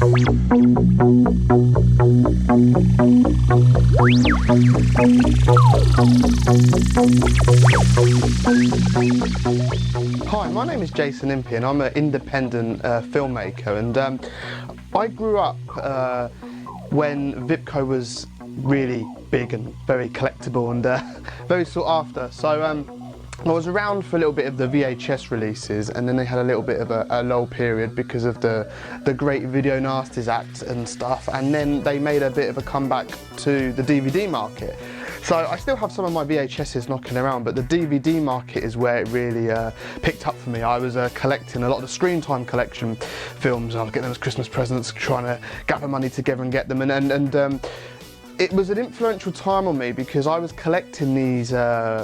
Hi, my name is Jason Impey and I'm an independent filmmaker, and I grew up when VIPCO was really big and very collectible and very sought after. So I was around for a little bit of the VHS releases, and then they had a little bit of a lull period because of the Great Video Nasties Act and stuff, and then they made a bit of a comeback to the DVD market. So I still have some of my VHSs knocking around, but the DVD market is where it really picked up for me. I was collecting a lot of the Screen Time collection films. I was getting them as Christmas presents, trying to gather money together and get them, and it was an influential time on me because I was collecting these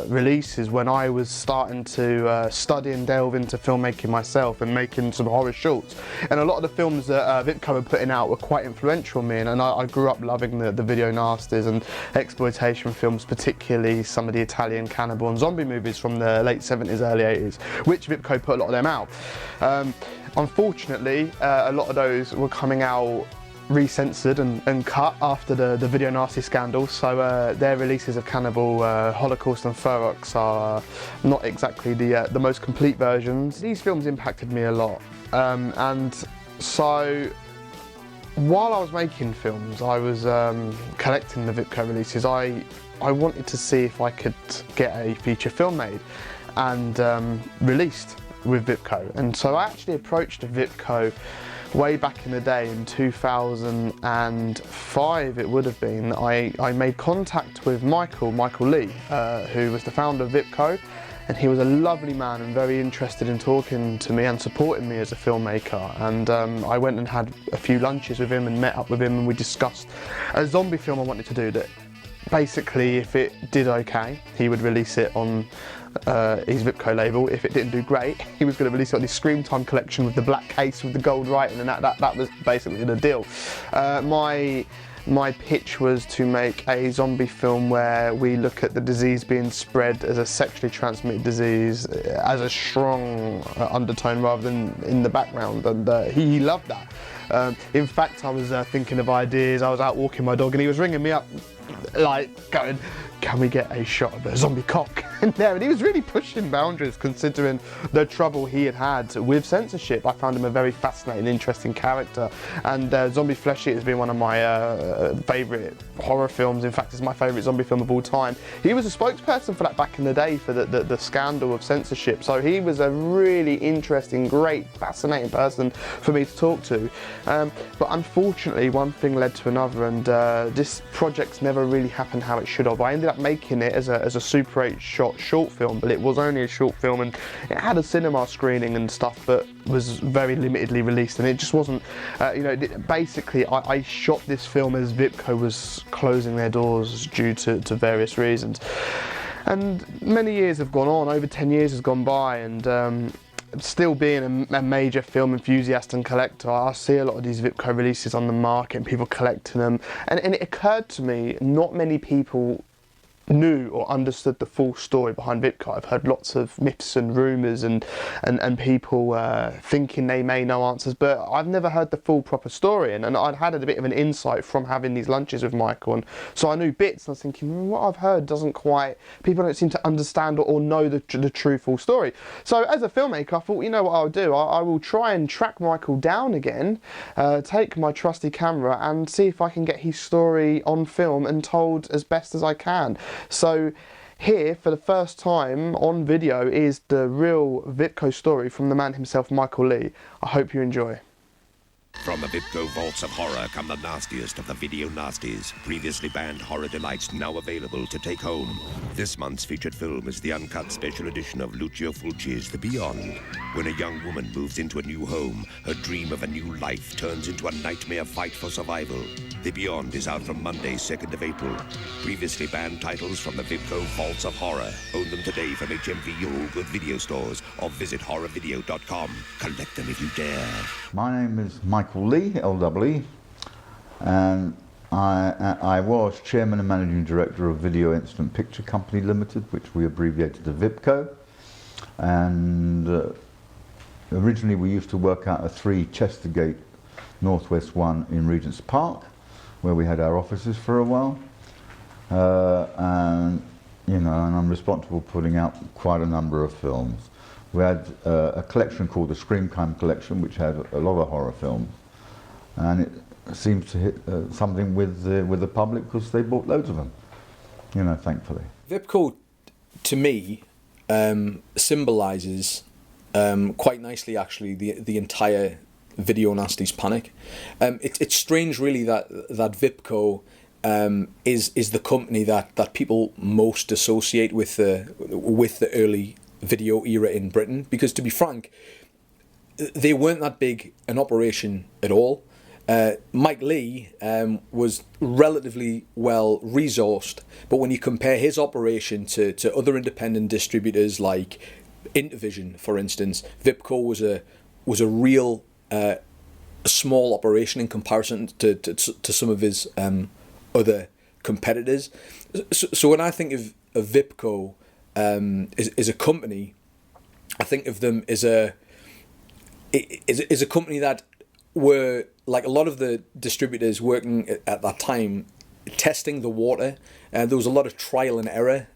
releases when I was starting to study and delve into filmmaking myself and making some horror shorts. And a lot of the films that VIPCO were putting out were quite influential on me, and I grew up loving the video nasties and exploitation films, particularly some of the Italian cannibal and zombie movies from the late 70s, early 80s, which VIPCO put a lot of them out. Unfortunately, a lot of those were coming out recensored and cut after the video nasty scandal, so their releases of Cannibal, Holocaust and Ferox are not exactly the most complete versions. These films impacted me a lot, and so while I was making films, I was collecting the VIPCO releases. I wanted to see if I could get a feature film made and released with VIPCO, and so I actually approached VIPCO way back in the day in 2005 it would have been. I made contact with Michael Lee, who was the founder of VIPCO, and he was a lovely man and very interested in talking to me and supporting me as a filmmaker. And I went and had a few lunches with him and met up with him, and we discussed a zombie film I wanted to do that basically, if it did okay, he would release it on his VIPCO label. If it didn't do great, he was going to release it on his Screen Time collection with the black case with the gold writing, and that was basically the deal. My pitch was to make a zombie film where we look at the disease being spread as a sexually transmitted disease as a strong undertone rather than in the background, and he loved that. In fact, I was thinking of ideas. I was out walking my dog and he was ringing me up like going, can we get a shot of a zombie cock in there? And he was really pushing boundaries considering the trouble he had with censorship. I found him a very fascinating, interesting character, and Zombie Flesh Eater has been one of my favourite horror films. In fact, it's my favourite zombie film of all time. He was a spokesperson for that back in the day for the scandal of censorship, so he was a really interesting, great, fascinating person for me to talk to. But unfortunately, one thing led to another, and this project's never really happened how it should have. I ended up making it as a Super 8 shot short film, but it was only a short film, and it had a cinema screening and stuff, but was very limitedly released, and it just wasn't, basically I shot this film as VIPCO was closing their doors due to various reasons. And many years have gone on, over 10 years has gone by, and still being a major film enthusiast and collector, I see a lot of these VIPCO releases on the market and people collecting them, and it occurred to me not many people knew or understood the full story behind VIPCO. I've heard lots of myths and rumours and people thinking they may know answers, but I've never heard the full proper story, and I'd had a bit of an insight from having these lunches with Michael, and so I knew bits, and I was thinking, what I've heard doesn't quite, people don't seem to understand or know the true full story. So as a filmmaker, I thought, you know what I'll do, I will try and track Michael down again, take my trusty camera and see if I can get his story on film and told as best as I can. So here, for the first time on video, is the real VIPCO story from the man himself, Michael Lee. I hope you enjoy. From the VIPCO vaults of horror come the nastiest of the video nasties. Previously banned horror delights now available to take home. This month's featured film is the uncut special edition of Lucio Fulci's The Beyond. When a young woman moves into a new home, her dream of a new life turns into a nightmare fight for survival. The Beyond is out from Monday, 2nd of April. Previously banned titles from the VIPCO vaults of horror. Own them today from HMV or all good video stores, or visit horrorvideo.com. Collect them if you dare. My name is Michael Lee, L-E-E, and I was Chairman and Managing Director of Video Instant Picture Company Limited, which we abbreviated to VIPCO, and originally we used to work out of 3 Chestergate Northwest one in Regent's Park, where we had our offices for a while. And I'm responsible for putting out quite a number of films. We had a collection called the Scream Time Collection, which had a lot of horror films, and it seems to hit something with the public because they bought loads of them, thankfully. VIPCO, to me, symbolises quite nicely, actually, the entire Video Nasties panic. It's strange, really, that VIPCO is the company that people most associate with the early video era in Britain, because, to be frank, they weren't that big an operation at all. Mike Lee was relatively well resourced, but when you compare his operation to other independent distributors like Intervision, for instance, VIPCO was a real small operation in comparison to some of his other competitors. So when I think of VIPCO as a company, I think of them as a company that were, like a lot of the distributors working at that time, testing the water. There was a lot of trial and error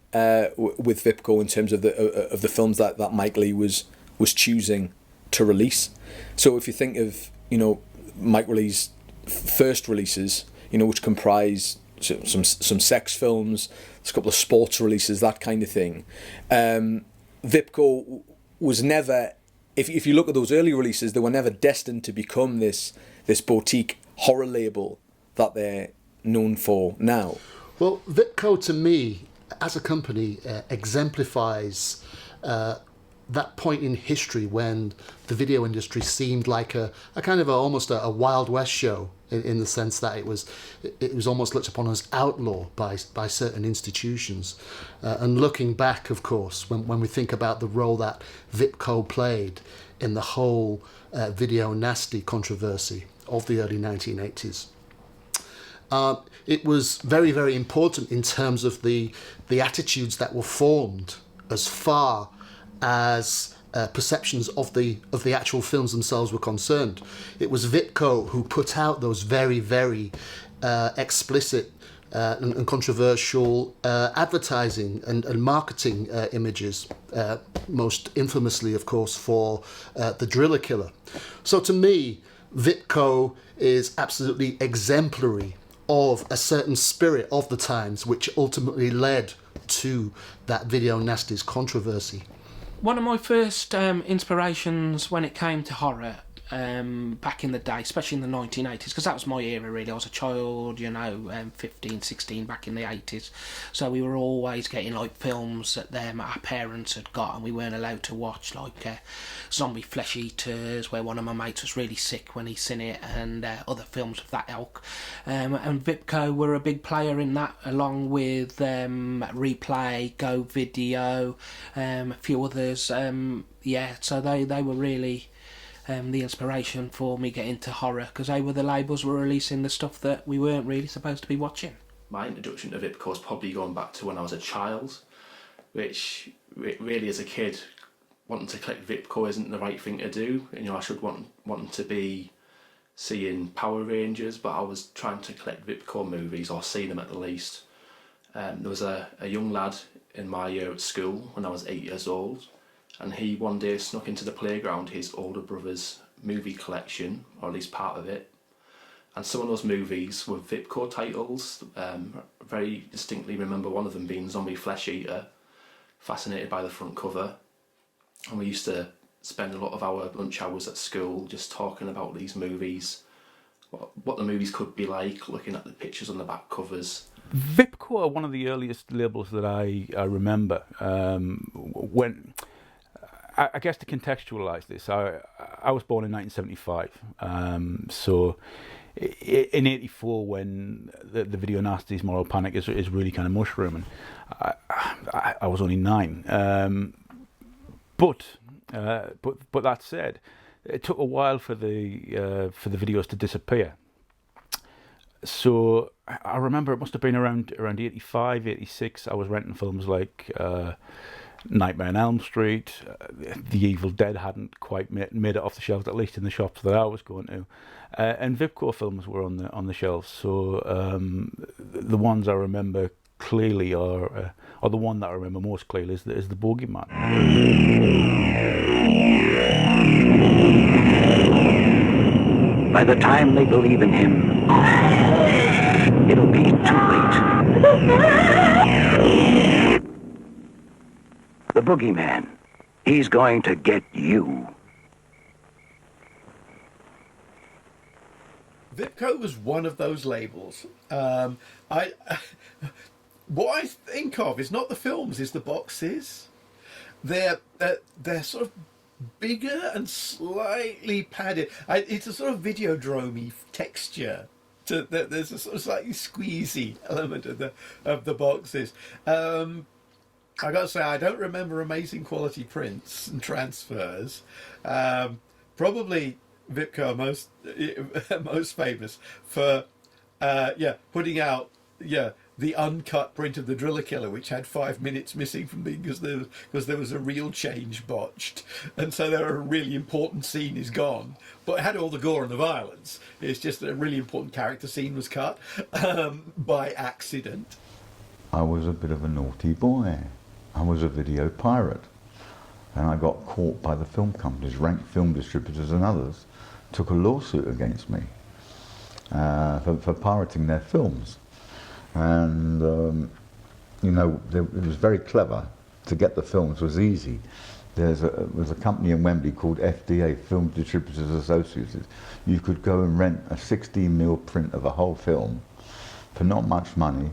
with VIPCO in terms of the films that Mike Lee was choosing to release. So if you think of Mike Lee's first releases, which comprise some sex films, there's a couple of sports releases, that kind of thing. VIPCO was never, if you look at those early releases, they were never destined to become this boutique horror label that they're known for now. Well, VIPCO, to me, as a company, exemplifies that point in history when the video industry seemed like a kind of almost a Wild West show, in the sense that it was almost looked upon as outlaw by certain institutions. And looking back, of course, when we think about the role that VIPCO played in the whole video nasty controversy of the early 1980s, it was very, very important in terms of the attitudes that were formed as far as perceptions of the actual films themselves were concerned. It was VIPCO who put out those very, very explicit and controversial advertising and marketing images, most infamously, of course, for the Driller Killer. So to me, VIPCO is absolutely exemplary of a certain spirit of the times, which ultimately led to that Video Nasties controversy. One of my first inspirations when it came to horror back in the day, especially in the 1980s, because that was my era really. I was a child, 15, 16 back in the 80s. So we were always getting like films that our parents had got and we weren't allowed to watch, like Zombie Flesh Eaters, where one of my mates was really sick when he seen it, and other films of that ilk. And VIPCO were a big player in that, along with Replay, Go Video, a few others. So they were really the inspiration for me getting into horror, because they were the labels were releasing the stuff that we weren't really supposed to be watching. My introduction to VIPCO is probably going back to when I was a child, which really as a kid, wanting to collect VIPCO isn't the right thing to do. I should want to be seeing Power Rangers, but I was trying to collect VIPCO movies, or see them at the least. There was a young lad in my year at school when I was 8 years old, and he one day snuck into the playground his older brother's movie collection, or at least part of it. And some of those movies were VIPCO titles. Very distinctly remember one of them being Zombie Flesh Eater, fascinated by the front cover. And we used to spend a lot of our lunch hours at school just talking about these movies, what the movies could be like, looking at the pictures on the back covers. VIPCO are one of the earliest labels that I remember. When I guess to contextualise this, I was born in 1975, so in '84 when the Video Nasties moral panic is really kind of mushrooming, I was only 9. But that said, it took a while for the videos to disappear. So I remember it must have been around 85, 86. I was renting films like Nightmare on Elm Street, The Evil Dead hadn't quite made it off the shelves, at least in the shops that I was going to, and VIPCO films were on the shelves. So the ones I remember clearly are, or the one that I remember most clearly is the Bogeyman. By the time they believe in him, it'll be too late. The Boogeyman, he's going to get you. VIPCO was one of those labels. What I think of is not the films, is the boxes. They're sort of bigger and slightly padded. It's a sort of Videodrome-y texture. There's a sort of slightly squeezy element of the boxes. I got to say, I don't remember amazing quality prints and transfers. Probably VIPCO are most famous for putting out the uncut print of the Driller Killer, which had 5 minutes missing from because there was a reel change botched, and so there a really important scene is gone, but it had all the gore and the violence. It's just that a really important character scene was cut by accident. I was a bit of a naughty boy. I was a video pirate, and I got caught by the film companies, Rank Film Distributors and others, took a lawsuit against me for pirating their films. And you know, it was very clever. To get the films was easy. There was a company in Wembley called FDA, Film Distributors Associated. You could go and rent a 16mm print of a whole film for not much money,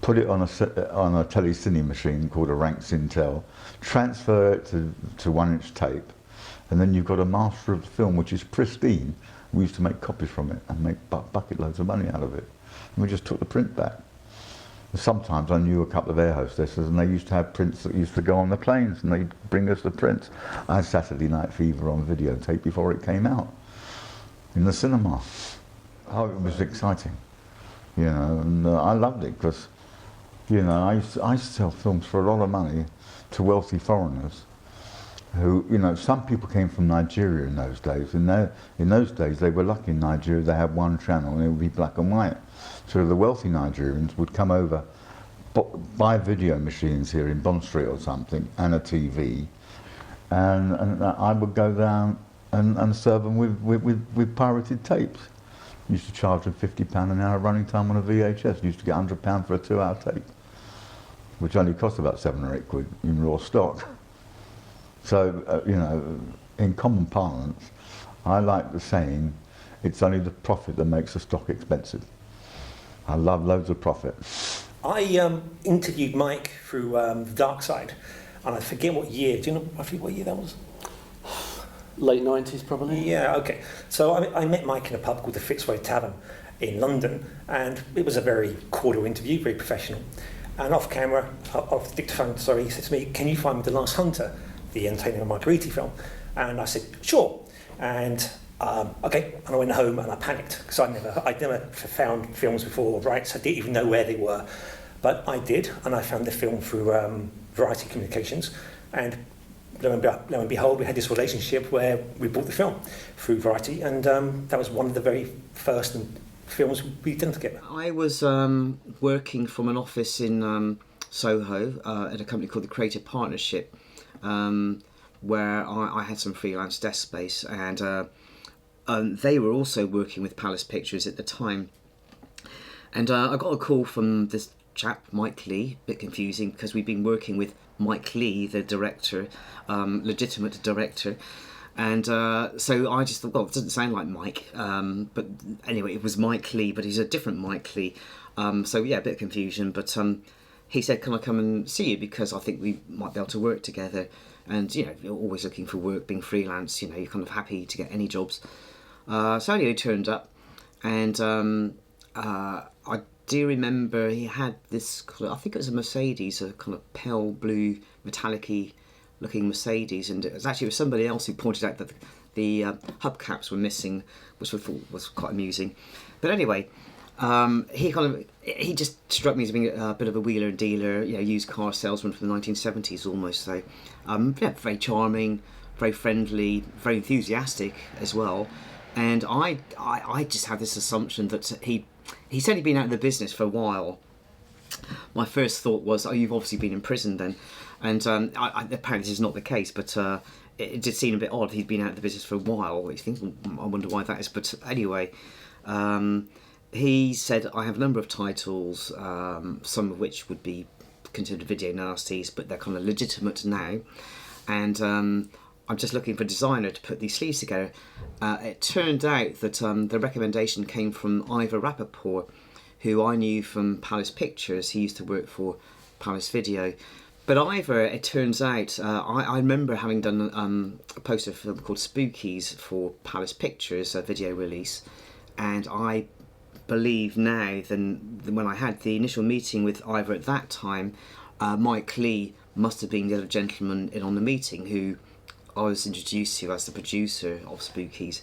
put it on a telecine machine called a Rank Sintel, transfer it to 1-inch tape, and then you've got a master of the film which is pristine. We used to make copies from it and make bucket loads of money out of it. And we just took the print back. Sometimes I knew a couple of air hostesses, and they used to have prints that used to go on the planes, and they'd bring us the prints. I had Saturday Night Fever on videotape before it came out in the cinema. Oh, it was exciting, you know, and I loved it because, you know, I used to sell films for a lot of money to wealthy foreigners who, you know, some people came from Nigeria in those days. In those days, they were lucky in Nigeria, they had one channel and it would be black and white. So the wealthy Nigerians would come over, buy video machines here in Bond Street or something, and a TV, and I would go down and serve them with pirated tapes. Used to charge them £50 an hour running time on a VHS. Used to get £100 for a 2-hour tape, which only cost about 7 or 8 quid in raw stock. So, you know, in common parlance, I like the saying, it's only the profit that makes the stock expensive. I love loads of profit. I interviewed Mike through The Dark Side, and I forget what year. Do you know roughly what year that was? Late 90s, probably. Yeah, okay. So I met Mike in a pub called the Fitzroy Tavern in London, and it was a very cordial interview, very professional. And off camera, off the dictaphone, sorry, he said to me, "Can you find me The Last Hunter, the Antonio Margheriti film?" And I said, "Sure." And okay, and I went home and I panicked because I'd never found films before, right? So I didn't even know where they were. But I did, and I found the film through Variety Communications, and lo and behold, we had this relationship where we bought the film through Variety, and that was one of the very first films we'd done together. I was working from an office in Soho at a company called the Creative Partnership, where I had some freelance desk space, and they were also working with Palace Pictures at the time. And I got a call from this chap, Mike Lee, a bit confusing because we'd been working with Mike Lee, the director, legitimate director. And so I just thought, well, it doesn't sound like Mike. But anyway, it was Mike Lee, but he's a different Mike Lee. So yeah, a bit of confusion. But he said, "Can I come and see you? Because I think we might be able to work together." And, you know, you're always looking for work, being freelance, you know, you're kind of happy to get any jobs. So anyway, he turned up, and I do remember he had this, I think it was a Mercedes, a kind of pale blue, metallic-y looking Mercedes, and it was actually somebody else who pointed out that the hubcaps were missing, which I thought was quite amusing. But anyway, He just struck me as being a bit of a wheeler and dealer, used car salesman from the 1970s almost. So, very charming, very friendly, very enthusiastic as well. And I just had this assumption that he's only been out of the business for a while. My first thought was, you've obviously been in prison then. And apparently this is not the case, but it did seem a bit odd. He'd been out of the business for a while. I think, I wonder why that is. But anyway, he said, I have a number of titles, some of which would be considered video nasties, but they're kind of legitimate now. And I'm just looking for a designer to put these sleeves together. It turned out that the recommendation came from Ivor Rappaport, who I knew from Palace Pictures. He used to work for Palace Video. But Ivor, it turns out, I remember having done a poster film called Spookies for Palace Pictures, a video release, and I believe now than when I had the initial meeting with Ivor at that time, Mike Lee must have been the other gentleman in on the meeting who I was introduced to as the producer of Spookies,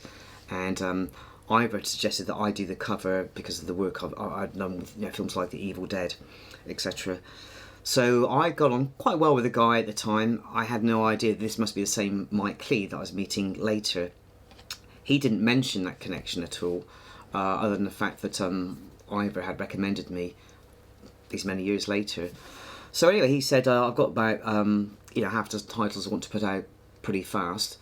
and Ivor suggested that I do the cover because of the work I'd done with films like The Evil Dead, etc. So I got on quite well with the guy at the time. I had no idea this must be the same Mike Lee that I was meeting later. He didn't mention that connection at all, other than the fact that Ivor had recommended me these many years later. So anyway, he said, I've got about half the titles I want to put out pretty fast.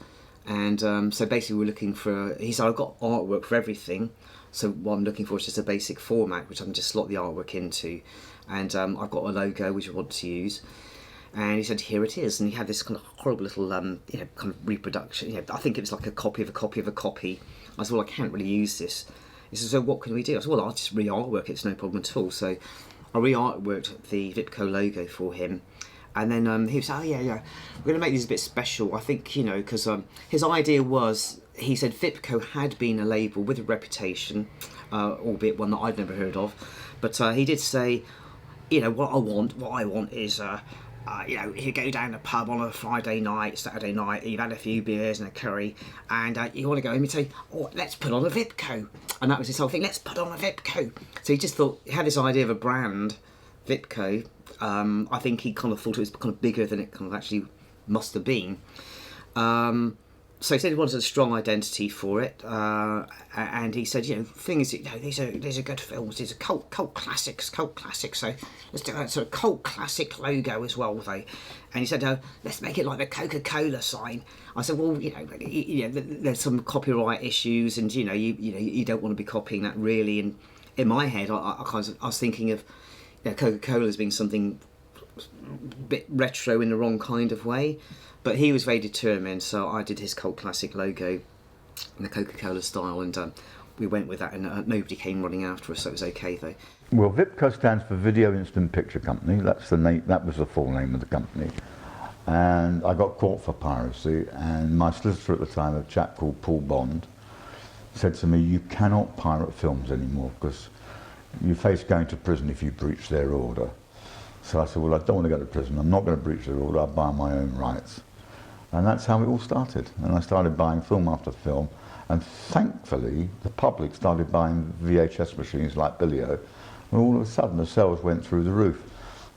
And so basically we're looking for, he said, I've got artwork for everything. So what I'm looking for is just a basic format, which I can just slot the artwork into. And I've got a logo which I want to use. And he said, here it is. And he had this kind of horrible little, kind of reproduction. I think it was like a copy of a copy of a copy. I said, well, I can't really use this. He said, so what can we do? I said, well, I'll just re-artwork it. It's no problem at all. So I re-artworked the VIPCO logo for him. And then he was, we're going to make these a bit special. I think, because his idea was, he said VIPCO had been a label with a reputation, albeit one that I'd never heard of. But he did say, what I want is, if you go down the pub on a Friday night, Saturday night, you've had a few beers and a curry, and you want to go home and say, let's put on a VIPCO. And that was his whole thing, let's put on a VIPCO. So he just thought, he had this idea of a brand, VIPCO. I think he kind of thought it was kind of bigger than it kind of actually must have been. So he said he wanted a strong identity for it, and he said, thing is, these are good films. These are cult classics. So let's do a sort of cult classic logo as well, though. And he said, let's make it like the Coca-Cola sign. I said, well, there's some copyright issues, and you don't want to be copying that really. And in my head, I was thinking of Coca-Cola as being something a bit retro in the wrong kind of way. But he was very determined, so I did his cult classic logo in the Coca-Cola style, and we went with that, and nobody came running after us, so it was okay though. Well, VIPCO stands for Video Instant Picture Company. That's the name. That was the full name of the company. And I got caught for piracy, and my solicitor at the time, a chap called Paul Bond, said to me, you cannot pirate films anymore because you face going to prison if you breach their order. So I said, well, I don't want to go to prison. I'm not going to breach their order. I'll buy my own rights. And that's how it all started. And I started buying film after film. And thankfully, the public started buying VHS machines like Bilio. And all of a sudden, the sales went through the roof.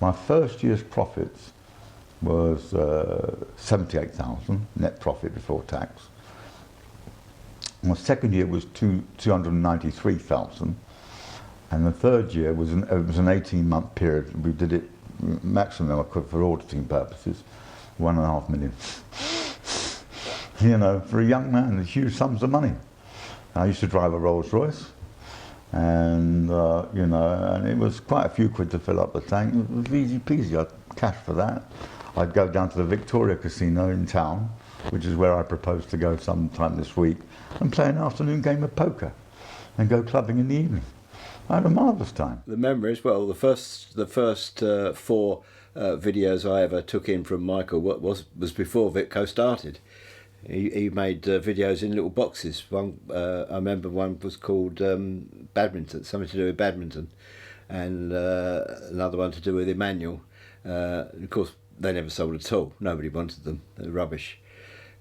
My first year's profits was 78,000 net profit before tax. My second year was 293,000. And the third year was it was an 18-month period. We did it maximum for auditing purposes, 1.5 million. For a young man, huge sums of money. I used to drive a Rolls Royce, and and it was quite a few quid to fill up the tank. It was easy peasy. I'd cash for that. I'd go down to the Victoria Casino in town, which is where I propose to go sometime this week, and play an afternoon game of poker, and go clubbing in the evening. I had a marvellous time. The memories, well, the first 4 videos I ever took in from Michael was before VIPCO started. He made videos in little boxes. One I remember one was called badminton, something to do with badminton, and another one to do with Emmanuel. Of course, they never sold at all. Nobody wanted them. They were rubbish.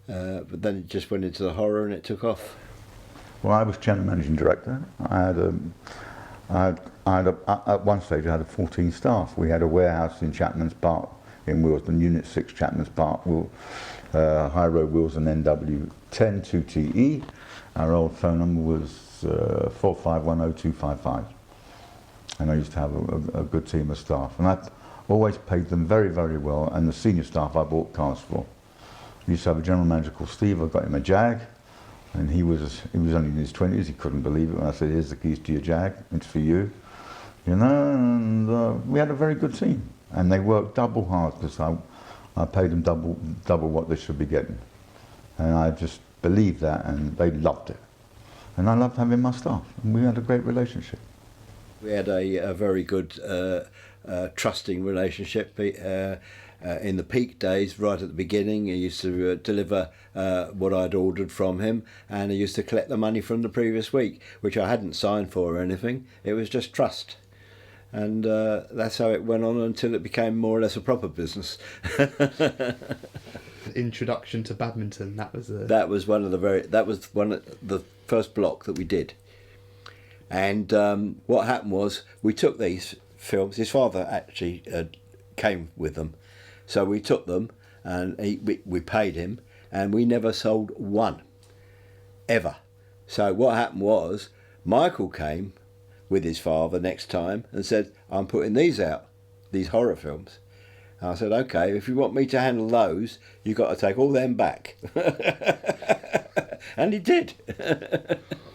But then it just went into the horror and it took off. Well, I was chairman managing director. I had At one stage I had 14 staff. We had a warehouse in Chapman's Park in Willesden, Unit 6 Chapman's Park, High Road Willesden NW 102TE. Our old phone number was 4510-255. And I used to have a good team of staff. And I always paid them very, very well. And the senior staff I bought cars for. I used to have a general manager called Steve. I got him a Jag. And he was only in his 20s. He couldn't believe it when I said, here's the keys to your Jag. It's for you. You know, and we had a very good team. And they worked double hard because I paid them double what they should be getting. And I just believed that, and they loved it. And I loved having my staff. And we had a great relationship. We had a very good trusting relationship in the peak days. Right at the beginning, he used to deliver what I'd ordered from him, and he used to collect the money from the previous week, which I hadn't signed for or anything. It was just trust, and that's how it went on until it became more or less a proper business. Introduction to badminton. That was one of the first block that we did. And what happened was we took these films. His father actually came with them, so we took them and we paid him, and we never sold one, ever. So what happened was Michael came with his father next time and said, "I'm putting these out, these horror films." And I said, "Okay, if you want me to handle those, you've got to take all them back." And he did.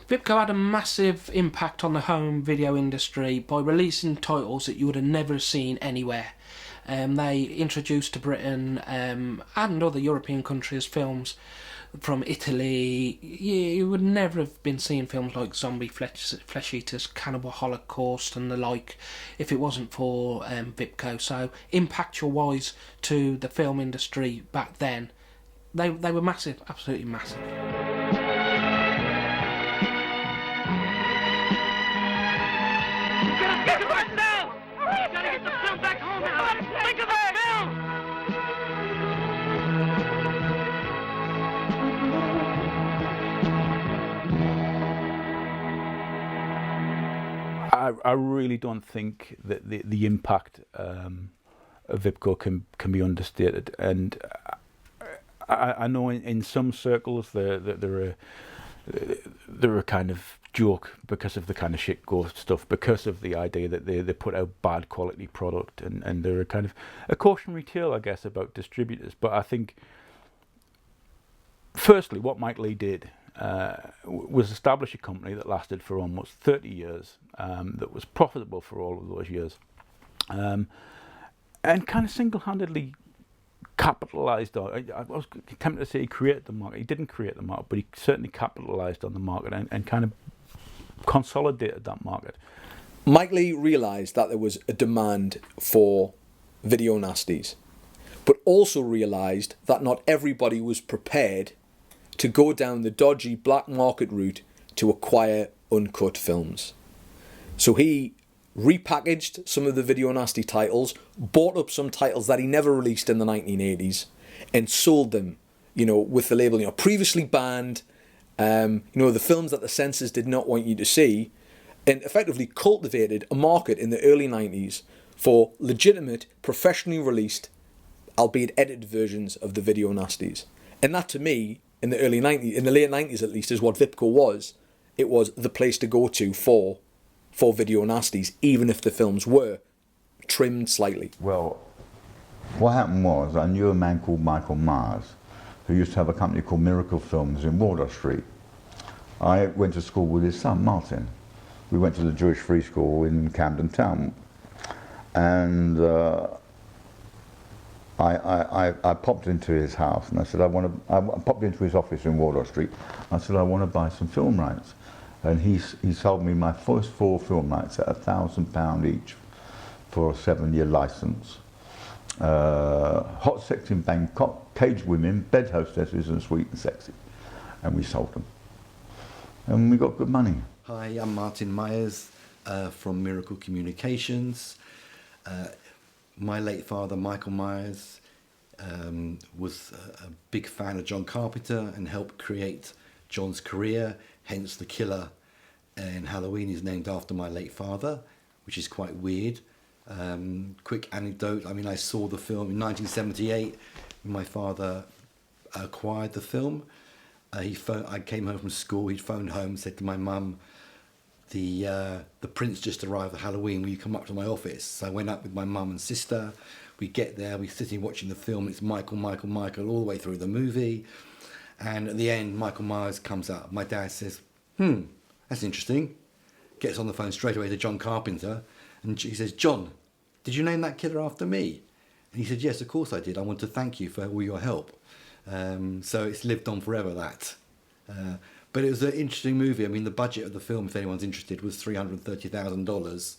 VIPCO had a massive impact on the home video industry by releasing titles that you would have never seen anywhere. They introduced to Britain and other European countries films from Italy. You would never have been seeing films like Zombie Flesh Eaters, Cannibal Holocaust and the like if it wasn't for VIPCO. So impactual-wise to the film industry back then, they were massive, absolutely massive. Get to work now! Hurry! Gotta get the film back home now! Think of the film! I really don't think that the impact of VIPCO can be understated, and I know in some circles there are kind of joke because of the kind of shit ghost stuff, because of the idea that they put out bad quality product, and they're a kind of a cautionary tale, I guess, about distributors. But I think, firstly, what Mike Leigh did was establish a company that lasted for almost 30 years, that was profitable for all of those years, and kind of single-handedly capitalised on. I was tempted to say he created the market. He didn't create the market, but he certainly capitalised on the market and kind of consolidated that market. Mike Leigh realised that there was a demand for video nasties, but also realised that not everybody was prepared to go down the dodgy black market route to acquire uncut films. So he repackaged some of the video nasty titles, bought up some titles that he never released in the 1980s, and sold them, with the label, previously banned, the films that the censors did not want you to see, and effectively cultivated a market in the early 90s for legitimate, professionally released, albeit edited versions of the video nasties. And that, to me, in the late 90s at least, is what VIPCO was. It was the place to go to for video nasties, even if the films were trimmed slightly. Well, what happened was I knew a man called Michael Myers who used to have a company called Miracle Films in Wardour Street. I went to school with his son, Martin. We went to the Jewish Free School in Camden Town. And I popped into his house and I said, I popped into his office in Wardour Street. I said, I want to buy some film rights. And he sold me my first 4 film rights at £1,000 each for a 7-year license. Hot Sex in Bangkok, Caged Women, Bed Hostesses and Sweet and Sexy. And we sold them. And we got good money. Hi, I'm Martin Myers from Miracle Communications. My late father, Michael Myers, was a big fan of John Carpenter and helped create John's career, hence The Killer in Halloween is named after my late father, which is quite weird. Quick anecdote, I mean, I saw the film in 1978 when my father acquired the film. I came home from school, he'd phoned home, said to my mum, the prince just arrived at Halloween, will you come up to my office? So I went up with my mum and sister. We get there, we're sitting watching the film, it's Michael all the way through the movie. And at the end, Michael Myers comes up. My dad says, that's interesting. Gets on the phone straight away to John Carpenter. And he says, John, did you name that killer after me? And he said, yes, of course I did. I want to thank you for all your help. So it's lived on forever, that. But it was an interesting movie. I mean, the budget of the film, if anyone's interested, was $330,000.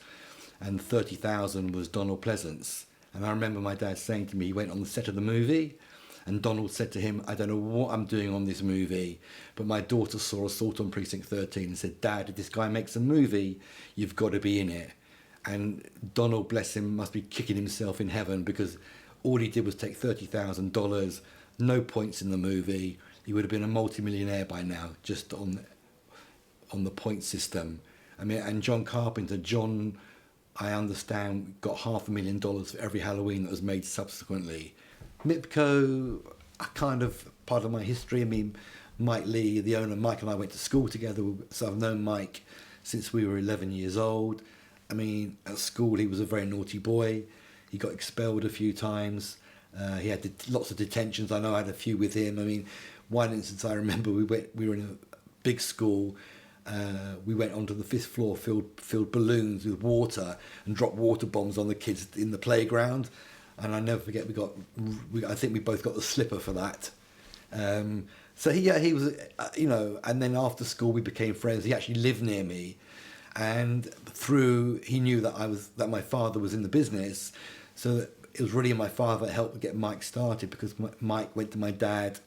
And $30,000 was Donald Pleasance. And I remember my dad saying to me, he went on the set of the movie, and Donald said to him, I don't know what I'm doing on this movie, but my daughter saw Assault on Precinct 13 and said, Dad, if this guy makes a movie, you've got to be in it. And Donald, bless him, must be kicking himself in heaven, because all he did was take $30,000, no points in the movie. He would have been a multi-millionaire by now, just on the point system. I mean, and John Carpenter, I understand, got $500,000 for every Halloween that was made subsequently. VIPCO, kind of part of my history. I mean, Mike Lee, the owner, Mike and I went to school together, so I've known Mike since we were 11 years old. I mean, at school he was a very naughty boy. He got expelled a few times. He had lots of detentions. I know I had a few with him. I mean, one instance I remember, we were in a big school. We went onto the 5th floor, filled balloons with water and dropped water bombs on the kids in the playground. And I never forget, I think we both got the slipper for that. So he was, and then after school we became friends. He actually lived near me, and he knew that my father was in the business. So it was really my father that helped get Mike started, because Mike went to my dad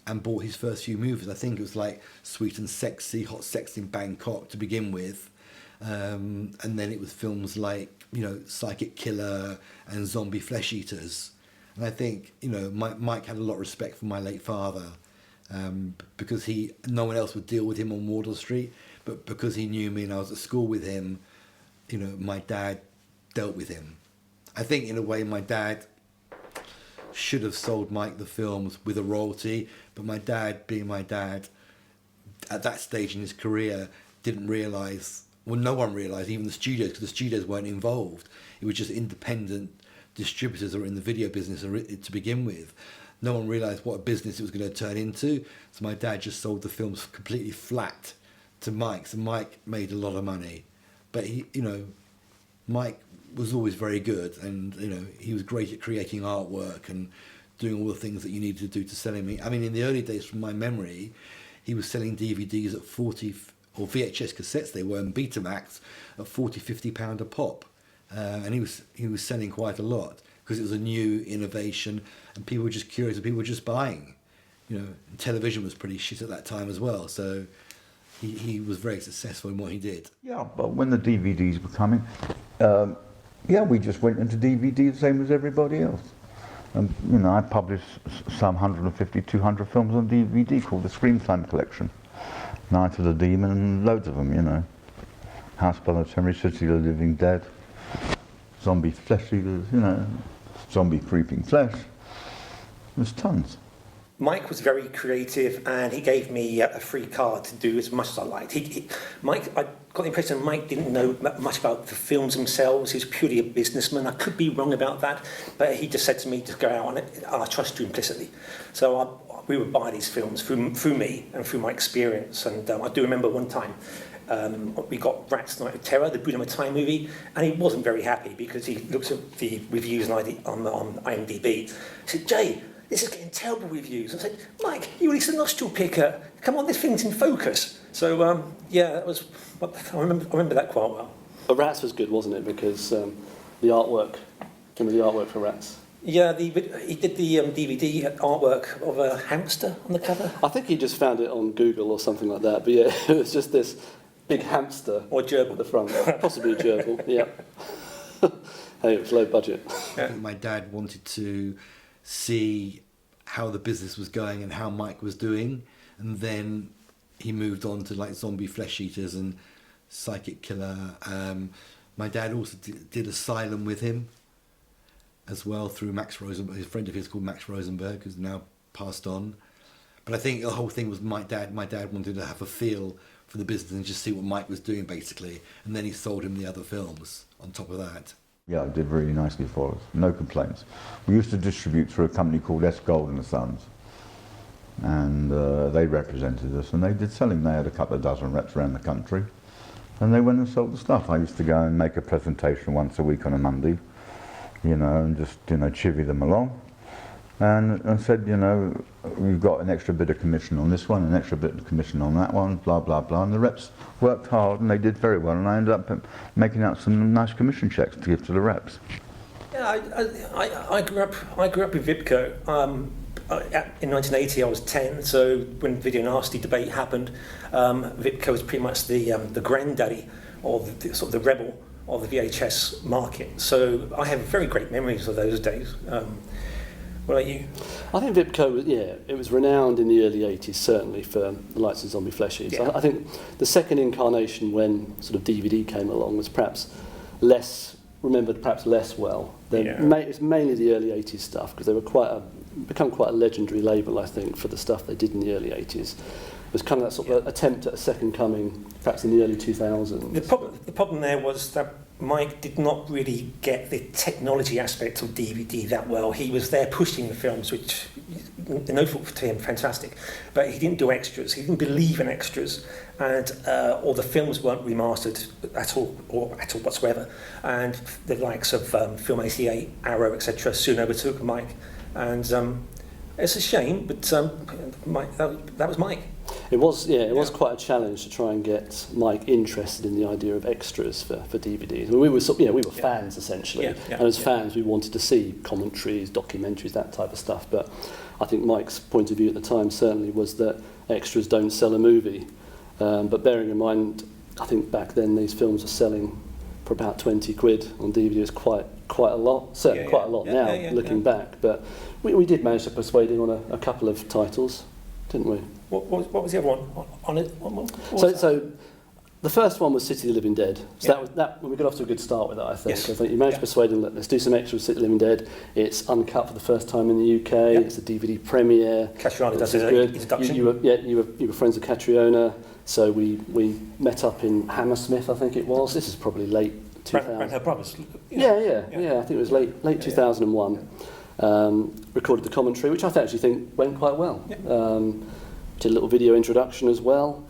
and bought his first few movies. I think it was like Sweet and Sexy, Hot Sex in Bangkok to begin with. And then it was films like, Psychic Killer and Zombie Flesh Eaters. And I think, Mike had a lot of respect for my late father, because no one else would deal with him on Wardour Street, but because he knew me and I was at school with him, my dad dealt with him. I think in a way my dad should have sold Mike the films with a royalty, but my dad, being my dad, at that stage in his career, didn't realise, well, no one realised, even the studios, because the studios weren't involved. It was just independent distributors that were in the video business to begin with. No one realised what a business it was going to turn into, so my dad just sold the films completely flat to Mike, so Mike made a lot of money. But Mike was always very good, and he was great at creating artwork and doing all the things that you needed to do to sell him. I mean, in the early days, from my memory, he was selling DVDs at 40, or VHS cassettes they were, and Betamax at £40-50 a pop, and he was selling quite a lot, because it was a new innovation, and people were just curious, and people were just buying. And television was pretty shit at that time as well, so he was very successful in what he did. Yeah, but when the DVDs were coming, we just went into DVD the same as everybody else. And, I published some 150, 200 films on DVD called the Scream Time Collection. Night of the Demon, and loads of them, House by the Cemetery, City of the Living Dead, Zombie Flesh Eaters, Zombie Creeping Flesh. There's tons. Mike was very creative, and he gave me a free card to do as much as I liked. Mike, I got the impression Mike didn't know much about the films themselves. He was purely a businessman. I could be wrong about that, but he just said to me, just go out on it, and I trust you implicitly. So we would buy these films through me and through my experience. And I do remember one time we got Rat's Night of Terror, the Bruno Mattei movie, and he wasn't very happy, because he looked at the reviews on IMDb. He said, Jay, this is getting terrible reviews. I said, Mike, you released a nostril picker. Come on, this thing's in focus. So, that was, I remember that quite well. But Rats was good, wasn't it? Because the artwork, some of the artwork for Rats. Yeah, he did the DVD artwork of a hamster on the cover. I think he just found it on Google or something like that. But yeah, it was just this big hamster. Or gerbil. At the front. Possibly a gerbil, yeah. Hey, it was low budget. I think my dad wanted to see how the business was going and how Mike was doing, and then he moved on to like Zombie Flesh Eaters and Psychic Killer. My dad also did Asylum with him as well through Max Rosenberg. His friend of his called Max Rosenberg, who's now passed on. But I think the whole thing was my dad wanted to have a feel for the business and just see what Mike was doing, basically. And then he sold him the other films on top of that. Yeah, it did really nicely for us. No complaints. We used to distribute through a company called S. Gold and Sons. And they represented us, and they did selling. They had a couple of dozen reps around the country. And they went and sold the stuff. I used to go and make a presentation once a week on a Monday, you know, and just, you know, chivvy them along. And said, you know, we've got an extra bit of commission on this one, an extra bit of commission on that one, blah, blah, blah. And the reps worked hard and they did very well. And I ended up making out some nice commission checks to give to the reps. Yeah, I grew up with VIPCO. In 1980, I was 10, so when Video Nasty debate happened, VIPCO was pretty much the granddaddy, or the sort of the rebel of the VHS market. So I have very great memories of those days. What about you? I think VIPCO, it was renowned in the early 80s, certainly for the likes of Zombie Flesh Eaters. Yeah. I think the second incarnation, when sort of DVD came along, was perhaps remembered less well. It's mainly the early 80s stuff, because they were become quite a legendary label, I think, for the stuff they did in the early 80s. It was kind of that sort of attempt at a second coming, perhaps in the early 2000s. The problem there was that Mike did not really get the technology aspect of DVD that well. He was there pushing the films, which, no fault to him, fantastic, but he didn't do extras. He didn't believe in extras, and or the films weren't remastered at all whatsoever. And the likes of Film 88, Arrow, etc. soon overtook Mike, and it's a shame, but Mike, that was Mike. It was quite a challenge to try and get Mike interested in the idea of extras for DVDs. We were fans essentially, and as fans we wanted to see commentaries, documentaries, that type of stuff. But I think Mike's point of view at the time certainly was that extras don't sell a movie. But bearing in mind, I think back then these films were selling for about 20 quid on DVD. Is quite a lot, certainly quite a lot now looking back. But we did manage to persuade him on a couple of titles, didn't we? What was the other one on it? So the first one was City of the Living Dead. So that we got off to a good start with that, I think. Yes. I think you managed to persuade them that let's do some extras with City of the Living Dead. It's uncut for the first time in the UK. It's a DVD premiere. Catriona does his introduction. You were friends with Catriona, so we met up in Hammersmith, I think it was. This is probably late 2000. Around her brothers. Yeah. I think it was late 2001. Recorded the commentary, which I actually think went quite well. Did a little video introduction as well.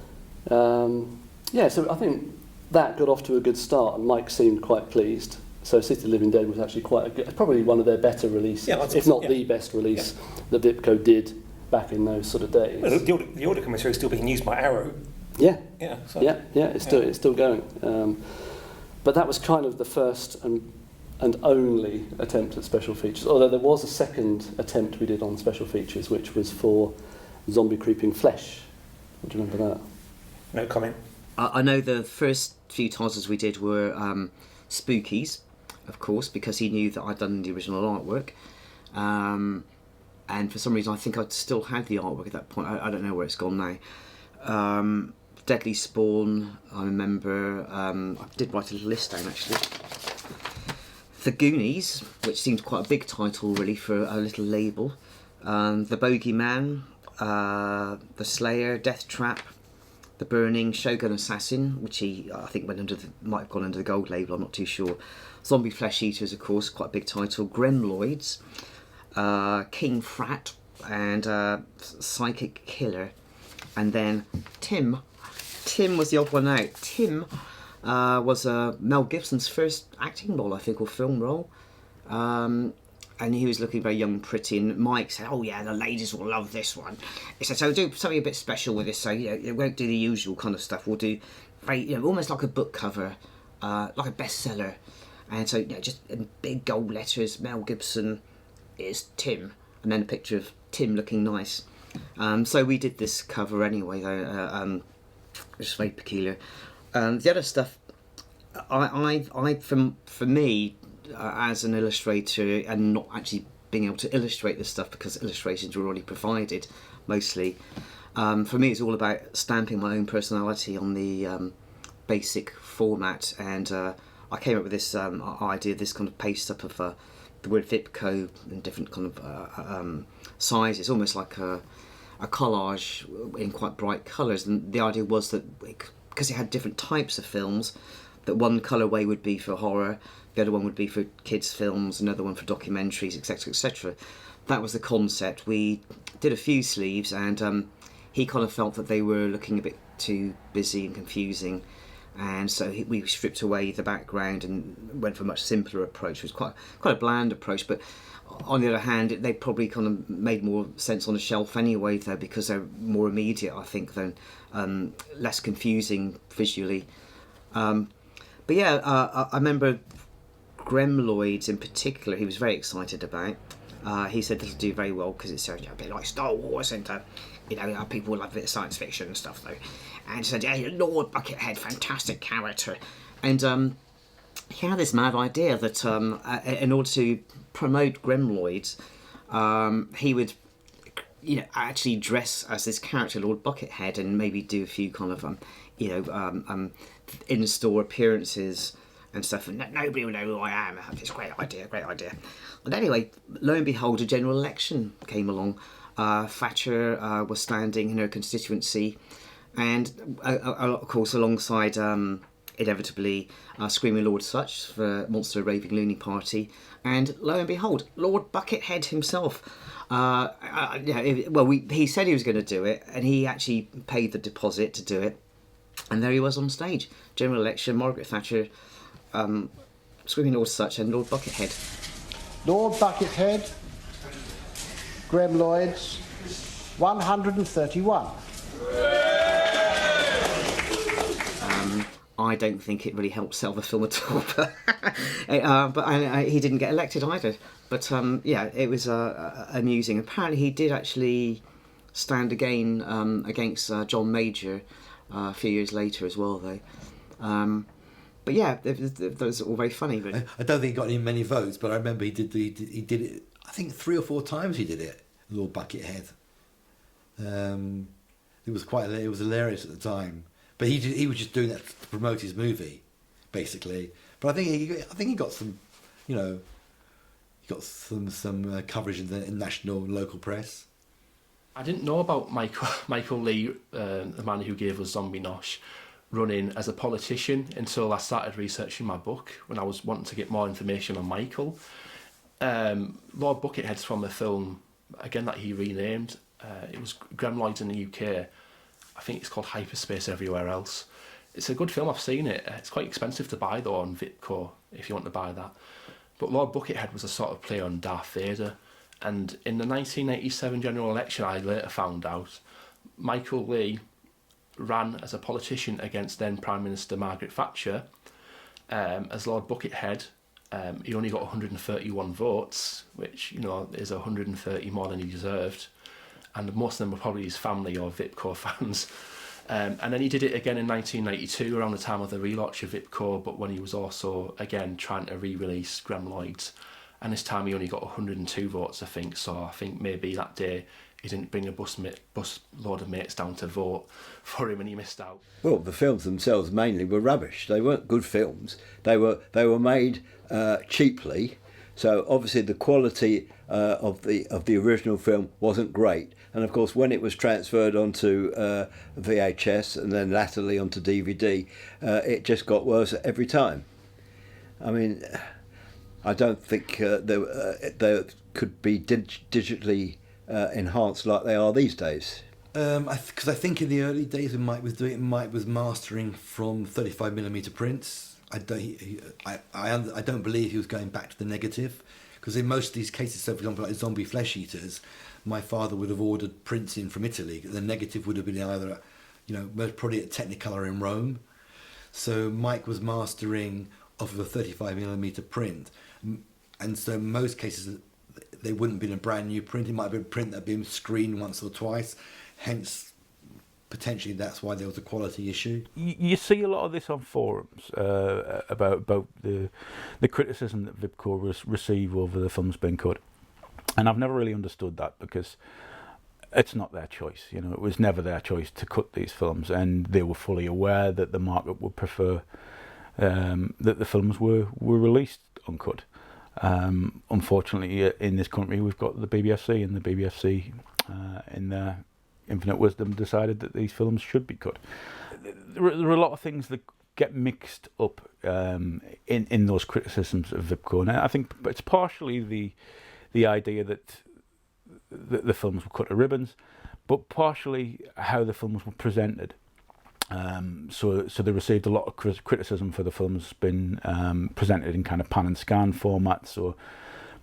So I think that got off to a good start, and Mike seemed quite pleased. So City of the Living Dead was actually probably one of their better releases, if not the best release that VIPCO did back in those sort of days. Well, the audio commentary is still being used by Arrow. It's still going. But that was kind of the first and only attempt at special features. Although there was a second attempt we did on special features, which was for Zombie Creeping Flesh. Do you remember that? No comment. I know the first few titles we did were Spookies, of course, because he knew that I'd done the original artwork. And for some reason, I think I still had the artwork at that point. I don't know where it's gone now. Deadly Spawn, I remember. I did write a little list down, actually. The Goonies, which seemed quite a big title, really, for a little label. The Bogeyman, The Slayer, Death Trap, The Burning, Shogun Assassin, which I think might have gone under the gold label, I'm not too sure. Zombie Flesh Eaters, of course, quite a big title. Gremloids, King Frat, and Psychic Killer. And then Tim was the odd one out. Tim was Mel Gibson's first acting role, I think, or film role. And he was looking very young and pretty, and Mike said, "Oh yeah, the ladies will love this one." He said, "So do something a bit special with this. So it won't do the usual kind of stuff. We'll do very, almost like a book cover, like a bestseller." And so just in big gold letters, Mel Gibson is Tim, and then a picture of Tim looking nice. So we did this cover anyway, though, which is very peculiar. The other stuff, for me. As an illustrator, and not actually being able to illustrate this stuff because illustrations were already provided mostly, For me, it's all about stamping my own personality on the basic format, and I came up with this idea, this kind of paste up of the word VIPCO in different kind of sizes, almost like a collage in quite bright colours. And the idea was that because it had different types of films, that one colourway would be for horror, the other one would be for kids' films, another one for documentaries, etc., etc. That was the concept. We did a few sleeves, and he kind of felt that they were looking a bit too busy and confusing, and so we stripped away the background and went for a much simpler approach. It was quite a bland approach, but on the other hand, they probably kind of made more sense on a shelf anyway, though, because they're more immediate, I think, than less confusing visually. But yeah, I remember Gremloids in particular, he was very excited about. He said this will do very well because it's a bit like Star Wars, and people love a bit of science fiction and stuff, though. And he said, yeah, Lord Buckethead, fantastic character. And he had this mad idea that in order to promote Gremloids, he would actually dress as this character, Lord Buckethead, and maybe do a few kind of in-store appearances and stuff, and nobody will know who I am. It's a great idea. And anyway, lo and behold, a general election came along. Thatcher was standing in her constituency, and of course alongside inevitably Screaming Lord Such for Monster Raving Loony Party, and lo and behold, Lord Buckethead himself. He said he was going to do it, and he actually paid the deposit to do it, and there he was on stage. General election, Margaret Thatcher, Screaming Lord Such, and Lord Buckethead. Lord Buckethead, Gremloids, 131. I don't think it really helped sell the film at all, but he didn't get elected either. But it was amusing. Apparently, he did actually stand again against John Major a few years later as well, though. But yeah, that was all very funny. But I don't think he got many votes, but I remember he did it. I think 3 or 4 times he did it, Lord Buckethead. It was hilarious at the time. But he was just doing that to promote his movie, basically. But I think he got some, he got some coverage in national and local press. I didn't know about Michael Lee, the man who gave us Zombie Nosh, running as a politician until I started researching my book, when I was wanting to get more information on Michael. Lord Buckethead's from a film, again, that he renamed. It was Gremloids in the UK. I think it's called Hyperspace Everywhere Else. It's a good film, I've seen it. It's quite expensive to buy, though, on VIPCO, if you want to buy that. But Lord Buckethead was a sort of play on Darth Vader. And in the 1987 general election, I later found out, Michael Lee ran as a politician against then Prime Minister Margaret Thatcher as Lord Buckethead. He only got 131 votes, which, is 130 more than he deserved. And most of them were probably his family or VIPCO fans. And then he did it again in 1992, around the time of the relaunch of VIPCO, but when he was also, again, trying to re-release Gremloids. And this time he only got 102 votes, I think. So I think maybe that day he didn't bring a bus load of mates down to vote for him, and he missed out. Well, the films themselves mainly were rubbish. They weren't good films. They were made cheaply. So obviously the quality of the original film wasn't great. And of course, when it was transferred onto VHS and then latterly onto DVD, it just got worse every time. I mean, I don't think they could be digitally enhanced like they are these days. Because I think in the early days when Mike was doing it, Mike was mastering from 35mm prints. I don't believe he was going back to the negative, because in most of these cases, so for example, like Zombie Flesh Eaters, my father would have ordered prints in from Italy. The negative would have been either, most probably at Technicolor in Rome. So Mike was mastering off of a 35mm print, and so in most cases they wouldn't have been a brand new print. It might have been a print that had been screened once or twice. Hence, potentially that's why there was a quality issue. You see a lot of this on forums about the criticism that VIPCO receive over the films being cut, and I've never really understood that, because it's not their choice. You know, it was never their choice to cut these films, and they were fully aware that the market would prefer that the films were released uncut. Unfortunately, in this country, we've got the BBFC, and the BBFC, in their infinite wisdom, decided that these films should be cut. There are a lot of things that get mixed up in those criticisms of VIPCO, and I think it's partially the idea that the films were cut to ribbons, but partially how the films were presented. So they received a lot of criticism for the films being presented in kind of pan and scan format. So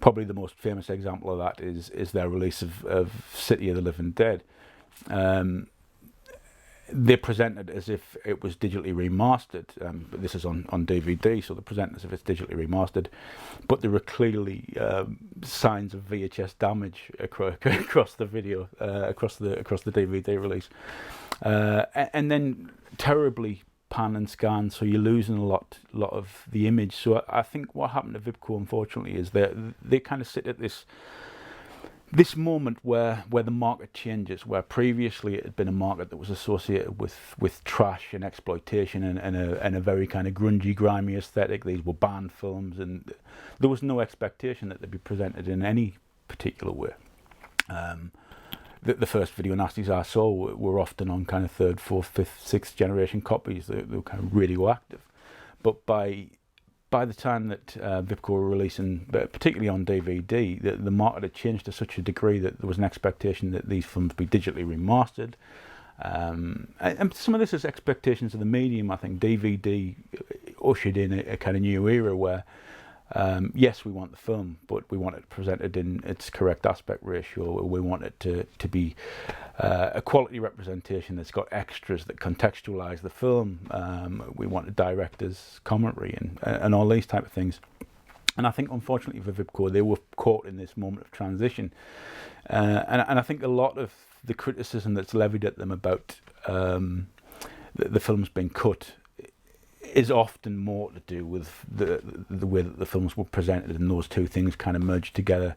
probably the most famous example of that is their release of City of the Living Dead. They presented as if it was digitally remastered, but this is on DVD, so they present as if it's digitally remastered, but there were clearly signs of VHS damage across the video, across the DVD release, and then terribly pan and scan, so you're losing a lot of the image. So I think what happened to VIPCO, unfortunately, is that they kind of sit at this moment where the market changes, where previously it had been a market that was associated with trash and exploitation and a very kind of grungy, grimy aesthetic. These were banned films, and there was no expectation that they'd be presented in any particular way. The first video nasties I saw were often on kind of third, fourth, fifth, sixth generation copies. They were kind of really active. But by the time that VIPCO were releasing, particularly on DVD, the market had changed to such a degree that there was an expectation that these films be digitally remastered. And some of this is expectations of the medium. I think DVD ushered in a kind of new era where, yes, we want the film, but we want it presented in its correct aspect ratio. We want it to be a quality representation that's got extras that contextualize the film. We want a director's commentary and all these type of things. And I think, unfortunately for VIPCO, they were caught in this moment of transition. And I think a lot of the criticism that's levied at them about the films being cut is often more to do with the way that the films were presented, and those two things kind of merged together,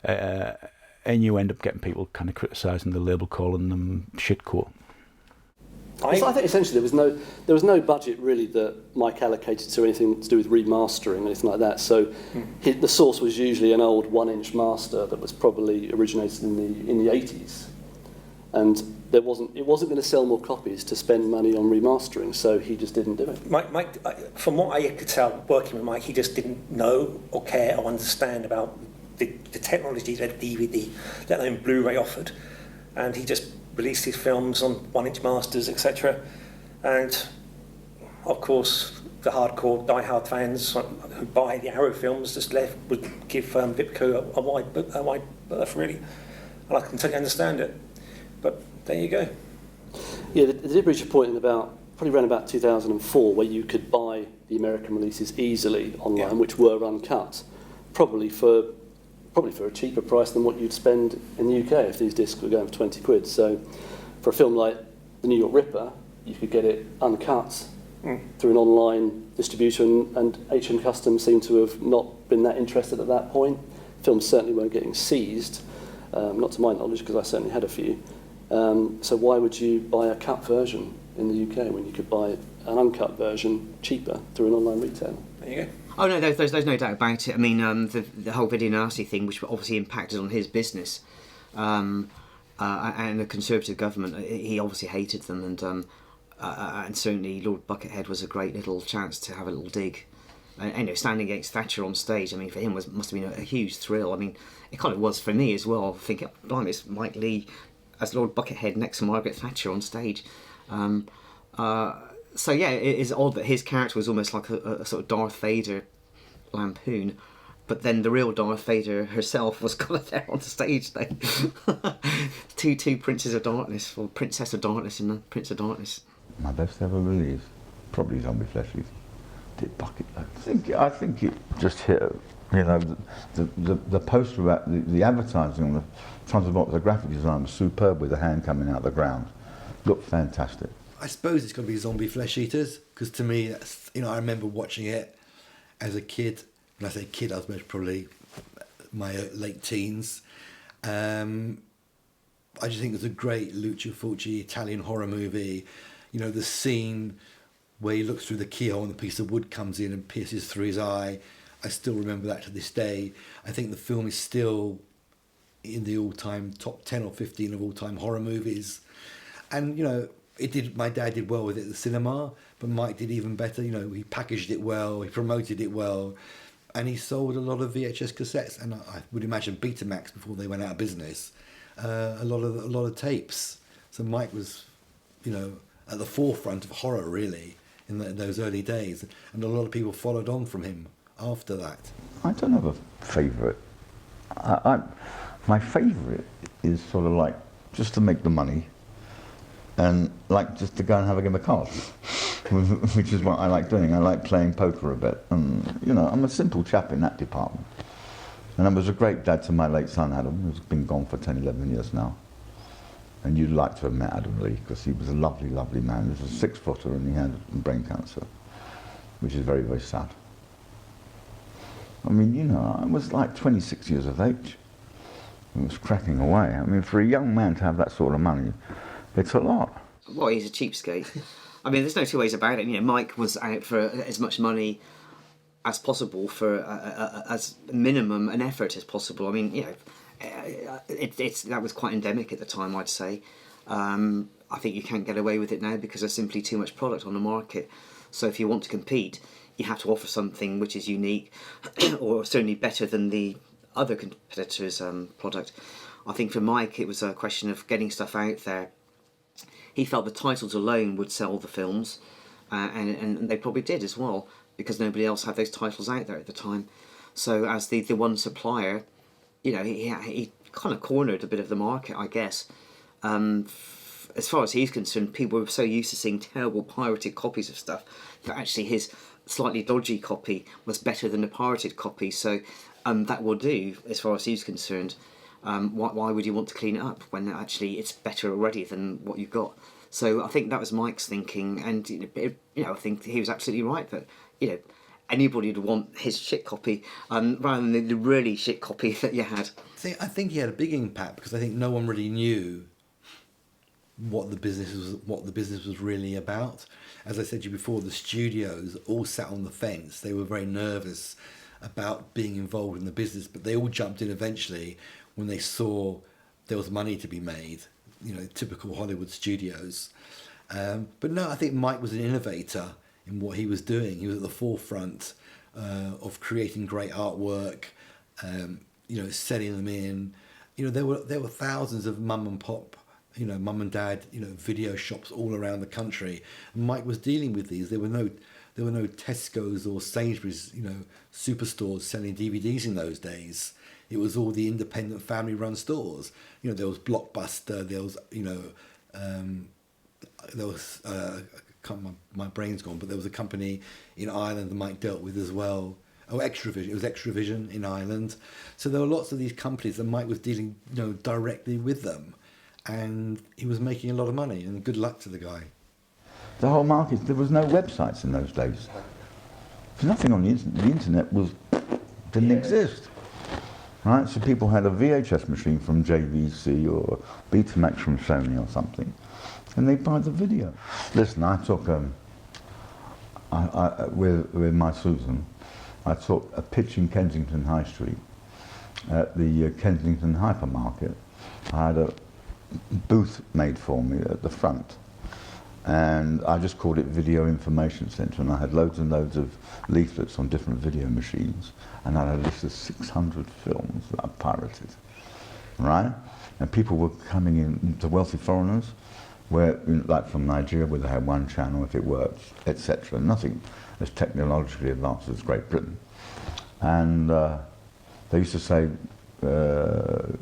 and you end up getting people kind of criticising the label, calling them shitcore. I think essentially there was no budget really that Mike allocated to anything to do with remastering or anything like that. So the source was usually an old 1-inch master that was probably originated in the 80s, and it wasn't going to sell more copies to spend money on remastering, so he just didn't do it. Mike, from what I could tell, working with Mike, he just didn't know or care or understand about the technology that DVD, let alone Blu-ray, offered, and he just released his films on 1-inch masters, etc. And of course, the hardcore, die-hard fans who buy the Arrow films would give VIPCO a wide berth, really, and I can totally understand it. But there you go. Yeah, they did reach a point in probably around about 2004 where you could buy the American releases easily online, which were uncut, probably for a cheaper price than what you'd spend in the UK if these discs were going for 20 quid. So for a film like The New York Ripper, you could get it uncut through an online distributor, and H&M Customs seemed to have not been that interested at that point. Films certainly weren't getting seized, not to my knowledge, because I certainly had a few. So why would you buy a cut version in the UK when you could buy an uncut version cheaper through an online retailer? There you go. Oh no, there's no doubt about it. I mean, the whole video nasty thing, which obviously impacted on his business, and the Conservative government, he obviously hated them, and certainly Lord Buckethead was a great little chance to have a little dig. And standing against Thatcher on stage, I mean, for him must have been a huge thrill. I mean, it kind of was for me as well. Thinking, blimey, it's Mike Leigh as Lord Buckethead next to Margaret Thatcher on stage. So yeah, it is odd that his character was almost like a sort of Darth Vader lampoon, but then the real Darth Vader herself was kind of there on the stage then. two Princes of Darkness, or Princess of Darkness and the Prince of Darkness. My best ever release, probably Zombie Flesh Eaters. Did Bucket. I think it just hit. You know, the poster about the advertising on the front of the box, the graphic design was superb with the hand coming out of the ground. Looked fantastic. I suppose it's going to be Zombie Flesh Eaters, because to me, I remember watching it as a kid. When I say kid, I was most probably my late teens. I just think it's a great Lucio Fulci Italian horror movie. You know, the scene where he looks through the keyhole and a piece of wood comes in and pierces through his eye. I still remember that to this day. I think the film is still in the all-time top 10 or 15 of all-time horror movies. And, you know, my dad did well with it at the cinema, but Mike did even better. You know, he packaged it well, he promoted it well, and he sold a lot of VHS cassettes, and I would imagine Betamax before they went out of business, a lot of tapes. So Mike was, you know, at the forefront of horror, really, in those early days, and a lot of people followed on from him after that. I don't have a favourite. My favourite is sort of like just to make the money and like just to go and have a game of cards, which is what I like doing. I like playing poker a bit, and you know, I'm a simple chap in that department. And I was a great dad to my late son Adam, who's been gone for 10, 11 years now. And you'd like to have met Adam Lee, because he was a lovely, lovely man. He was a 6-footer and he had brain cancer, which is very, very sad. I mean, you know, I was like 26 years of age. I was cracking away. I mean, for a young man to have that sort of money, it's a lot. Well, he's a cheapskate. I mean, there's no two ways about it. You know, Mike was out for as much money as possible, for as minimum an effort as possible. I mean, you know, that was quite endemic at the time, I'd say. I think you can't get away with it now because there's simply too much product on the market. So if you want to compete, you have to offer something which is unique or certainly better than the other competitors' product. I think for Mike it was a question of getting stuff out there. He felt the titles alone would sell the films, and they probably did as well, because nobody else had those titles out there at the time. So as the one supplier, you know, he kind of cornered a bit of the market, I guess. As far as he's concerned, people were so used to seeing terrible pirated copies of stuff that actually his slightly dodgy copy was better than the pirated copy. So that will do, as far as he's concerned. Why would you want to clean it up when actually it's better already than what you've got? So I think that was Mike's thinking, and you know, I think he was absolutely right that, you know, anybody would want his shit copy rather than the really shit copy that you had. I think he had a big impact because I think no one really knew what the business was really about. As I said to you before, the studios all sat on the fence. They were very nervous about being involved in the business, but they all jumped in eventually when they saw there was money to be made. You know, typical Hollywood studios. But no, I think Mike was an innovator in what he was doing. He was at the forefront of creating great artwork, you know, selling them in. You know, there were thousands of mum and pop, you know, mum and dad, you know, video shops all around the country. And Mike was dealing with these. There were no Tesco's or Sainsbury's, you know, superstores selling DVDs in those days. It was all the independent family-run stores. You know, there was Blockbuster. There was, you know, there was my brain's gone, but there was a company in Ireland that Mike dealt with as well. Oh, Extravision. It was Extravision in Ireland. So there were lots of these companies that Mike was dealing, you know, directly with them, and he was making a lot of money. And good luck to the guy. The whole market. There was no websites in those days. There's nothing on the internet. The internet didn't exist. Right, so people had a VHS machine from JVC or Betamax from Sony or something, and they buy the video. Listen, I took with my Susan, I took a pitch in Kensington High Street at the Kensington Hypermarket. I had a booth made for me at the front, and I just called it Video Information Centre, and I had loads and loads of leaflets on different video machines, and I had a list of 600 films that I pirated, right? And people were coming in, the wealthy foreigners, where, like from Nigeria, where they had one channel if it worked, etc. Nothing as technologically advanced as Great Britain. And they used to say, do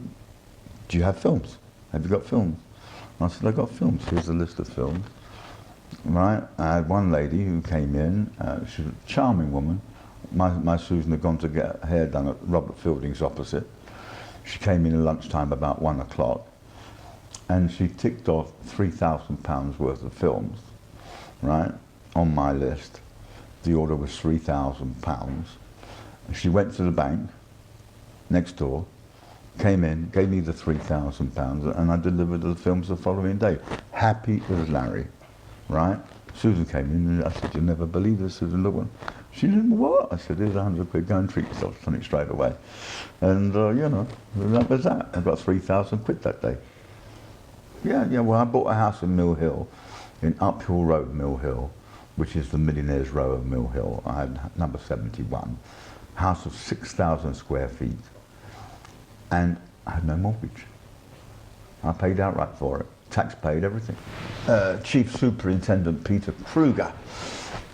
you have films? Have you got films? And I said, I've got films. Here's a list of films. Right, I had one lady who came in, she was a charming woman. My Susan had gone to get her hair done at Robert Fielding's opposite. She came in at lunchtime about 1 o'clock, and she ticked off £3,000 worth of films, right, on my list. The order was £3,000. She went to the bank next door, came in, gave me the £3,000, and I delivered the films the following day. Happy as Larry, right? Susan came in and I said, "You'll never believe this, Susan, look one." She said, "What?" I said, "Here's 100 quid, go and treat yourself on it straight away." And, you know, that was that. I got 3,000 quid that day. Yeah, well, I bought a house in Mill Hill, in Uphill Road, Mill Hill, which is the Millionaires Row of Mill Hill. I had number 71. House of 6,000 square feet. And I had no mortgage. I paid outright for it. Tax paid, everything. Chief Superintendent Peter Kruger,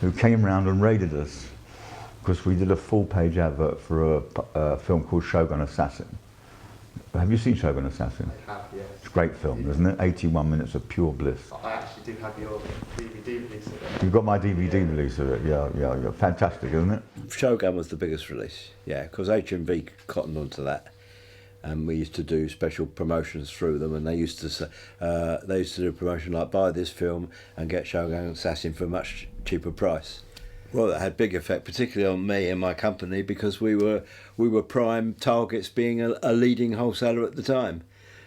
who came round and raided us because we did a full-page advert for a film called Shogun Assassin. Have you seen Shogun Assassin? I have, yes. It's a great film, isn't it? 81 minutes of pure bliss. I actually do have your DVD release of it. You've got my DVD release of it, yeah. Fantastic, isn't it? Shogun was the biggest release, yeah, because HMV cottoned onto that. And we used to do special promotions through them, and they used to do a promotion like buy this film and get Shogun Assassin for a much cheaper price. Well, that had big effect, particularly on me and my company, because we were prime targets, being a leading wholesaler at the time,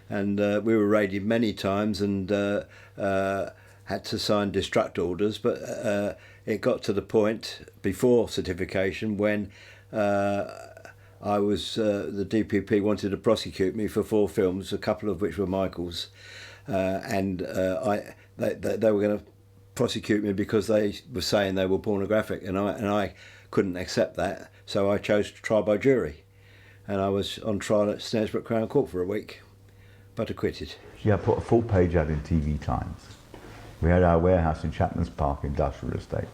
and we were raided many times and had to sign destruct orders. But it got to the point before certification when I was the DPP wanted to prosecute me for 4 films, a couple of which were Michael's, and they were going to prosecute me because they were saying they were pornographic, and I couldn't accept that, so I chose to try by jury, and I was on trial at Snaresbrook Crown Court for a week, but acquitted. Yeah, I put a full-page ad in TV Times. We had our warehouse in Chapman's Park Industrial Estate.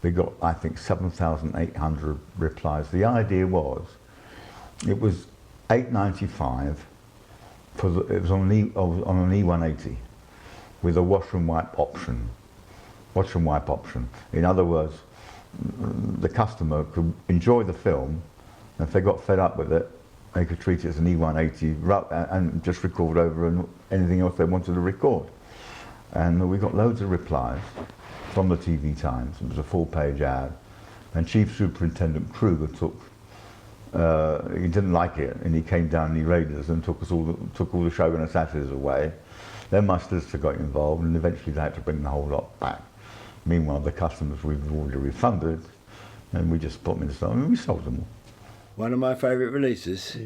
We got, I think, 7,800 replies. The idea was, it was $8.95 it was on an E180 with a wash and wipe option. In other words, the customer could enjoy the film, and if they got fed up with it, they could treat it as an E180 and just record over anything else they wanted to record. And we got loads of replies from the TV Times. It was a full-page ad, and Chief Superintendent Kruger he didn't like it, and he came down and he raided us and took all the Shogun Assassins away. Then my solicitor got involved, and eventually they had to bring the whole lot back. Meanwhile, the customers we've already refunded, and we just put them in the store, and we sold them all. One of my favourite releases?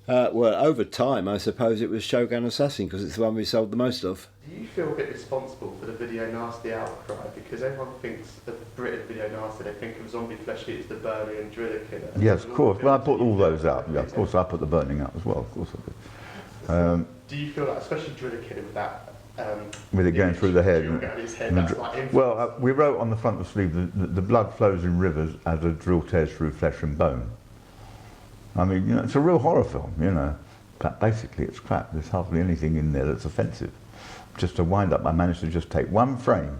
Well, over time, I suppose it was Shogun Assassin, because it's the one we sold the most of. Do you feel a bit responsible for the video nasty outcry? Because everyone thinks of British video nasty, they think of Zombie Flesh Eaters, The Burning and Driller Killer. Yes, of course. Well, I put all those up. Yeah, of course, I put The Burning up as well. Of course I did. Do you feel like, especially Driller Killer, with that... with it going through the head. Well, we wrote on the front of the sleeve, the blood flows in rivers as a drill tears through flesh and bone. I mean, you know, it's a real horror film, you know. But basically, it's crap. There's hardly anything in there that's offensive. Just to wind up, I managed to just take one frame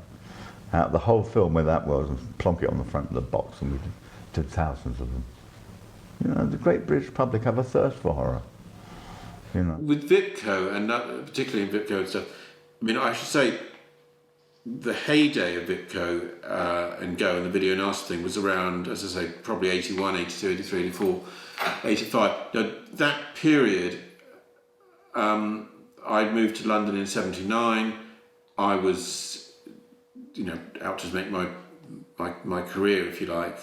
out of the whole film where that was and plonk it on the front of the box, and we did thousands of them. You know, the great British public have a thirst for horror. You know. With VIPCO, and particularly in VIPCO and stuff, I mean, I should say the heyday of VIPCO and Go and the video nasty thing was around, as I say, probably 81, 82, 83, 84, 85. Now, that period, I moved to London in 79. I was, you know, out to make my career, if you like.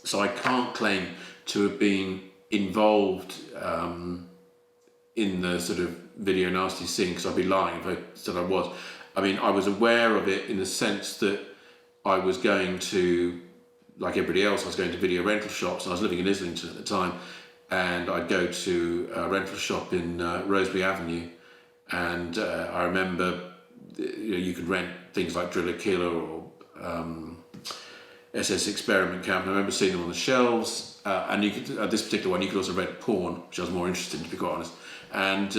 So I can't claim to have been involved in the sort of video nasty scene, because I'd be lying if I said I was. I mean, I was aware of it in the sense that I was going to, like everybody else, I was going to video rental shops, and I was living in Islington at the time, and I'd go to a rental shop in Rosebery Avenue, and I remember, you know, you could rent things like Driller Killer or SS Experiment Camp, and I remember seeing them on the shelves, and you could, at this particular one, you could also rent porn, which I was more interested in, to be quite honest. And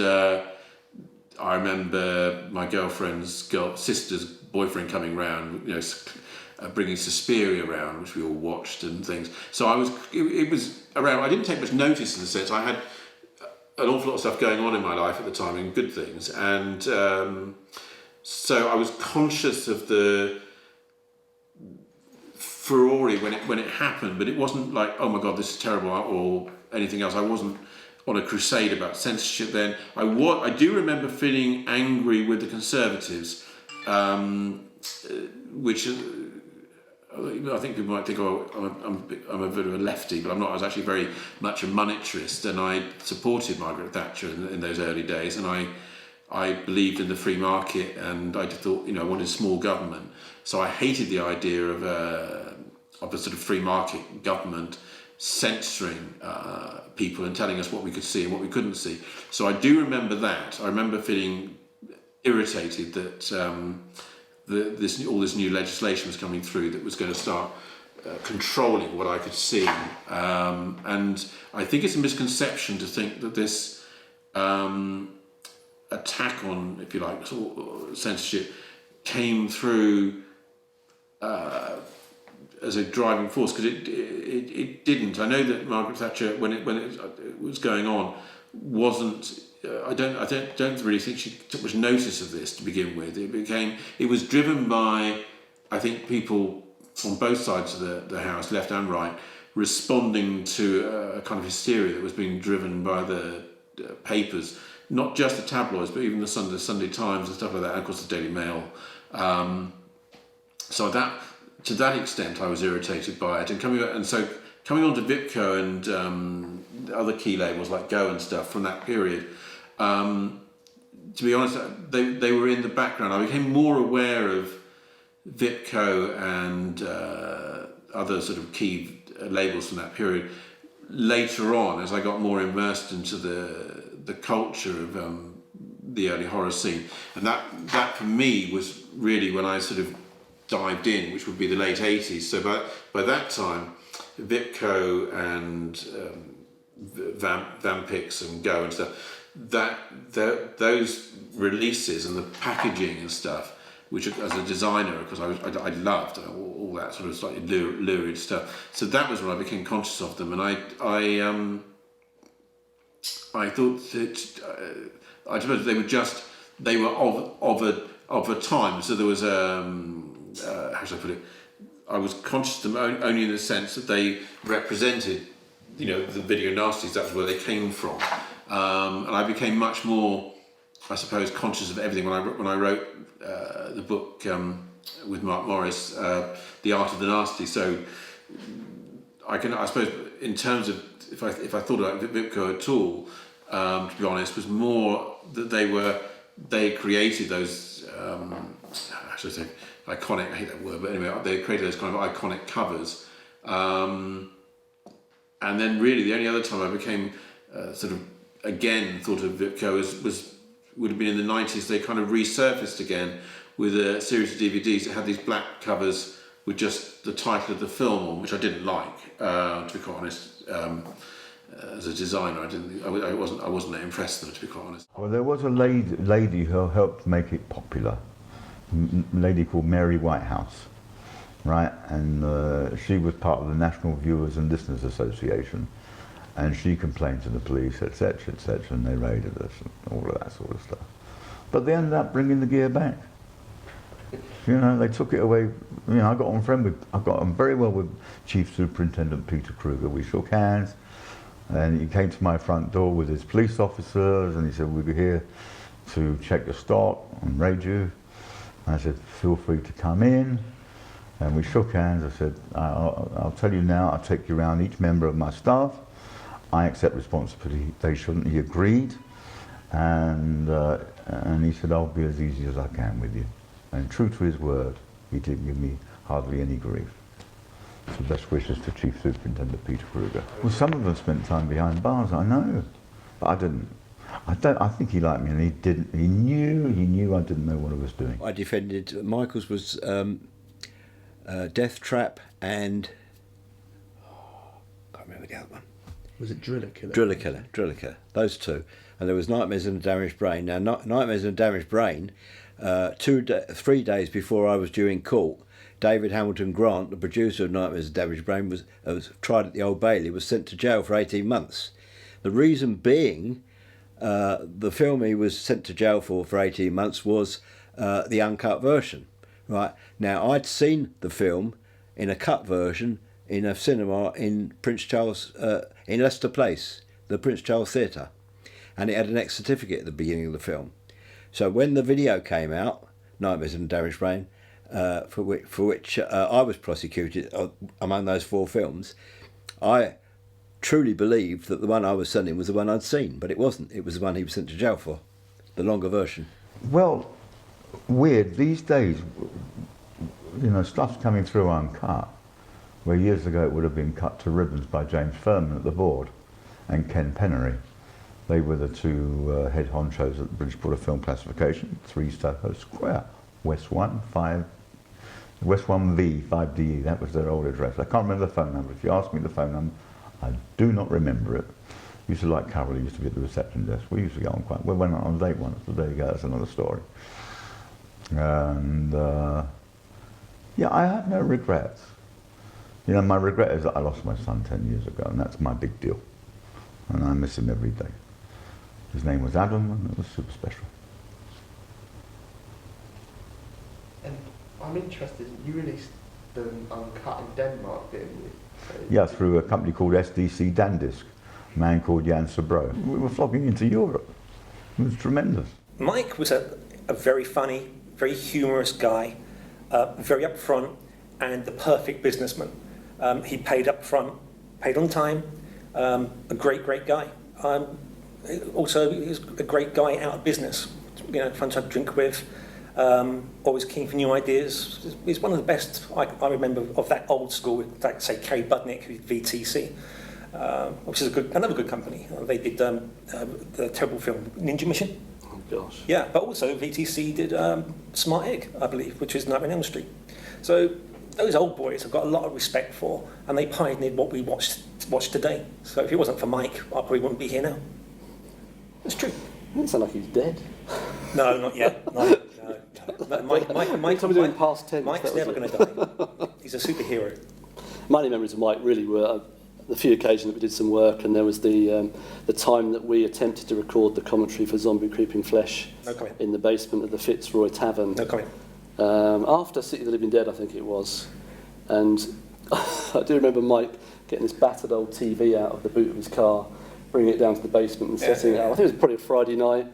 I remember my girlfriend's sister's boyfriend coming round, you know, bringing Suspiria around, which we all watched and things. So it was around. I didn't take much notice in the sense I had an awful lot of stuff going on in my life at the time, and good things, and so I was conscious of the furore when it happened, but it wasn't like, oh my God, this is terrible or anything else. I wasn't on a crusade about censorship then. I do remember feeling angry with the Conservatives, which I think people might think, oh, I'm a bit of a lefty, but I'm not. I was actually very much a monetarist, and I supported Margaret Thatcher in those early days, and I believed in the free market, and I thought, I wanted small government. So I hated the idea of a sort of free market government censoring people and telling us what we could see and what we couldn't see. So I do remember that. I remember feeling irritated that all this new legislation was coming through that was going to start controlling what I could see. And I think it's a misconception to think that this attack on, if you like, censorship came through as a driving force, because it didn't. I know that Margaret Thatcher, when it was going on, wasn't. I don't really think she took much notice of this to begin with. It was driven by, I think, people on both sides of the house, left and right, responding to a kind of hysteria that was being driven by the papers, not just the tabloids, but even the Sunday Times and stuff like that, and of course the Daily Mail. So to that extent, I was irritated by it, and coming on to VIPCO and other key labels like Go and stuff from that period. To be honest, they were in the background. I became more aware of VIPCO and other sort of key labels from that period later on, as I got more immersed into the culture of the early horror scene. And that for me was really when I sort of dived in, which would be the late 80s. So by that time, VIPCO and Vampix and Go and stuff, those releases and the packaging and stuff, which as a designer, because I loved all that sort of slightly lurid stuff. So that was when I became conscious of them, and I thought that I suppose they were of a time. So there was how should I put it? I was conscious of them only in the sense that they represented, the video nasties. That's where they came from. And I became much more, I suppose, conscious of everything when I wrote the book with Mark Morris, The Art of the Nasty. So I suppose, in terms of if I thought about VIPCO at all, to be honest, was more that they created those how should I say, iconic. I hate that word, but anyway, they created those kind of iconic covers. And then really the only other time I became sort of again thought of VIPCO would have been in the 90s. They kind of resurfaced again with a series of DVDs that had these black covers with just the title of the film on, which I didn't like, to be quite honest. As a designer, I wasn't that impressed with them, to be quite honest. Well, there was a lady who helped make it popular, a lady called Mary Whitehouse, right? And she was part of the National Viewers and Listeners Association. And she complained to the police, etc., and they raided us, and all of that sort of stuff. But they ended up bringing the gear back. They took it away. I got on very well with Chief Superintendent Peter Kruger. We shook hands, and he came to my front door with his police officers, and he said, "We're here to check your stock and raid you." And I said, "Feel free to come in." And we shook hands. I said, I'll tell you now, I'll take you around each member of my staff. I accept responsibility. They shouldn't. He agreed, and he said, "I'll be as easy as I can with you." And true to his word, he didn't give me hardly any grief. So best wishes to Chief Superintendent Peter Kruger. Well, some of us spent time behind bars. I know, but I didn't. I think he liked me, and he didn't. He knew I didn't know what I was doing. I defended Michael's was Death Trap and can't remember the other one. Was it Driller Killer? Driller Killer. Those two. And there was Nightmares and a Damaged Brain. Now, Nightmares and a Damaged Brain, 3 days before I was due in court, David Hamilton Grant, the producer of Nightmares and a Damaged Brain, was tried at the Old Bailey, was sent to jail for 18 months. The reason being, the film he was sent to jail for 18 months was the uncut version. Right. Now, I'd seen the film in a cut version in a cinema in Prince Charles, in Leicester Place, the Prince Charles Theatre, and it had an X certificate at the beginning of the film. So when the video came out, Nightmares in the Damaged Brain, for which I was prosecuted among those 4 films, I truly believed that the one I was sending was the one I'd seen, but it wasn't. It was the one he was sent to jail for, the longer version. Well, weird. These days, you know, stuff's coming through uncut, where years ago it would have been cut to ribbons by James Furman at the board and Ken Pennery. They were the 2 head honchos at the British Board of Film Classification, 3 Soho Square, West 1, 5, West 1V, 5DE, that was their old address. I can't remember the phone number. If you ask me the phone number, I do not remember it. Used to like Carol, who used to be at the reception desk. We used to get on quite well. We went on a date once, but there you go, that's another story. And yeah, I have no regrets. You know, my regret is that I lost my son 10 years ago, and that's my big deal. And I miss him every day. His name was Adam, and it was super special. And I'm interested, you released them uncut in Denmark, didn't you? Yeah, through a company called SDC Dandisk, a man called Jan Sabro. We were flocking into Europe. It was tremendous. Mike was a very funny, very humorous guy, very upfront, and the perfect businessman. He paid up front, paid on time, a great guy. Also, he was a great guy out of business, you know, fun to have a drink with, always keen for new ideas. He's one of the best I remember of that old school, like say Kerry Budnick, who's VTC, which is another good company. They did the terrible film Ninja Mission. Oh gosh. Yeah, but also VTC did Smart Egg, I believe, which is Nightmare on Elm Street. So those old boys I've got a lot of respect for, and they pioneered what we watch today. So if it wasn't for Mike, I probably wouldn't be here now. It's true. It doesn't sound like he's dead. No, not yet. No. Mike's never going to die. He's a superhero. My only memories of Mike really were the few occasions that we did some work, and there was the time that we attempted to record the commentary for Zombie Creeping Flesh in the basement of the Fitzroy Tavern. No comment. After City of the Living Dead, I think it was. And I do remember Mike getting this battered old TV out of the boot of his car, bringing it down to the basement and setting it up. I think it was probably a Friday night.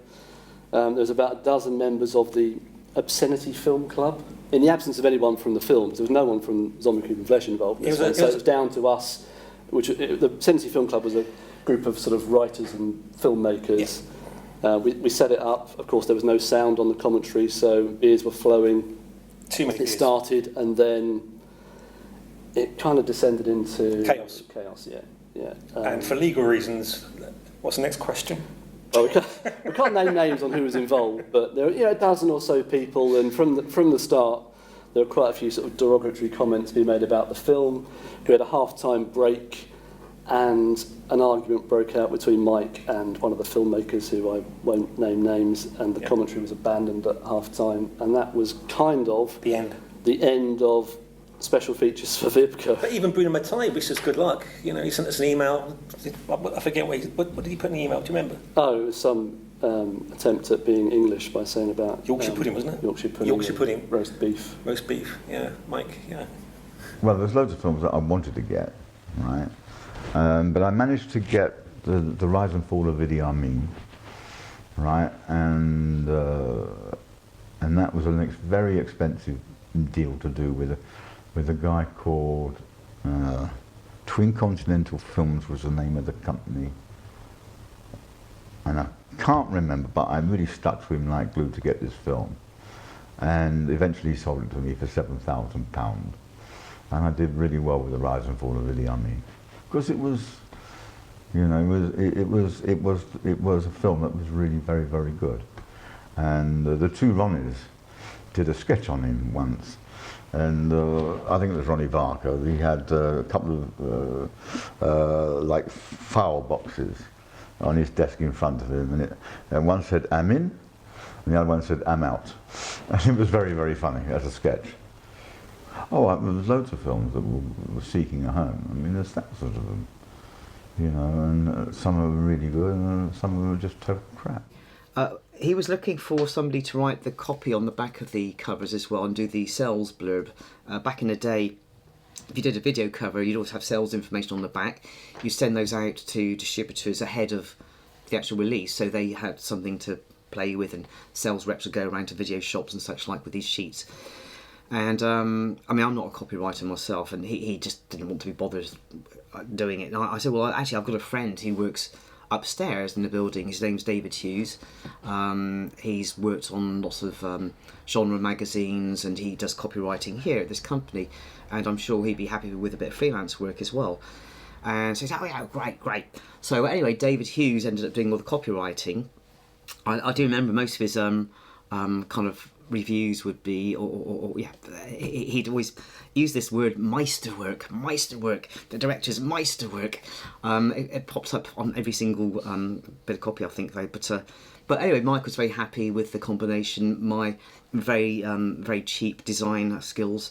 There was about a dozen members of the Obscenity Film Club. In the absence of anyone from the films, there was no one from Zombie Creeping Flesh involved in this one, so it was down to us. The Obscenity Film Club was a group of sort of writers and filmmakers. Yeah. We set it up. Of course, there was no sound on the commentary, so beers were flowing. Too many beers. It started, and then it kind of descended into chaos. Chaos, yeah. And for legal reasons, what's the next question? Well, we can't name names on who was involved, but there were a dozen or so people, and from the start, there were quite a few sort of derogatory comments being made about the film. We had a half-time break, and an argument broke out between Mike and one of the filmmakers, who I won't name names, and the commentary was abandoned at half-time, and that was kind of the end of special features for VIPCO. But even Bruno Mattei wished us good luck. You know, he sent us an email. I forget what did he put in the email? Do you remember? Oh, it was some attempt at being English by saying about Yorkshire pudding, wasn't it? Yorkshire pudding. Roast beef. Roast beef. Yeah, Mike. Yeah. Well, there's loads of films that I wanted to get, right? But I managed to get the Rise and Fall of Idi Amin, right? And that was a very expensive deal to do with a guy called Twin Continental Films was the name of the company, and I can't remember, but I really stuck to him like glue to get this film, and eventually he sold it to me for £7,000, and I did really well with the Rise and Fall of Idi Amin, because it was, you know, it was a film that was really very, very good, and the two Ronnies did a sketch on him once. And I think it was Ronnie Barker. He had a couple of like file boxes on his desk in front of him, and one said "I'm in," and the other one said "I'm out," and it was very, very funny as a sketch. Oh, there was loads of films that were seeking a home. I mean, there's thousands of them, you know, and some of them were really good, and some of them were just total crap. He was looking for somebody to write the copy on the back of the covers as well and do the sales blurb. Back in the day, if you did a video cover, you'd also have sales information on the back. You send those out to distributors ahead of the actual release, so they had something to play with, and sales reps would go around to video shops and such like with these sheets. And I mean, I'm not a copywriter myself, and he just didn't want to be bothered doing it. And I said, well, actually, I've got a friend who works upstairs in the building. His name's David Hughes. He's worked on lots of genre magazines, and he does copywriting here at this company, and I'm sure he'd be happy with a bit of freelance work as well. And so he said, oh yeah, great. So anyway, David Hughes ended up doing all the copywriting. I do remember most of his kind of reviews would be, he'd always use this word Meisterwork, the director's Meisterwork. It pops up on every single bit of copy, I think, though. But anyway, Mike was very happy with the combination, my very cheap design skills,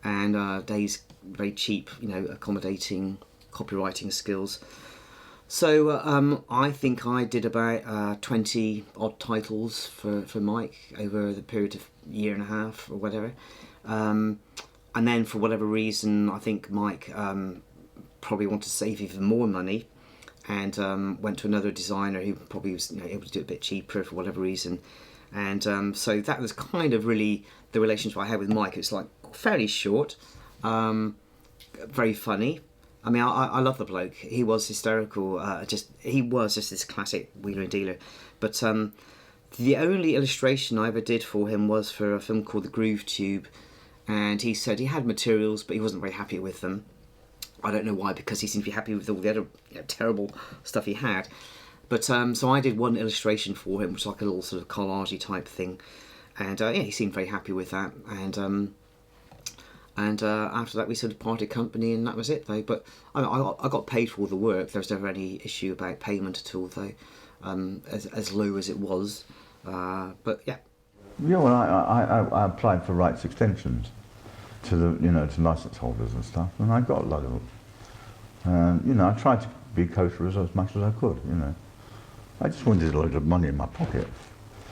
and Dave's very cheap, accommodating copywriting skills. So I think I did about 20 odd titles for Mike over the period of a year and a half or whatever. And then for whatever reason, I think Mike probably wanted to save even more money, and went to another designer who probably was able to do it a bit cheaper for whatever reason. And so that was kind of really the relationship I had with Mike. It's like fairly short, very funny. I mean, I love the bloke. He was hysterical. He was just this classic wheeler and dealer. But the only illustration I ever did for him was for a film called The Groove Tube, and he said he had materials, but he wasn't very happy with them. I don't know why, because he seemed to be happy with all the other terrible stuff he had. But so I did one illustration for him, which was like a little sort of collage-y type thing, and he seemed very happy with that. And after that, we sort of parted company, and that was it, though. But I got paid for all the work. There was never any issue about payment at all, though, as low as it was. But yeah. Yeah, well, I applied for rights extensions to the to license holders and stuff, and I got a lot of them. I tried to be kosher as much as I could. I just wanted a lot of money in my pocket.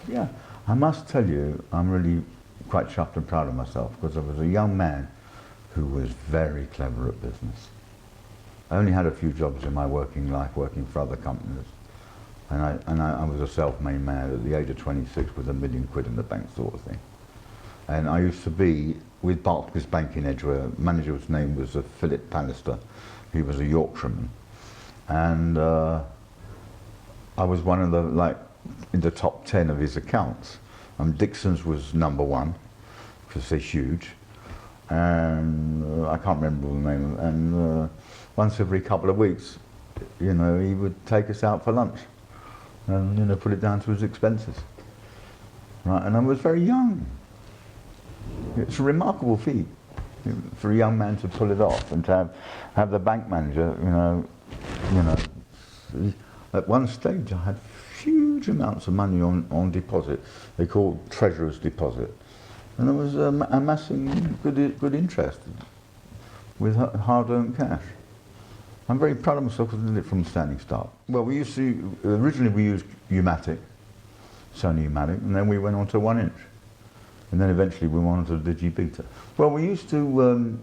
Yeah, I must tell you, I'm really quite chuffed and proud of myself, because I was a young man who was very clever at business. I only had a few jobs in my working life, working for other companies, and I was a self-made man at the age of 26 with £1 million in the bank, sort of thing. And I used to be with Barclays Bank in Edgware. Manager's name was Philip Pallister. He was a Yorkshireman, and I was one of in the top 10 of his accounts. Dixon's was number 1, because they're huge, and I can't remember the name. And once every couple of weeks, he would take us out for lunch, and put it down to his expenses. Right, and I was very young. It's a remarkable feat for a young man to pull it off, and to have the bank manager, At one stage, I had huge amounts of money on deposit. They called treasurer's deposit, and I was amassing good interest with hard-earned cash. I'm very proud of myself because I did it from a standing start. Well, originally we used U-matic, Sony U-matic, and then we went on to 1 inch, and then eventually we went on to Digibeta. Well, we used to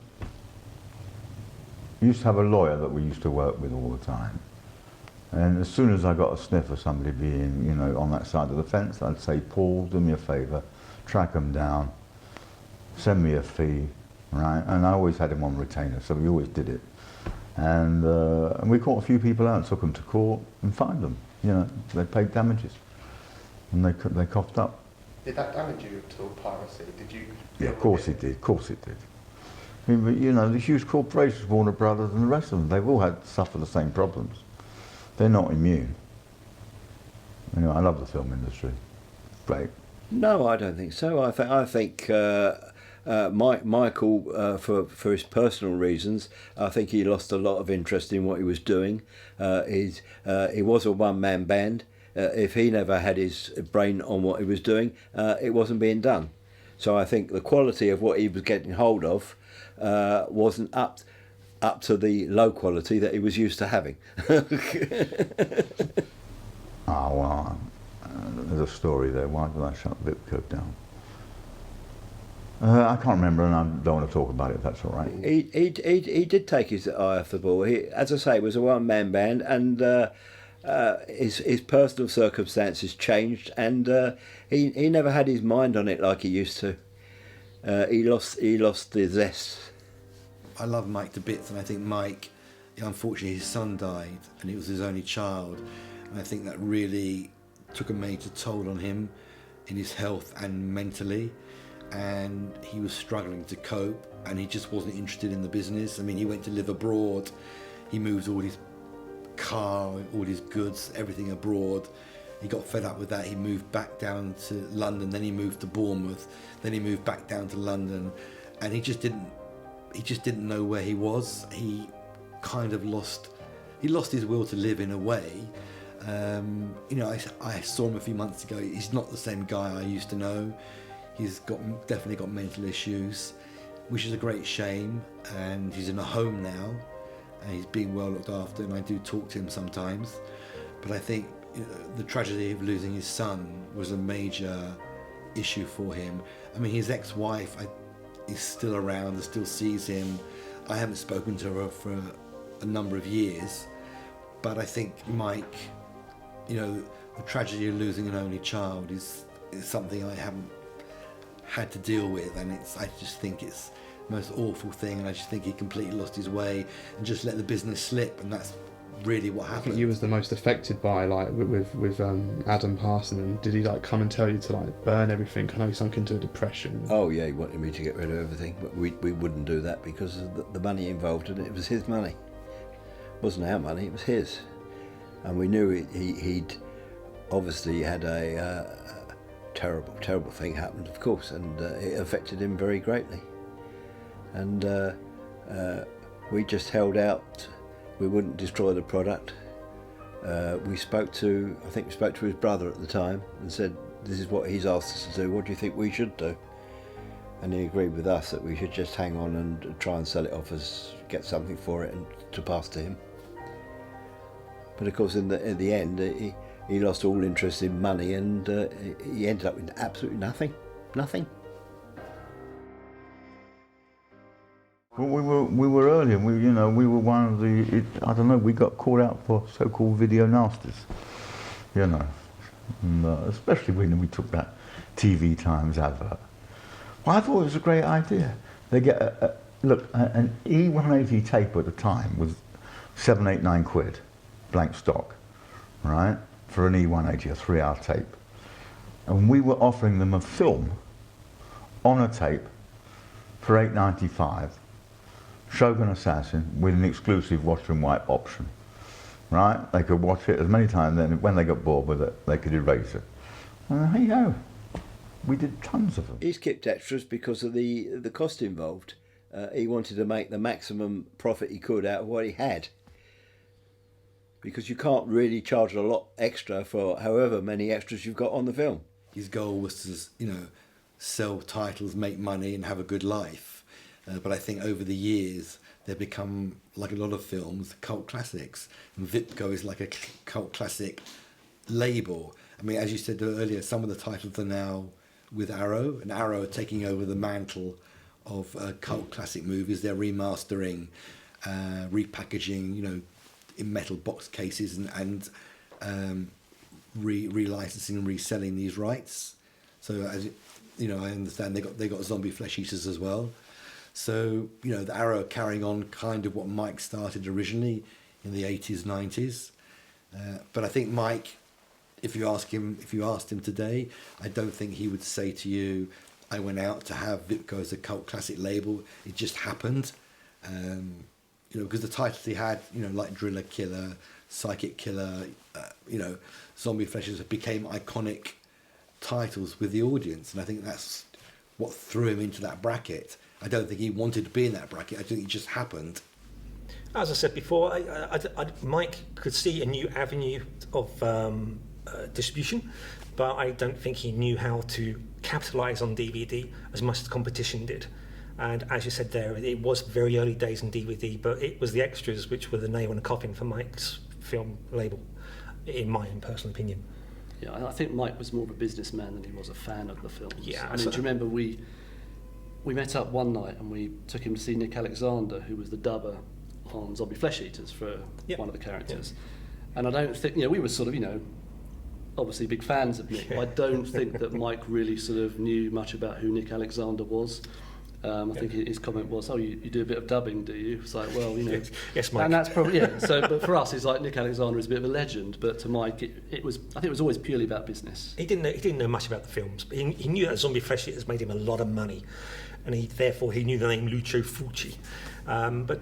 have a lawyer that we used to work with all the time. And as soon as I got a sniff of somebody being, on that side of the fence, I'd say, Paul, do me a favour, track them down, send me a fee, right? And I always had him on retainer, so we always did it. And we caught a few people out, took them to court, and fined them. They paid damages, and they coughed up. Did that damage you at all, piracy? Did you? Yeah, of course it did. Of course it did. I mean, the huge corporations, Warner Brothers, and the rest of them, they've all suffered the same problems. They're not immune. I love the film industry. Great. No, I don't think so. I think Michael, for his personal reasons, I think he lost a lot of interest in what he was doing. He was a one-man band. If he never had his brain on what he was doing, it wasn't being done. So I think the quality of what he was getting hold of wasn't up to the low quality that he was used to having. There's a story there. Why did I shut VIPCO down? I can't remember, and I don't want to talk about it, if that's all right. He did take his eye off the ball. He, as I say, was a one-man band, and his personal circumstances changed, and he never had his mind on it like he used to. He lost the zest. I love Mike to bits, and I think Mike, unfortunately, his son died, and he was his only child, and I think that really took a major toll on him in his health and mentally, and he was struggling to cope, and he just wasn't interested in the business. I mean, he went to live abroad, he moved all his car, all his goods, everything abroad. He got fed up with that. He moved back down to London, then he moved to Bournemouth, then he moved back down to London, and he just didn't know where he was. He kind of lost his will to live in a way. You know, I saw him a few months ago. He's not the same guy I used to know. He's definitely got mental issues, which is a great shame, and he's in a home now, and he's being well looked after, and I do talk to him sometimes. But I think the tragedy of losing his son was a major issue for him. I mean, his ex-wife is still around and still sees him. I haven't spoken to her for a number of years, but I think Mike, you know, the tragedy of losing an only child is something I haven't had to deal with, and I just think it's the most awful thing, and I just think he completely lost his way and just let the business slip, and that's really what happened. I think you was the most affected by, like, with Adam passing, and did he like come and tell you to like burn everything? I know he sunk into a depression. Oh yeah, he wanted me to get rid of everything, but we wouldn't do that because of the money involved in it. It was his money. It wasn't our money, it was his. And we knew he'd obviously had a terrible thing happened, of course, and it affected him very greatly. And we just held out. We wouldn't destroy the product. We spoke to his brother at the time and said, this is what he's asked us to do, what do you think we should do? And he agreed with us that we should just hang on and try and sell it off, get something for it and to pass to him. But of course, in the end, he lost all interest in money, and he ended up with absolutely nothing. Well, we were early, and we were one of the. I don't know. We got called out for so-called video nasties, and, especially when we took that TV Times advert. Well, I thought it was a great idea. They get an E180 tape at the time was 7, 8, 9 quid, blank stock, right, for an E180, a 3-hour tape, and we were offering them a film on a tape for $8.95. Shogun Assassin with an exclusive wash and wipe option, right? They could watch it as many times, then when they got bored with it, they could erase it. And there you go. We did tons of them. He skipped extras because of the cost involved. He wanted to make the maximum profit he could out of what he had. Because you can't really charge a lot extra for however many extras you've got on the film. His goal was to, sell titles, make money, and have a good life. But I think over the years, they've become, like a lot of films, cult classics. And VIPCO is like a cult classic label. I mean, as you said earlier, some of the titles are now with Arrow, and Arrow are taking over the mantle of cult classic movies. They're remastering, repackaging, in metal box cases and relicensing and reselling these rights. So, as I understand they got zombie flesh eaters as well. So, the Arrow carrying on kind of what Mike started originally in the 80s, 90s. But I think Mike, if you asked him today, I don't think he would say to you, I went out to have VIPCO as a cult classic label. It just happened. Because the titles he had, like Driller Killer, Psychic Killer, Zombie Fleshers became iconic titles with the audience. And I think that's what threw him into that bracket. I don't think he wanted to be in that bracket. I think it just happened. As I said before, Mike could see a new avenue of distribution, but I don't think he knew how to capitalise on DVD as much as the competition did. And as you said there, it was very early days in DVD, but it was the extras which were the nail in the coffin for Mike's film label, in my own personal opinion. Yeah, I think Mike was more of a businessman than he was a fan of the films. Yeah, I mean, do you remember we met up one night and we took him to see Nick Alexander, who was the dubber on Zombie Flesh Eaters for one of the characters. And I don't think, we were sort of, obviously big fans of Nick. I don't think that Mike really sort of knew much about who Nick Alexander was. I think his comment was, "Oh, you do a bit of dubbing, do you?" It's like, well, Yes, Mike. And that's probably So, but for us, it's like Nick Alexander is a bit of a legend. But to Mike, it was. I think it was always purely about business. He didn't know much about the films, but he knew that Zombie Flesh Eaters made him a lot of money, and therefore he knew the name Lucio Fulci. But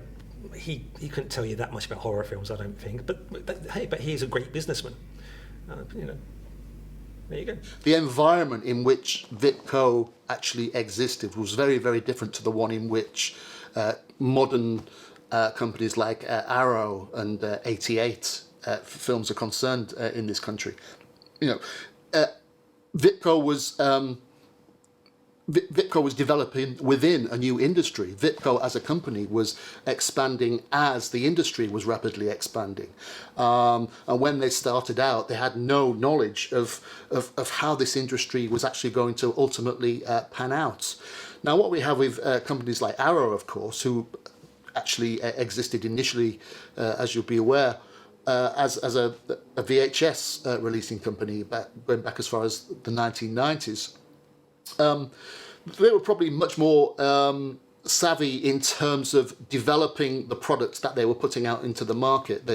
he couldn't tell you that much about horror films, I don't think. But he's a great businessman. There you go. The environment in which VIPCO actually existed was very, very different to the one in which modern companies like Arrow and 88 films are concerned in this country. VIPCO was developing within a new industry. VIPCO as a company was expanding as the industry was rapidly expanding. And when they started out, they had no knowledge of how this industry was actually going to ultimately pan out. Now, what we have with companies like Arrow, of course, who actually existed initially, as you'll be aware, as a VHS releasing company, going back as far as the 1990s. They were probably much more savvy in terms of developing the products that they were putting out into the market.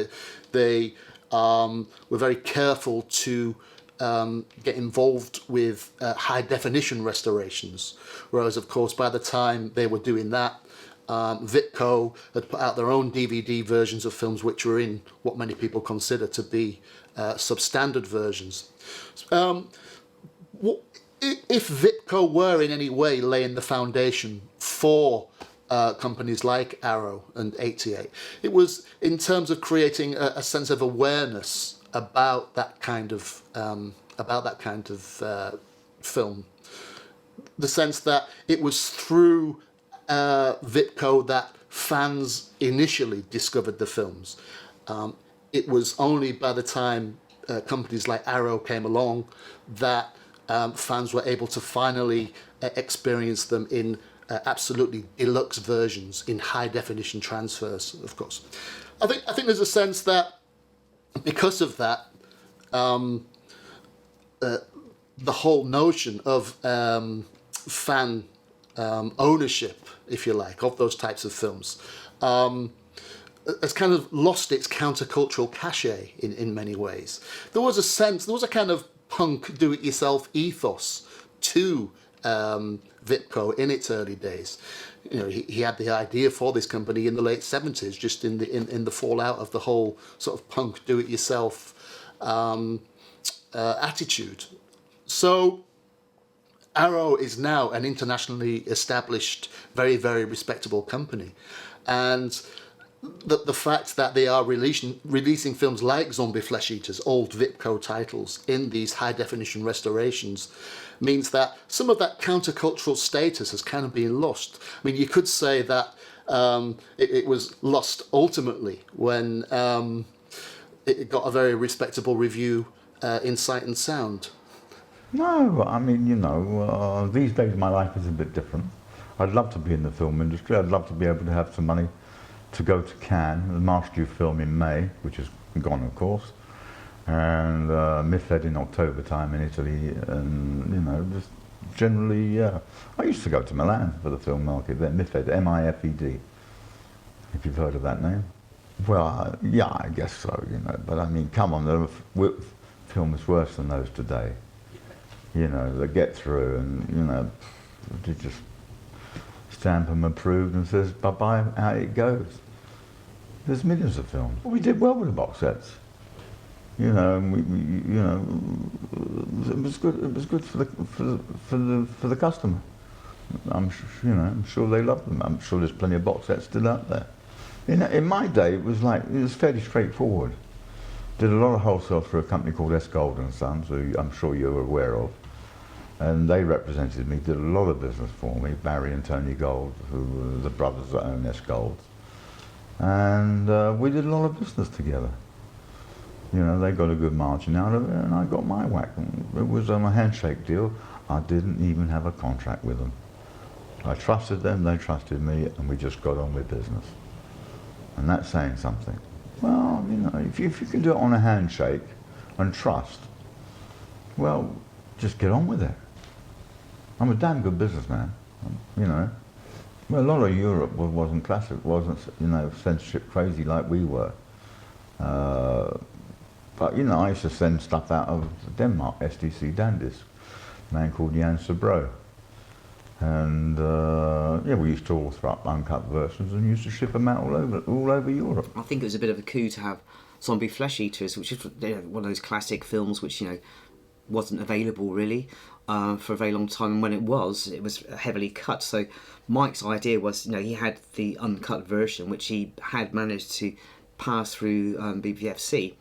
They were very careful to get involved with high definition restorations, whereas of course by the time they were doing that, VIPCO had put out their own DVD versions of films which were in what many people consider to be substandard versions. If VIPCO were in any way laying the foundation for companies like Arrow and 88, it was in terms of creating a sense of awareness about that kind of film. The sense that it was through VIPCO that fans initially discovered the films. It was only by the time companies like Arrow came along that fans were able to finally experience them in absolutely deluxe versions, in high definition transfers, of course. I think there's a sense that because of that, the whole notion of fan ownership, if you like, of those types of films has kind of lost its countercultural cachet in many ways. There was a kind of punk do-it-yourself ethos to VIPCO in its early days. He had the idea for this company in the late 70s, just in the fallout of the whole sort of punk do-it-yourself attitude. So Arrow is now an internationally established, very, very respectable company, and the fact that they are releasing films like Zombie Flesh Eaters, old VIPCO titles, in these high-definition restorations means that some of that countercultural status has kind of been lost. I mean, you could say that it was lost ultimately when it got a very respectable review in Sight and Sound. No, I mean, these days my life is a bit different. I'd love to be in the film industry. I'd love to be able to have some money to go to Cannes, the Master film in May, which is gone, of course, and MIFED in October time in Italy, and just generally, I used to go to Milan for the film market there, MIFED, M-I-F-E-D, if you've heard of that name. Well, yeah, I guess so, but I mean, come on, there are films worse than those today, that get through and, they just stamp them approved and says bye-bye, out it goes. There's millions of films. We did well with the box sets. And it was good. It was good for the customer. I'm sure they loved them. I'm sure there's plenty of box sets still out there. In my day, it was fairly straightforward. Did a lot of wholesale for a company called S. Gold and Sons, who I'm sure you're aware of. And they represented me, did a lot of business for me, Barry and Tony Gold, who were the brothers that own S. Gold. And we did a lot of business together. They got a good margin out of it, and I got my whack. It was on a handshake deal. I didn't even have a contract with them. I trusted them, they trusted me, and we just got on with business. And that's saying something. Well, you know, if you can do it on a handshake and trust, well, just get on with it. I'm a damn good businessman, you know. Well, a lot of Europe wasn't classic, wasn't, you know, censorship crazy like we were. But, you know, I used to send stuff out of Denmark, SDC Dandisk, a man called Jan Sabro. And, yeah, we used to author up uncut versions and used to ship them out all over Europe. I think it was a bit of a coup to have Zombie Flesh Eaters, which is, you know, one of those classic films which, you know, wasn't available really for a very long time, and when it was heavily cut. So Mike's idea was, you know, he had the uncut version which he had managed to pass through BBFC,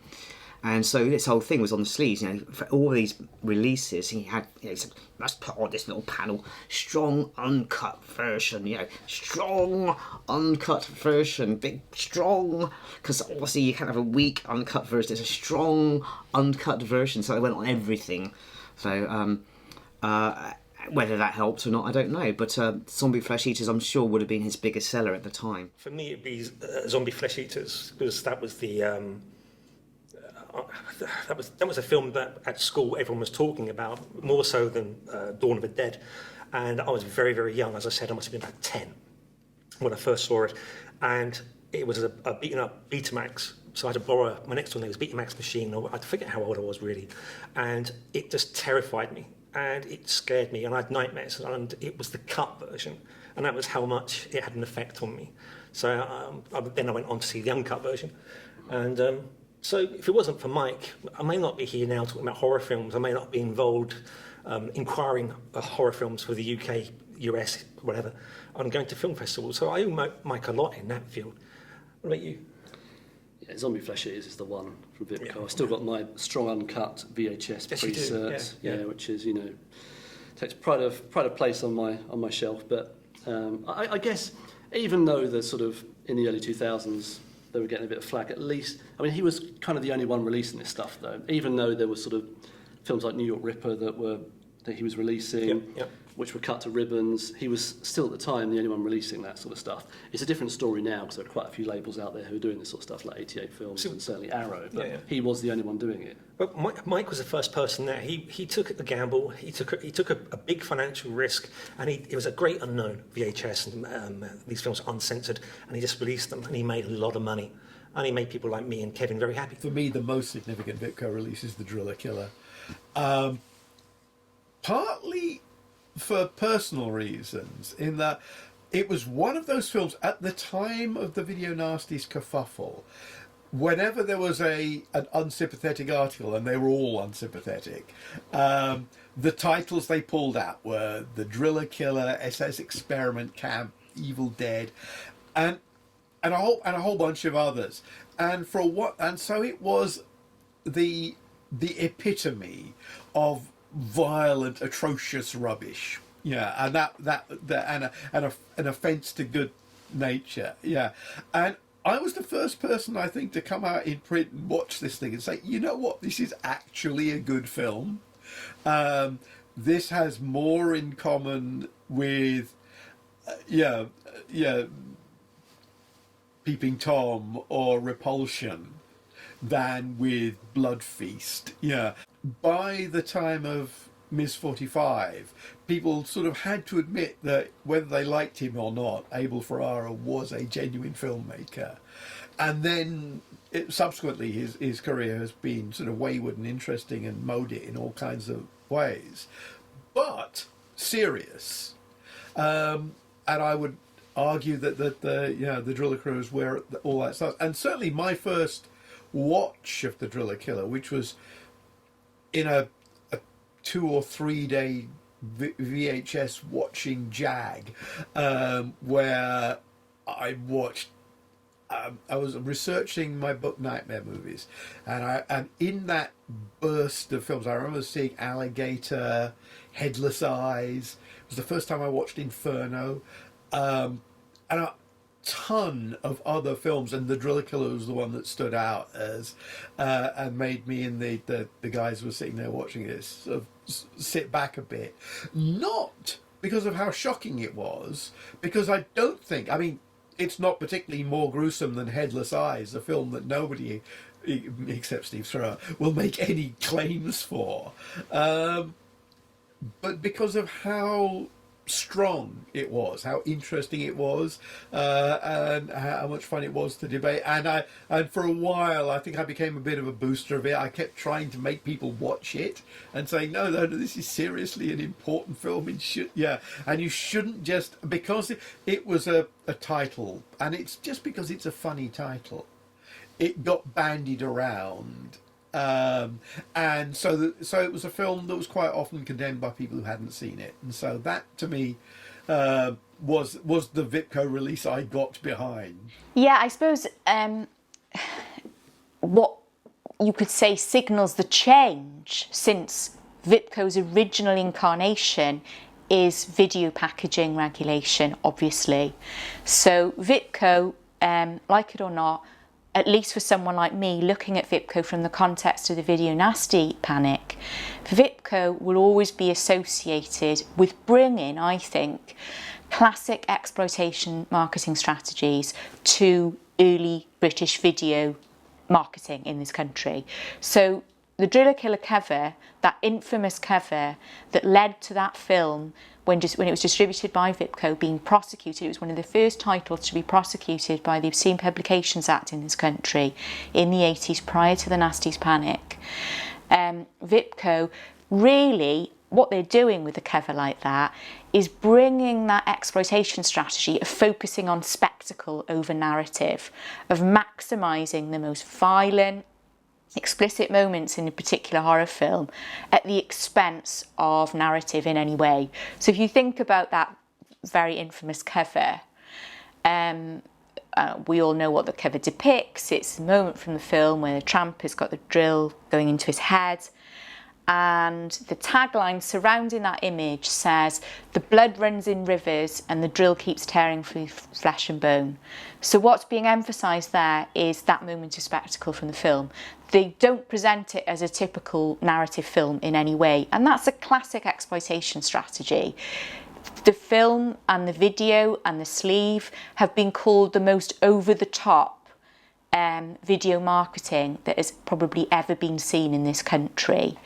and so this whole thing was on the sleeves. You know, for all these releases, he had, you know, he said, let's put on this little panel, strong uncut version, you know, strong uncut version, big strong, because obviously you can't have a weak uncut version. It's a strong uncut version, so it went on everything. So whether that helped or not, I don't know. But Zombie Flesh Eaters, I'm sure, would have been his biggest seller at the time. For me, it'd be Zombie Flesh Eaters, because that was the that was a film that at school everyone was talking about, more so than Dawn of the Dead. And I was very, very young. As I said, I must have been about 10 when I first saw it. And it was a beaten up Betamax. So I had to borrow, my next door neighbour's Betamax machine. I forget how old I was really. And it just terrified me. And it scared me, and I had nightmares, and it was the cut version, and that was how much it had an effect on me. So then I went on to see the uncut version, and so if it wasn't for Mike, I may not be here now talking about horror films. I may not be involved inquiring horror films for the UK, US, whatever. I'm going to film festivals, so I owe Mike a lot in that field. What about you? Yeah, Zombie Flesh Eaters is the one from VIPCO. Yeah. I've still got my strong uncut VHS pre-cert, which is, you know, takes pride of place on my shelf. But I guess even though the sort of in the early 2000s they were getting a bit of flack, at least, I mean, he was kind of the only one releasing this stuff though. Even though there were sort of films like New York Ripper that he was releasing, which were cut to ribbons. He was still at the time the only one releasing that sort of stuff. It's a different story now because there are quite a few labels out there who are doing this sort of stuff, like 88 Films and certainly Arrow, but he was the only one doing it. But Mike was the first person there. He took a gamble. He took a big financial risk, and it was a great unknown, VHS, and these films are uncensored, and he just released them, and he made a lot of money. And he made people like me and Kevin very happy. For me, the most significant VIPCO release is The Driller Killer. Partly for personal reasons, in that it was one of those films at the time of the Video Nasties kerfuffle. Whenever there was an unsympathetic article, and they were all unsympathetic, the titles they pulled out were The Driller Killer, SS Experiment Camp, Evil Dead, and a whole bunch of others. And so it was the epitome of violent, atrocious rubbish. Yeah, and an offence to good nature. Yeah, and I was the first person, I think, to come out in print and watch this thing and say, you know what, this is actually a good film. This has more in common with, Peeping Tom or Repulsion than with Blood Feast. Yeah. By the time of Ms. 45, people sort of had to admit that whether they liked him or not, Abel Ferrara was a genuine filmmaker. And then subsequently his career has been sort of wayward and interesting and mowed it in all kinds of ways. But serious. And I would argue that the Driller Killer is where all that starts. And certainly my first watch of The Driller Killer, which was in a 2 or 3 day VHS watching jag, where I watched. I was researching my book Nightmare Movies, and in that burst of films, I remember seeing Alligator, Headless Eyes. It was the first time I watched Inferno, and a ton of other films, and The Driller Killer was the one that stood out as and made me and the guys who were sitting there watching this sort of sit back a bit. Not because of how shocking it was. Because I don't think, I mean, it's not particularly more gruesome than Headless Eyes, a film that nobody, except Steve Thrower, will make any claims for. But because of how strong it was, how interesting it was, and how much fun it was to debate, and for a while I think I became a bit of a booster of it. I kept trying to make people watch it and saying, no, this is seriously an important film, and you shouldn't just, because it was a title, and it's just because it's a funny title, it got bandied around. And so it was a film that was quite often condemned by people who hadn't seen it, and so that to me was the VIPCO release I got behind. Yeah, I suppose what you could say signals the change since VIPCO's original incarnation is video packaging regulation, obviously. So VIPCO, like it or not, at least for someone like me, looking at VIPCO from the context of the video nasty panic, VIPCO will always be associated with bringing, I think, classic exploitation marketing strategies to early British video marketing in this country. So the Driller Killer cover, that infamous cover that led to that film, when it was distributed by VIPCO, being prosecuted, it was one of the first titles to be prosecuted by the Obscene Publications Act in this country in the 80s, prior to the Nasties panic. VIPCO, really, what they're doing with a cover like that is bringing that exploitation strategy of focusing on spectacle over narrative, of maximising the most violent, explicit moments in a particular horror film at the expense of narrative in any way. So if you think about that very infamous cover, we all know what the cover depicts. It's a moment from the film where the tramp has got the drill going into his head, and the tagline surrounding that image says, "The blood runs in rivers and the drill keeps tearing through flesh and bone." So what's being emphasised there is that moment of spectacle from the film. They don't present it as a typical narrative film in any way, and that's a classic exploitation strategy. The film and the video and the sleeve have been called the most over-the-top video marketing that has probably ever been seen in this country.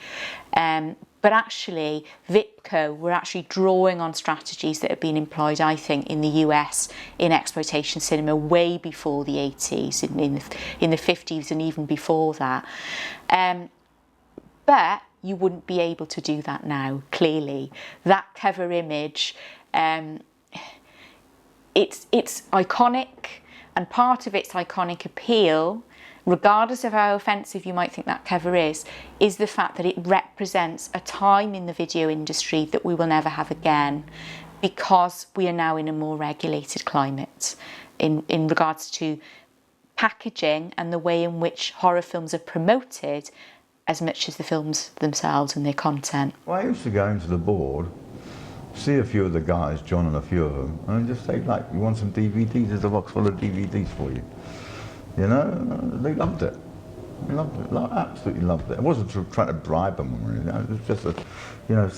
But actually, VIPCO were actually drawing on strategies that have been employed, I think, in the US in exploitation cinema way before the 80s, in the 50s and even before that. But you wouldn't be able to do that now, clearly. That cover image, it's iconic, and part of its iconic appeal, regardless of how offensive you might think that cover is the fact that it represents a time in the video industry that we will never have again, because we are now in a more regulated climate in regards to packaging and the way in which horror films are promoted as much as the films themselves and their content. Well, I used to go into the board, see a few of the guys, John and a few of them, and just say, like, you want some DVDs? There's a box full of DVDs for you. You know, they loved it. They loved it, absolutely loved it. I wasn't trying to bribe them or anything. It was just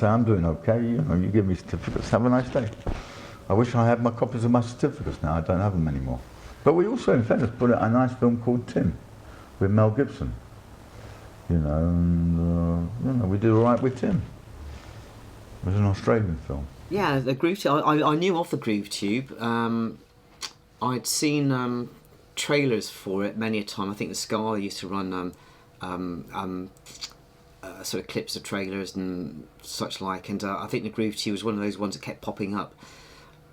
say, I'm doing okay, you give me certificates, have a nice day. I wish I had my copies of my certificates now, I don't have them anymore. But we also, in fairness, put out a nice film called Tim, with Mel Gibson. And we did all right with Tim. It was an Australian film. Yeah, the Groove Tube. I knew of the Groove Tube. I'd seen trailers for it many a time. I think the Scar used to run sort of clips of trailers and such like. And I think the Groove Tube was one of those ones that kept popping up.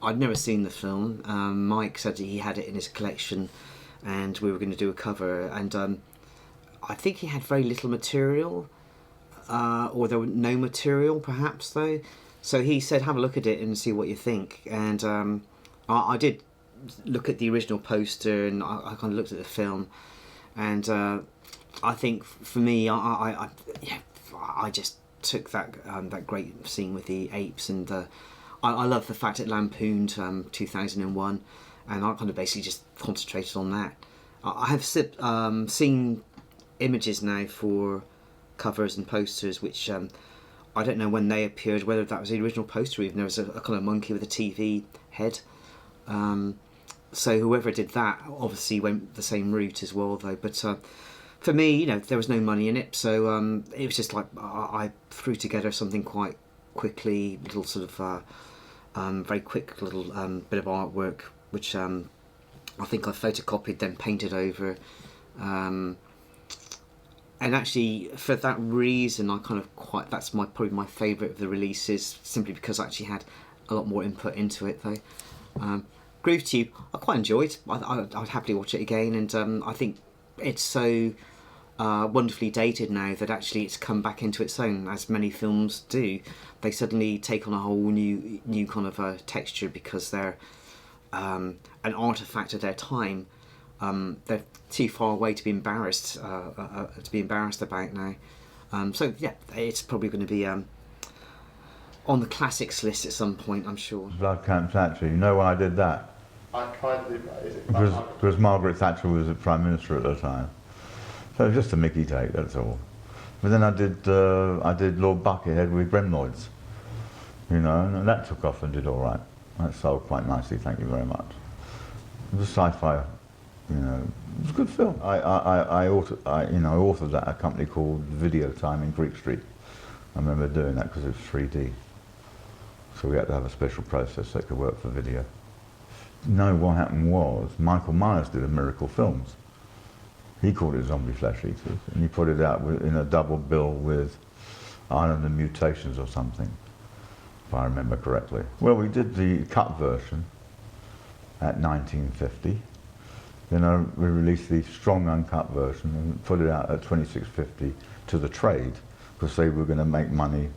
I'd never seen the film. Mike said he had it in his collection, and we were going to do a cover. And I think he had very little material. Or there was no material, perhaps, though. So he said, have a look at it and see what you think. And I did look at the original poster, and I kind of looked at the film. And I think, for me, I just took that great scene with the apes. And I love the fact it lampooned 2001. And I kind of basically just concentrated on that. I have seen images now for covers and posters which I don't know when they appeared, whether that was the original poster, even there was a kind of monkey with a TV head. So whoever did that obviously went the same route as well, though. But for me, you know, there was no money in it, so it was just like I threw together something quite quickly, little sort of very quick little bit of artwork, which I think I photocopied, then painted over. And actually, for that reason, I kind of that's probably my favourite of the releases, simply because I actually had a lot more input into it, though. Groove Tube, I quite enjoyed. I'd happily watch it again, and I think it's so wonderfully dated now that actually it's come back into its own, as many films do. They suddenly take on a whole new kind of texture because they're an artefact of their time. They're too far away to be embarrassed about now. So yeah, it's probably going to be on the classics list at some point, I'm sure. Blood Camp Thatcher. You know why I did that? I kind of, is it? Because Margaret Thatcher was the Prime Minister at the time. So it was just a Mickey take, that's all. But then I did Lord Buckethead with Gremloids. You know, and that took off and did all right. That sold quite nicely, thank you very much. It was sci-fi, you know, it was a good film. I authored that at a company called Video Time in Greek Street. I remember doing that because it was 3D. So we had to have a special process that could work for video. No, what happened was, Michael Myers did a Miracle Films. He called it Zombie Flesh Eaters, and he put it out in a double bill with Island of Mutations or something, if I remember correctly. Well, we did the cut version at 1950. Then we released the strong uncut version and put it out at 26.50 to the trade, because they were going to make money.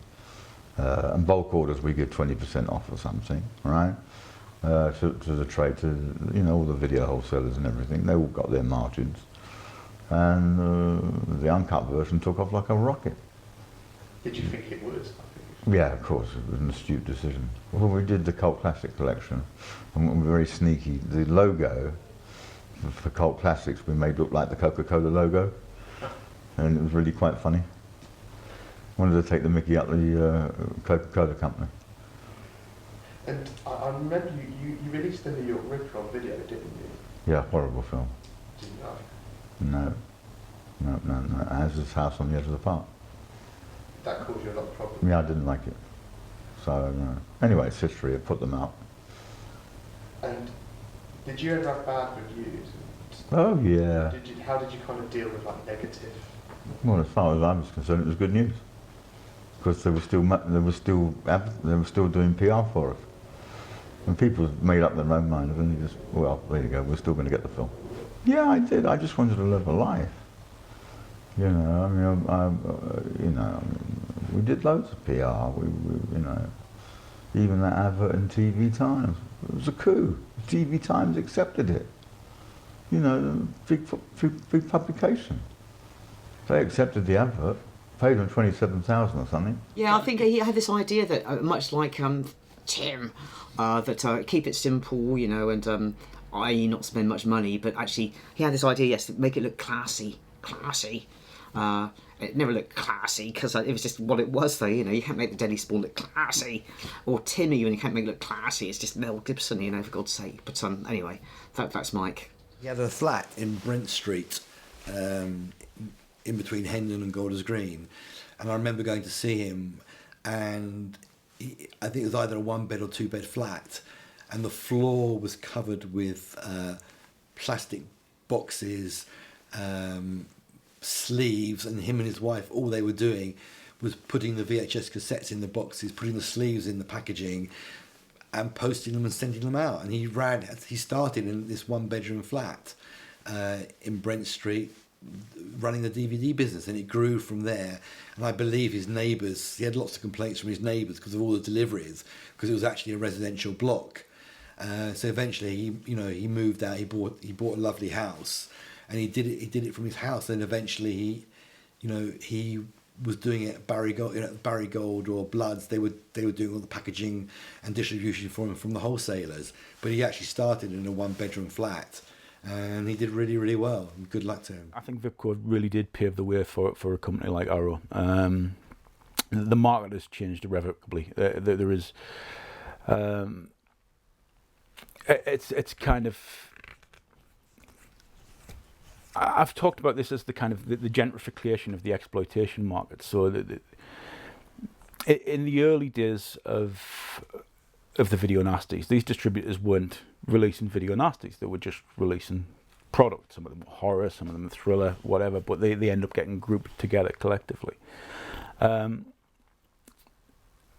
And bulk orders, we give 20% off or something, right? To the trade, to, you know, all the video wholesalers and everything. They all got their margins. And the uncut version took off like a rocket. Did you think it would? Yeah, of course, it was an astute decision. Well, we did the Cult Classic collection, and we were very sneaky. The logo for Cult Classics we made look like the Coca-Cola logo, and it was really quite funny. Wanted to take the mickey out the Coca-Cola company. And I remember you released the New York Ripper on video, didn't you? Yeah, horrible film. Didn't you? No. As this House on the Edge of the Park. That caused you a lot of problems. Yeah, I didn't like it. So anyway, it's history. I put them out. And did you ever have bad reviews? Oh yeah. How did you kind of deal with like negative? Well, as far as I was concerned, it was good news, because they were still doing PR for us, and people made up their own mind, and they just, well, there you go, we're still going to get the film. Yeah, I did. I just wanted to live a life. You know, I mean, we did loads of PR. You know, even that advert in TV Times. It was a coup. TV Times accepted it. You know, big publication. They accepted the advert, paid them $27,000 or something. Yeah, I think he had this idea that, much like Tim, that keep it simple, you know, and i.e. not spend much money, but actually he had this idea, yes, to make it look classy. It never looked classy because it was just what it was, though. You know, you can't make the Deadly Spawn look classy, or Tim even, you can't make it look classy. It's just Mel Gibson, you know, for God's sake. But anyway, that's Mike. He had a flat in Brent Street, in between Hendon and Golders Green, and I remember going to see him, and I think it was either a 1-bed or 2-bed flat, and the floor was covered with plastic boxes, sleeves, and him and his wife, all they were doing was putting the VHS cassettes in the boxes, putting the sleeves in the packaging, and posting them and sending them out. And he started in this 1-bedroom flat in Brent Street, running the DVD business, and it grew from there. And I believe his neighbours, he had lots of complaints from his neighbours because of all the deliveries, because it was actually a residential block. So eventually he moved out, he bought a lovely house, and he did it from his house. And eventually he was doing it at Barry Gold or Bloods. They were doing all the packaging and distribution for him from the wholesalers. But he actually started in a 1-bedroom flat, and he did really, really well. Good luck to him. I think VIPCO really did pave the way for a company like Arrow. the market has changed irrevocably. There is, it's kind of. I've talked about this as the kind of the gentrification of the exploitation market. So in the early days of the video nasties, these distributors weren't releasing video nasties; they were just releasing products. Some of them were horror, some of them were thriller, whatever. But they end up getting grouped together collectively.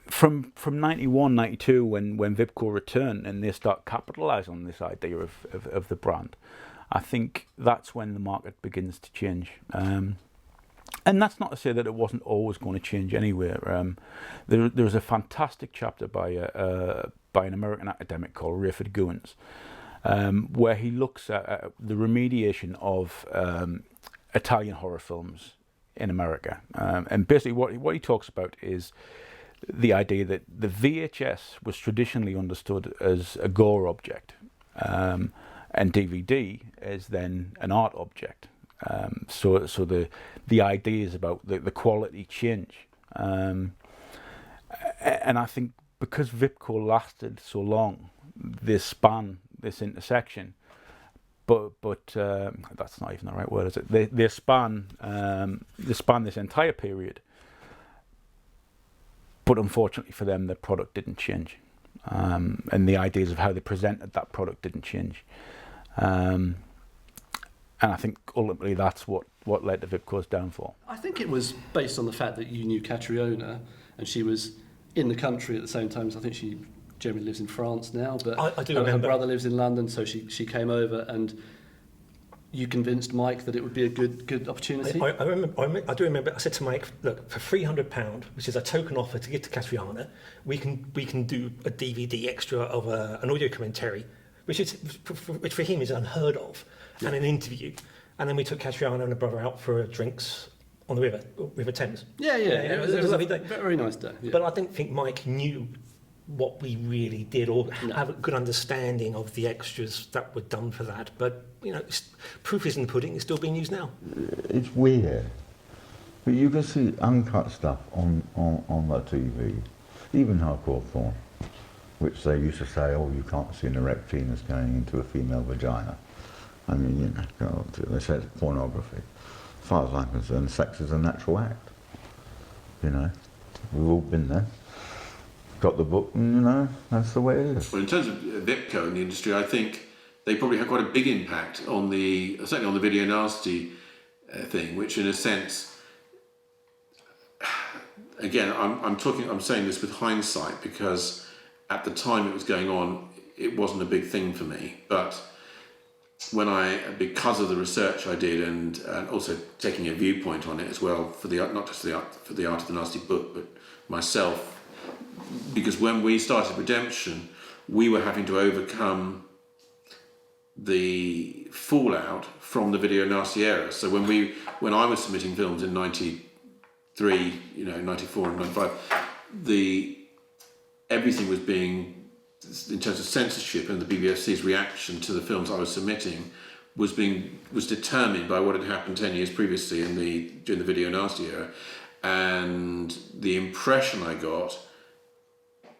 From 91, 92, when VIPCO returned and they start capitalising on this idea of the brand, I think that's when the market begins to change. And that's not to say that it wasn't always going to change anywhere. There's a fantastic chapter by an American academic called Rayford Goins, where he looks at the remediation of Italian horror films in America. And basically what he talks about is the idea that the VHS was traditionally understood as a gore object, and DVD is then an art object. So the ideas about the quality change. And I think because VIPCO lasted so long, they span this intersection. But that's not even the right word, is it? They span this entire period. But unfortunately for them, the product didn't change, and the ideas of how they presented that product didn't change. And I think ultimately that's what led to VIPCO's downfall. I think it was based on the fact that you knew Catriona, and she was in the country at the same time. So I think she generally lives in France now, but I do remember. Her brother lives in London, so she came over, and you convinced Mike that it would be a good opportunity. I do remember. I said to Mike, "Look, for £300, which is a token offer to give to Catriona, we can do a DVD extra of an audio commentary, which for him is unheard of, and an interview." And then we took Catriona and her brother out for drinks on the River Thames. Yeah. It was a lovely day. Very nice day. Yeah. But I don't think Mike knew what we really did, or have a good understanding of the extras that were done for that. But proof is in the pudding. It's still being used now. It's weird, but you can see uncut stuff on the TV, even hardcore porn, which they used to say, "Oh, you can't see an erect penis going into a female vagina." I mean, they say it's pornography. As far as I'm concerned, sex is a natural act. We've all been there. Got the book, and that's the way it is. Well, in terms of VIPCO in the industry, I think they probably had quite a big impact on certainly on the video nasty thing, which in a sense, again, I'm saying this with hindsight, because at the time it was going on, it wasn't a big thing for me. But when because of the research I did, and also taking a viewpoint on it as well, not just for the Art of the Nasty book, but myself, because when we started Redemption, we were having to overcome the fallout from the video nasty era. So when I was submitting films in 93, 94 and 95, everything was being, in terms of censorship and the BBFC's reaction to the films I was submitting, was determined by what had happened 10 years previously during the video nasty era. And the impression I got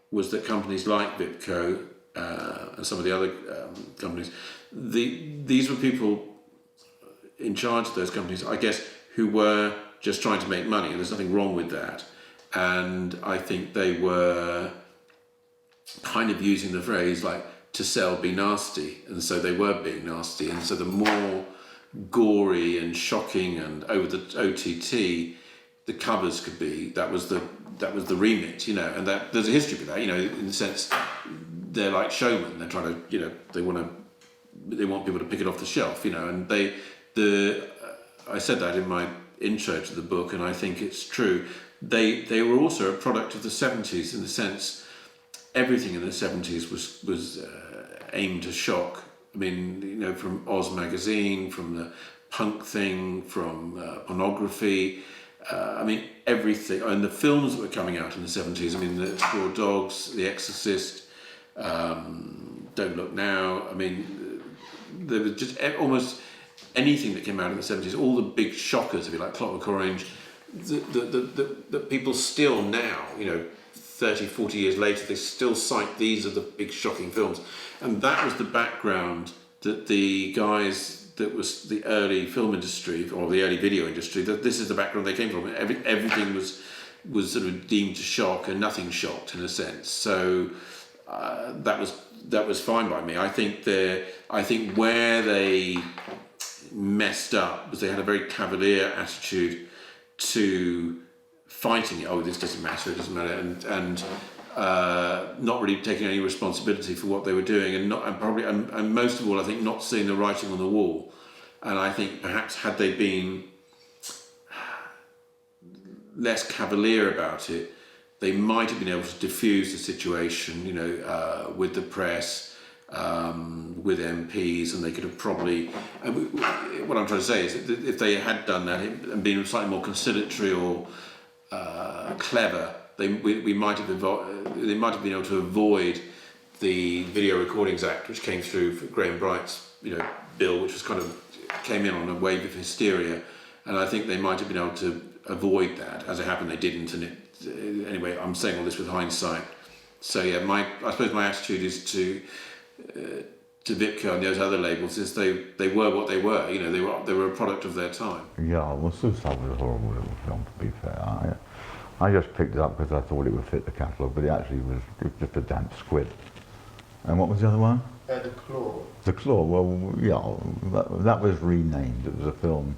was that companies like VIPCO and some of the other companies, these were people in charge of those companies, I guess, who were just trying to make money, and there's nothing wrong with that. And I think they were kind of using the phrase like, to sell, be nasty, and so they were being nasty. And so the more gory and shocking and over the OTT the covers could be, that was the remit, and that there's a history with that, in the sense they're like showmen. They're trying to, they want people to pick it off the shelf, and I said that in my intro to the book, and I think it's true. They were also a product of the 70s, in the sense everything in the 70s was aimed to shock. I mean, from Oz magazine, from the punk thing, from pornography. Everything, and the films that were coming out in the 70s. The Straw Dogs, The Exorcist, Don't Look Now. There was just almost anything that came out in the 70s. All the big shockers, if you like, Clockwork Orange, that people still now, 30, 40 years later, they still cite these are the big shocking films. And that was the background that the guys that was the early film industry or the early video industry, that this is the background they came from. Everything was sort of deemed to shock and nothing shocked in a sense. So that was fine by me. I think where they messed up was they had a very cavalier attitude to fighting it. Oh, this doesn't matter, it doesn't matter, and not really taking any responsibility for what they were doing, and most of all, I think not seeing the writing on the wall. And I think perhaps had they been less cavalier about it, they might have been able to diffuse the situation, with the press, with MPs, and they could have probably. What I'm trying to say is that if they had done that and been slightly more conciliatory or clever, they might have been able to avoid the Video Recordings Act, which came through for Graham Bright's bill, which was kind of came in on a wave of hysteria, and I think they might have been able to avoid that. As it happened, they didn't, and anyway, I'm saying all this with hindsight. So yeah, I suppose my attitude is to VIPCO and those other labels is they were what they were. They were a product of their time. Yeah, well, Suicide was a horrible little film, to be fair. I just picked it up because I thought it would fit the catalogue, but it was just a damp squid. And what was the other one? The Claw. The Claw, well, yeah, that was renamed. It was a film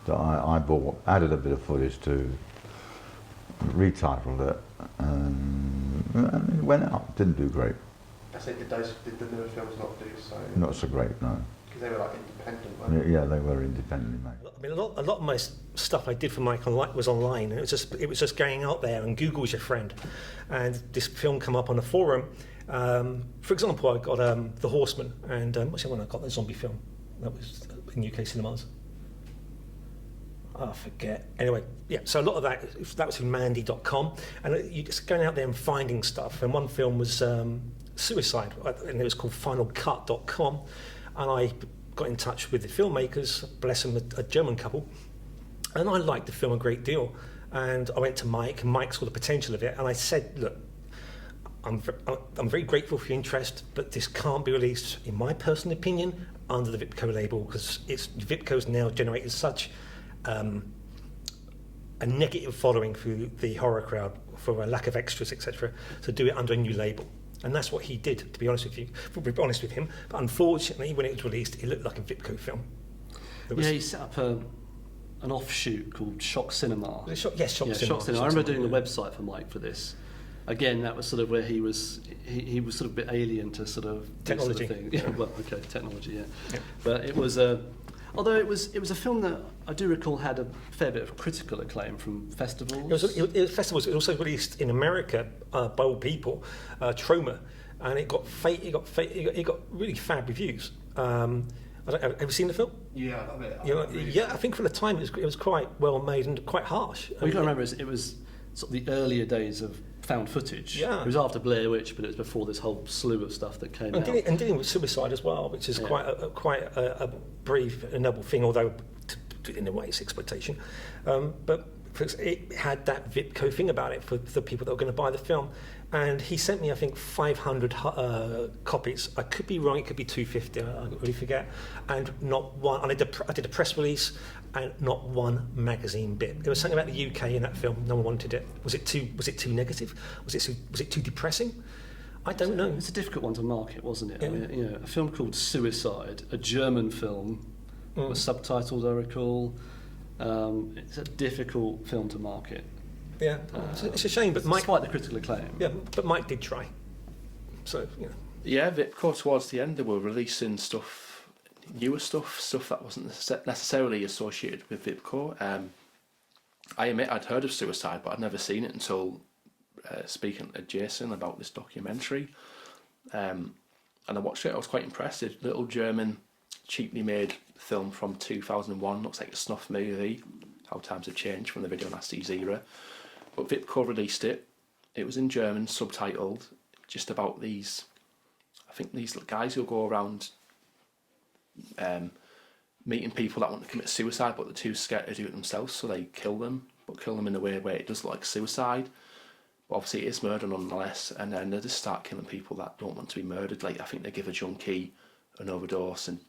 that I bought, added a bit of footage to, retitled it, and it went out. Didn't do great. I say, did the newer films not do so? Not so great, no. Because they were like independent, weren't they? Yeah, they were independently made. I mean, a lot of my stuff I did for Mike was online. It was just going out there, and Google's your friend. And this film come up on a forum. For example, I got The Horseman, and what's the one I got? The zombie film that was in UK cinemas. I forget. Anyway, yeah. So a lot of that was from Mandy.com, and you just going out there and finding stuff. And one film was Suicide, and it was called FinalCut.com, and I got in touch with the filmmakers, bless them, a German couple, and I liked the film a great deal. And I went to Mike, and Mike saw the potential of it, and I said, look, I'm very grateful for your interest, but this can't be released, in my personal opinion, under the VIPCO label, because VIPCO's now generated such a negative following through the horror crowd for a lack of extras, etc., to do it under a new label. And that's what he did, to be honest with you, him. But unfortunately, when it was released, it looked like a VIPCO film. He set up an offshoot called Shock Cinema. Shock Cinema. I remember doing the website for Mike for this. Again, that was sort of where he was sort of a bit alien to sort of technology. Sort of thing. Yeah, well, okay, technology, yeah. But it was although it was a film that I do recall had a fair bit of critical acclaim from festivals. It was festivals. It was also released in America by all people, Troma, and it got really fab reviews. Have you seen the film? Yeah, I mean, yeah, I think for the time it was quite well made and quite harsh. Well, you got to remember it was sort of the earlier days of found footage. Yeah. It was after Blair Witch, but it was before this whole slew of stuff that came out. And dealing with suicide as well, which is quite a brave and noble thing, although in a way it's exploitation. But it had that VIPCO thing about it for the people that were going to buy the film. And he sent me, I think, 500 copies. I could be wrong, it could be 250, I really forget. And not one, I did a press release, and not one magazine bit. There was something about the UK in that film, no one wanted it. Was it too negative? Was it too depressing? I don't know. It's a difficult one to market, wasn't it? Yeah. I mean, a film called Suicide, a German film, was subtitled, I recall. It's a difficult film to market. Yeah, it's a shame, but Mike... Despite the critical acclaim. Yeah, but Mike did try. So, Yeah, VIPCO towards the end, they were releasing newer stuff that wasn't necessarily associated with VIPCO. I admit I'd heard of Suicide, but I'd never seen it until speaking to Jason about this documentary. And I watched it, I was quite impressed. A little German, cheaply made film from 2001, looks like a snuff movie. How times have changed from the Video Nasties era. But VIPCO released it. It was in German, subtitled, just about these guys who go around meeting people that want to commit suicide, but they're too scared to do it themselves, so they kill them but kill them in a way where it does look like suicide. But obviously it is murder nonetheless, and then they just start killing people that don't want to be murdered. Like, I think they give a junkie an overdose, and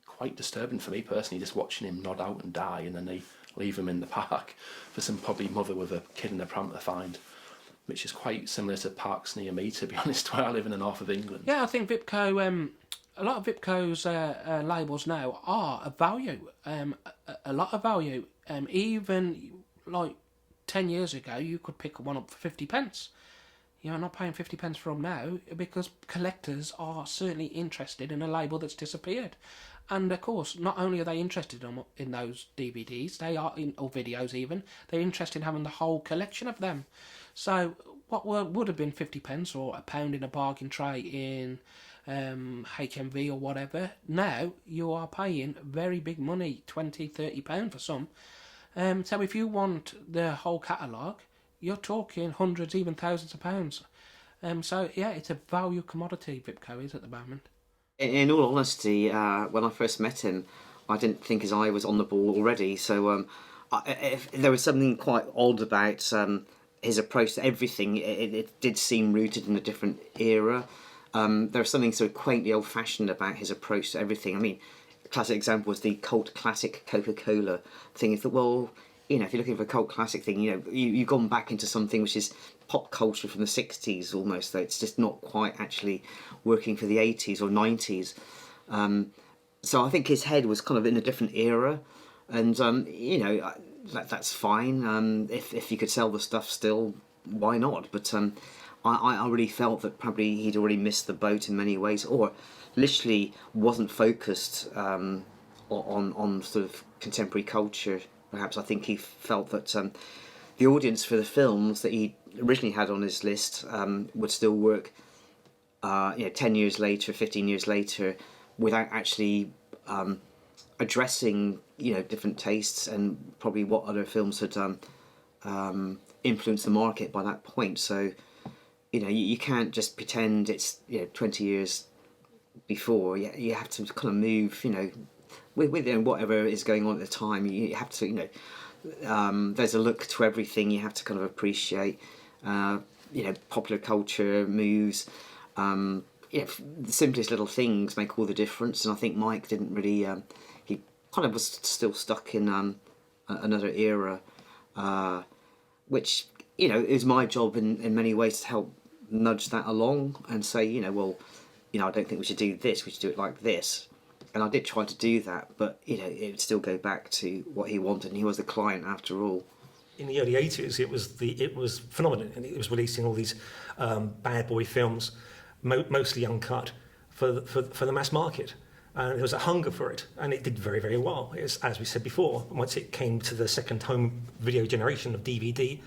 quite disturbing for me personally, just watching him nod out and die, and then they leave him in the park for some probably mother with a kid in a pram to find, which is quite similar to parks near me, to be honest, where I live in the north of England. Yeah, I think VIPCO, a lot of VIPCO's labels now are of value, a lot of value. Even like 10 years ago, you could pick one up for 50 pence. You're not paying 50 pence for them now, because collectors are certainly interested in a label that's disappeared. And of course, not only are they interested in those DVDs, they are or videos even, they're interested in having the whole collection of them. So what would have been 50 pence or £1 in a bargain tray in HMV or whatever, now you are paying very big money, £20-30 for some. So if you want the whole catalogue, you're talking hundreds, even thousands of pounds. So yeah, it's a value commodity, VIPCO is at the moment. In all honesty, when I first met him, I didn't think his eye was on the ball already. So there was something quite odd about his approach to everything. It did seem rooted in a different era. There was something sort of quaintly old-fashioned about his approach to everything. I mean, a classic example was the cult classic Coca-Cola thing. You thought, well, you know, if you're looking for a cult classic thing, you know, you've gone back into something which is pop culture from the 60s almost, though it's just not quite actually working for the 80s or 90s. So I think his head was kind of in a different era, and you know, that's fine. If you could sell the stuff still, why not? But I really felt that probably he'd already missed the boat in many ways, or literally wasn't focused on sort of contemporary culture. Perhaps I think he felt that the audience for the films that he originally had on his list would still work, 10 years later, 15 years later, without actually addressing, different tastes and probably what other films had influenced the market by that point. So, you can't just pretend it's 20 years before. You have to kind of move, with whatever is going on at the time. You have to, there's a look to everything. You have to kind of appreciate, popular culture moves. The simplest little things make all the difference. And I think Mike didn't really. He kind of was still stuck in another era, which is my job in many ways to help nudge that along and say, I don't think we should do this. We should do it like this. And I did try to do that, but it would still go back to what he wanted, and he was the client after all. In the early 80s, it was phenomenal, and it was releasing all these bad boy films, mostly uncut, for the mass market. And there was a hunger for it, and it did very, very well. As we said before, once it came to the second home video generation of DVD,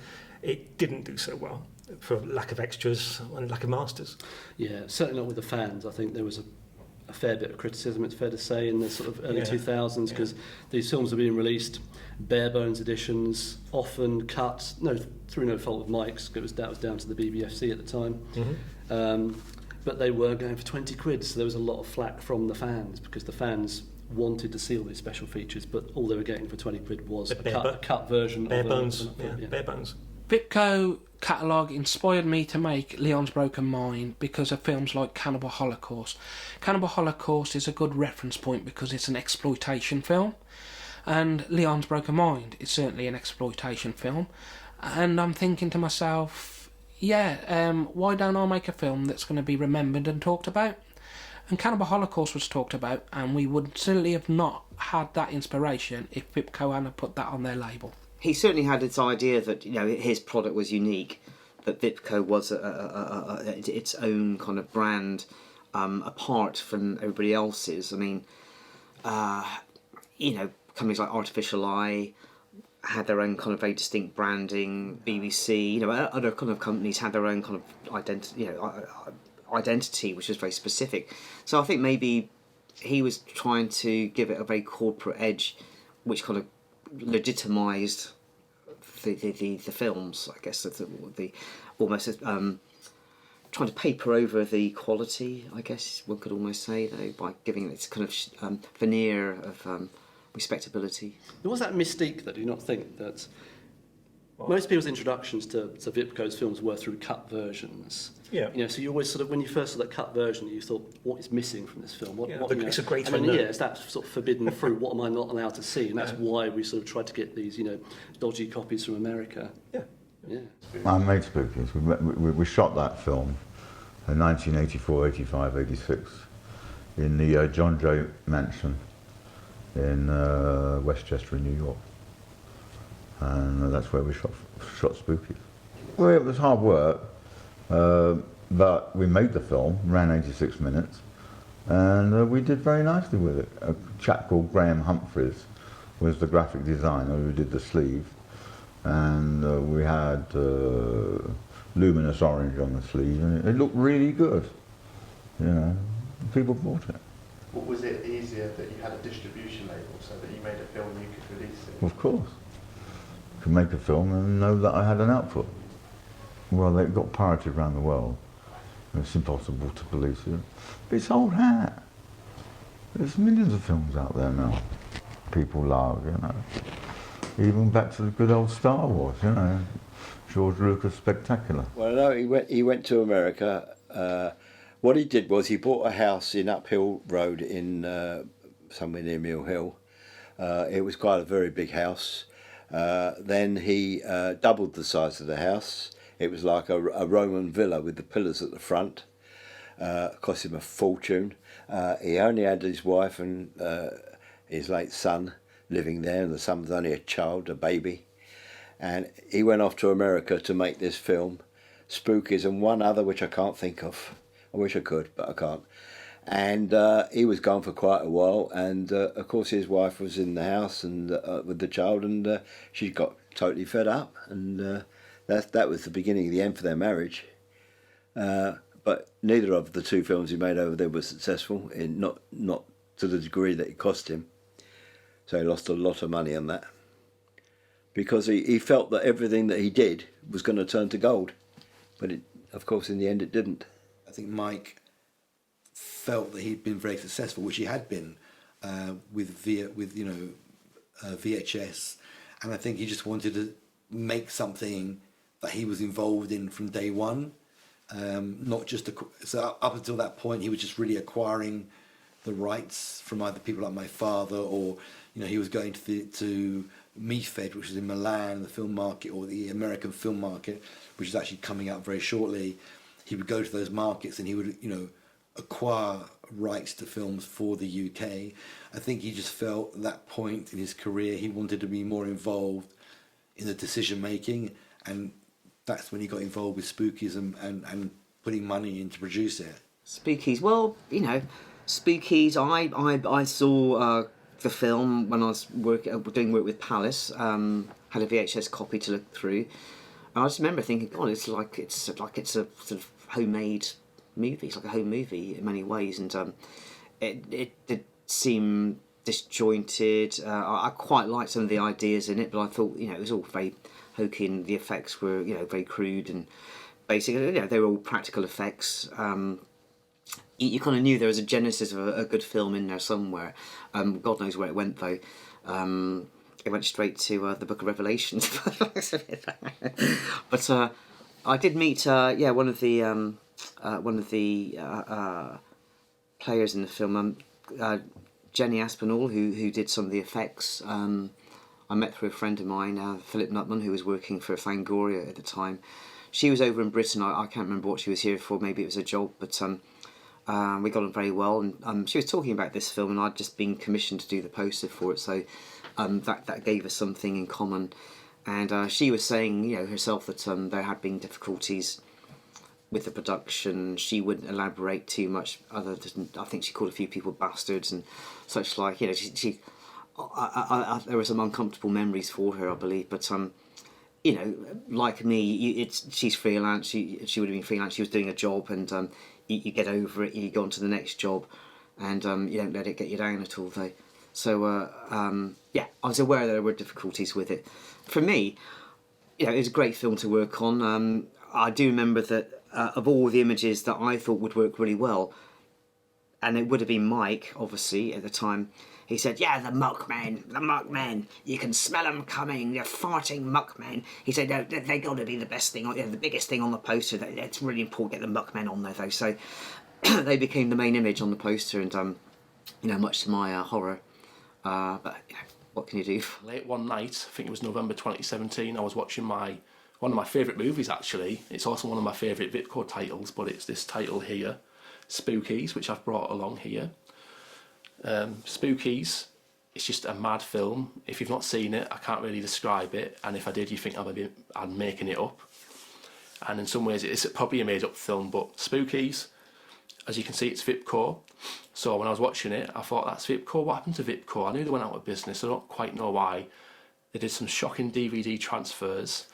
it didn't do so well for lack of extras and lack of masters. Yeah, certainly not with the fans. I think there was a fair bit of criticism, it's fair to say, in the sort of early 2000s, because these films were being released bare bones editions, often cut, through no fault of Mike's, because that was down to the BBFC at the time. Mm-hmm. But they were going for 20 quid, so there was a lot of flack from the fans, because the fans wanted to see all these special features, but all they were getting for 20 quid was a cut version. Bare bones. Bare bones. VIPCO catalogue inspired me to make Leon's Broken Mind because of films like Cannibal Holocaust. Cannibal Holocaust is a good reference point because it's an exploitation film, and Leon's Broken Mind is certainly an exploitation film. And I'm thinking to myself, why don't I make a film that's going to be remembered and talked about? And Cannibal Holocaust was talked about, and we would certainly have not had that inspiration if VIPCO hadn't put that on their label. He certainly had this idea that his product was unique, that VIPCO was its own kind of brand, apart from everybody else's. I mean, companies like Artificial Eye had their own kind of very distinct branding. BBC, other kind of companies had their own kind of identity, which was very specific. So I think maybe he was trying to give it a very corporate edge, which kind of legitimised the films, I guess, the almost trying to paper over the quality, I guess one could almost say, though, by giving it this kind of veneer of respectability. There was that mystique, that do you not think, that Most people's introductions to VIPCO's films were through cut versions. Yeah. You know, so you always sort of, when you first saw that cut version, you thought, what is missing from this film? What, Yeah, what, but you know? it's a great and then, unknown. yeah, it's that sort of forbidden fruit. What am I not allowed to see? And that's why we sort of tried to get these, you know, dodgy copies from America. Yeah. Yeah. I made Spookies. We shot that film in 1984, 85, 86 in the John Jay Mansion in Westchester in New York. And that's where we shot Spookies. Well, it was hard work, but we made the film, ran 86 minutes, and we did very nicely with it. A chap called Graham Humphreys was the graphic designer who did the sleeve, and we had luminous orange on the sleeve, and it looked really good. You know, people bought it. What was it easier that you had a distribution label so that you made a film you could release it? Of course. Could make a film and know that I had an output. Well, they got pirated around the world. It's impossible to police it. But it's old hat. There's millions of films out there now. People love, you know. Even back to the good old Star Wars, you know. George Lucas Spectacular. Well, no, he went to America. What he did was he bought a house in Uphill Road in somewhere near Mill Hill. It was quite a very big house. Then he doubled the size of the house. It was like a Roman villa with the pillars at the front. Cost him a fortune. He only had his wife and his late son living there, and the son was only a child, a baby. And he went off to America to make this film, Spookies, and one other which I can't think of. I wish I could, but I can't. And he was gone for quite a while, and of course his wife was in the house and with the child, and she got totally fed up, and that was the beginning of the end for their marriage. But neither of the two films he made over there was successful, in not to the degree that it cost him. So he lost a lot of money on that, because he felt that everything that he did was going to turn to gold, but of course in the end it didn't. I think Mike felt that he'd been very successful, which he had been with VHS, and I think he just wanted to make something that he was involved in from day one. Not just so up until that point, he was just really acquiring the rights from either people like my father, or he was going to MIFED, which is in Milan, the film market, or the American film market, which is actually coming up very shortly. He would go to those markets and he would, acquire rights to films for the UK. I think he just felt at that point in his career he wanted to be more involved in the decision making, and that's when he got involved with Spookies and putting money in to produce it. Spookies, well, Spookies, I saw the film when I was doing work with Palace, had a VHS copy to look through, and I just remember thinking, God, it's like it's a sort of homemade movie. It's like a home movie in many ways, and it did seem disjointed. I quite liked some of the ideas in it, but I thought it was all very hokey, and the effects were very crude and basically they were all practical effects. You kind of knew there was a genesis of a good film in there somewhere. God knows where it went though. It went straight to the Book of Revelations. But I did meet one of the players in the film, Jenny Aspinall, who did some of the effects. I met through a friend of mine, Philip Nutman, who was working for Fangoria at the time. She was over in Britain. I can't remember what she was here for. Maybe it was a job, but we got on very well. And she was talking about this film, and I'd just been commissioned to do the poster for it, so that gave us something in common. And she was saying, herself that there had been difficulties with the production. She wouldn't elaborate too much. Other than, I think she called a few people bastards and such like. She there were some uncomfortable memories for her, I believe. But like me, she's freelance. She would have been freelance. She was doing a job, and you get over it. You go on to the next job, and you don't let it get you down at all, though. So I was aware there were difficulties with it. For me, it was a great film to work on. I do remember that of all the images that I thought would work really well, and it would have been Mike, obviously, at the time, He said, "Yeah, the muckmen, you can smell them coming, they're farting muckmen." He said, "No, they got to be the best thing, the biggest thing on the poster. It's really important to get the muckmen on there, though." So they became the main image on the poster, and much to my horror. But what can you do? Late one night, I think it was November 2017, I was watching one of my favourite movies, actually. It's also one of my favourite VIPCO titles, but it's this title here, Spookies, which I've brought along here. Spookies, it's just a mad film. If you've not seen it, I can't really describe it, and if I did, you think I'm making it up. And in some ways, it's probably a made-up film, but Spookies, as you can see, it's VIPCO. So when I was watching it, I thought, that's VIPCO. What happened to VIPCO? I knew they went out of business. I don't quite know why. They did some shocking DVD transfers,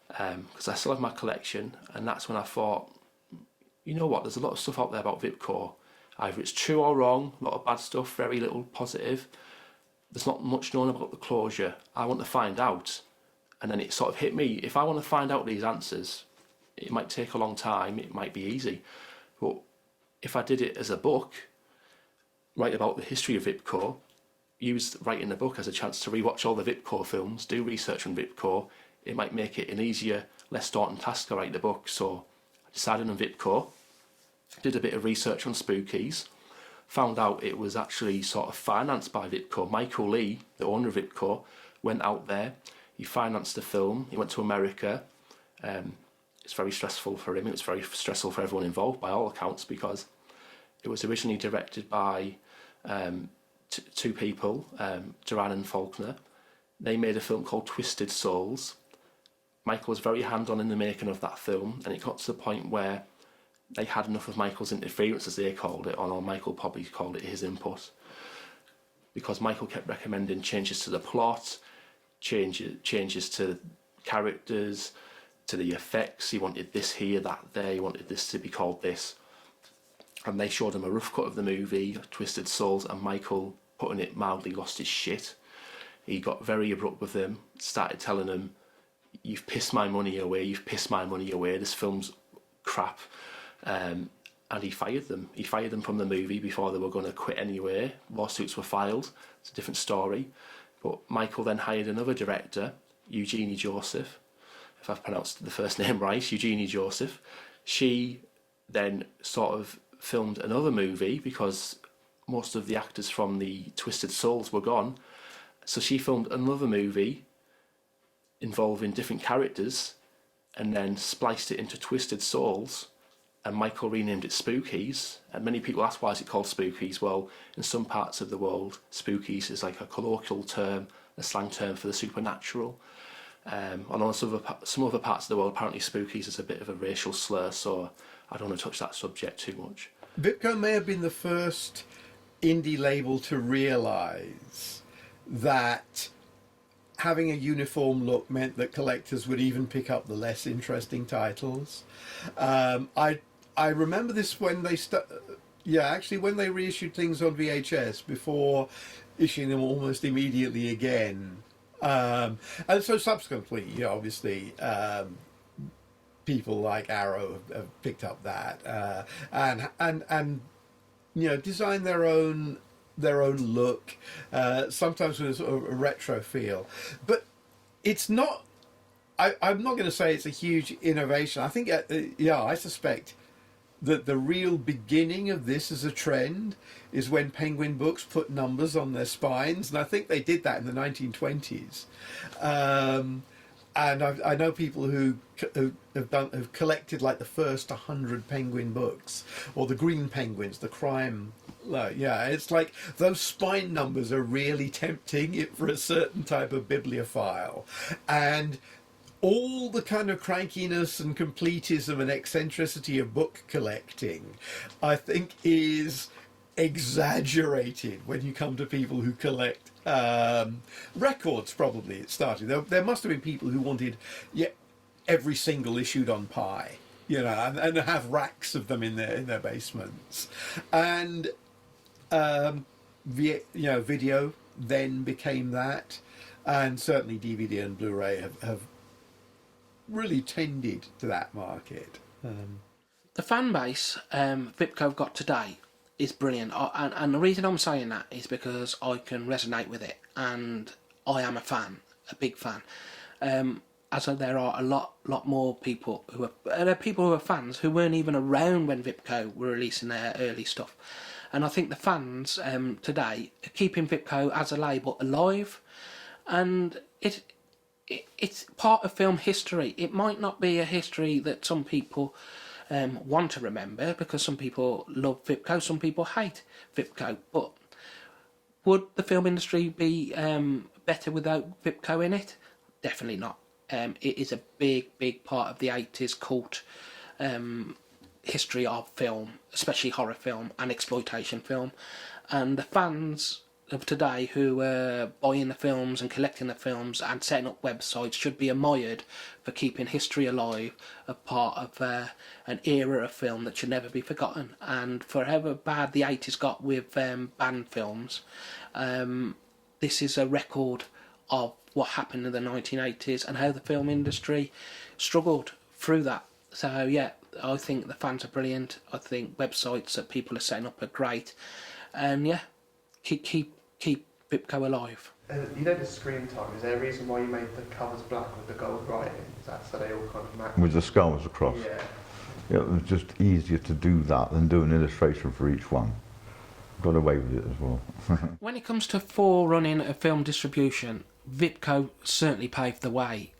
because I still have my collection, and that's when I thought, you know what, there's a lot of stuff out there about VIPCO. Either it's true or wrong, a lot of bad stuff, very little positive. There's not much known about the closure. I want to find out. And then it sort of hit me, if I want to find out these answers, it might take a long time, it might be easy. But if I did it as a book, write about the history of VIPCO, use writing the book as a chance to rewatch all the VIPCO films, do research on VIPCO, it might make it an easier, less daunting task to write the book. So I decided on VIPCO, did a bit of research on Spookies, found out it was actually sort of financed by VIPCO. Michael Lee, the owner of VIPCO, went out there, he financed the film, he went to America. It's very stressful for him, it's very stressful for everyone involved by all accounts, because it was originally directed by two people, Duran and Faulkner. They made a film called Twisted Souls. Michael was very hand-on in the making of that film, and it got to the point where they had enough of Michael's interference, as they called it, or Michael probably called it his input, because Michael kept recommending changes to the plot, changes to characters, to the effects. He wanted this here, that there, he wanted this to be called this. And they showed him a rough cut of the movie, Twisted Souls, and Michael, putting it mildly, lost his shit. He got very abrupt with them, started telling them, "You've pissed my money away, this film's crap." And he fired them. He fired them from the movie before they were going to quit anyway. Lawsuits were filed. It's a different story. But Michael then hired another director, Eugenie Joseph, if I've pronounced the first name right, Eugenie Joseph. She then sort of filmed another movie, because most of the actors from the Twisted Souls were gone. So she filmed another movie involving different characters, and then spliced it into Twisted Souls, and Michael renamed it Spookies. And many people ask, why is it called Spookies? Well, in some parts of the world, Spookies is like a colloquial term, a slang term for the supernatural. And on some other parts of the world, apparently Spookies is a bit of a racial slur, so I don't want to touch that subject too much. VIPCO may have been the first indie label to realise that having a uniform look meant that collectors would even pick up the less interesting titles. I remember this when they when they reissued things on VHS before issuing them almost immediately again. And so subsequently, obviously, people like Arrow have picked up that and design their own look, sometimes with a sort of a retro feel. But it's not. I'm not going to say it's a huge innovation. I think, I suspect that the real beginning of this as a trend is when Penguin Books put numbers on their spines, and I think they did that in the 1920s. And I know people who have collected like the first 100 Penguin books, or the Green Penguins, the crime. It's like those spine numbers are really tempting for a certain type of bibliophile, and all the kind of crankiness and completism and eccentricity of book collecting, I think, is exaggerated when you come to people who collect records. Probably it started. There must have been people who wanted every single issued on Pi, and have racks of them in their basements. And video then became that, and certainly DVD and Blu-ray have really tended to that market. The fan base VIPCO got today is brilliant, and the reason I'm saying that is because I can resonate with it, and I am a fan, a big fan. As there are a lot more people who are fans who weren't even around when VIPCO were releasing their early stuff, and I think the fans today are keeping VIPCO as a label alive, and it's part of film history. It might not be a history that some people want to remember, because some people love VIPCO, some people hate VIPCO, but would the film industry be better without VIPCO in it? Definitely not. It is a big part of the 80s cult history of film, especially horror film and exploitation film, and the fans of today who are buying the films and collecting the films and setting up websites should be admired for keeping history alive, a part of an era of film that should never be forgotten. And for however bad the 80s got with banned films, this is a record of what happened in the 1980s and how the film industry struggled through that. So yeah, I think the fans are brilliant. I think websites that people are setting up are great, and yeah, keep VIPCO alive. You know the screen time, is there a reason why you made the covers black with the gold writing? Is that so they all kind of match? With the skulls across. Yeah. Yeah, it was just easier to do that than do an illustration for each one. Got away with it as well. When it comes to forerunning a film distribution, VIPCO certainly paved the way,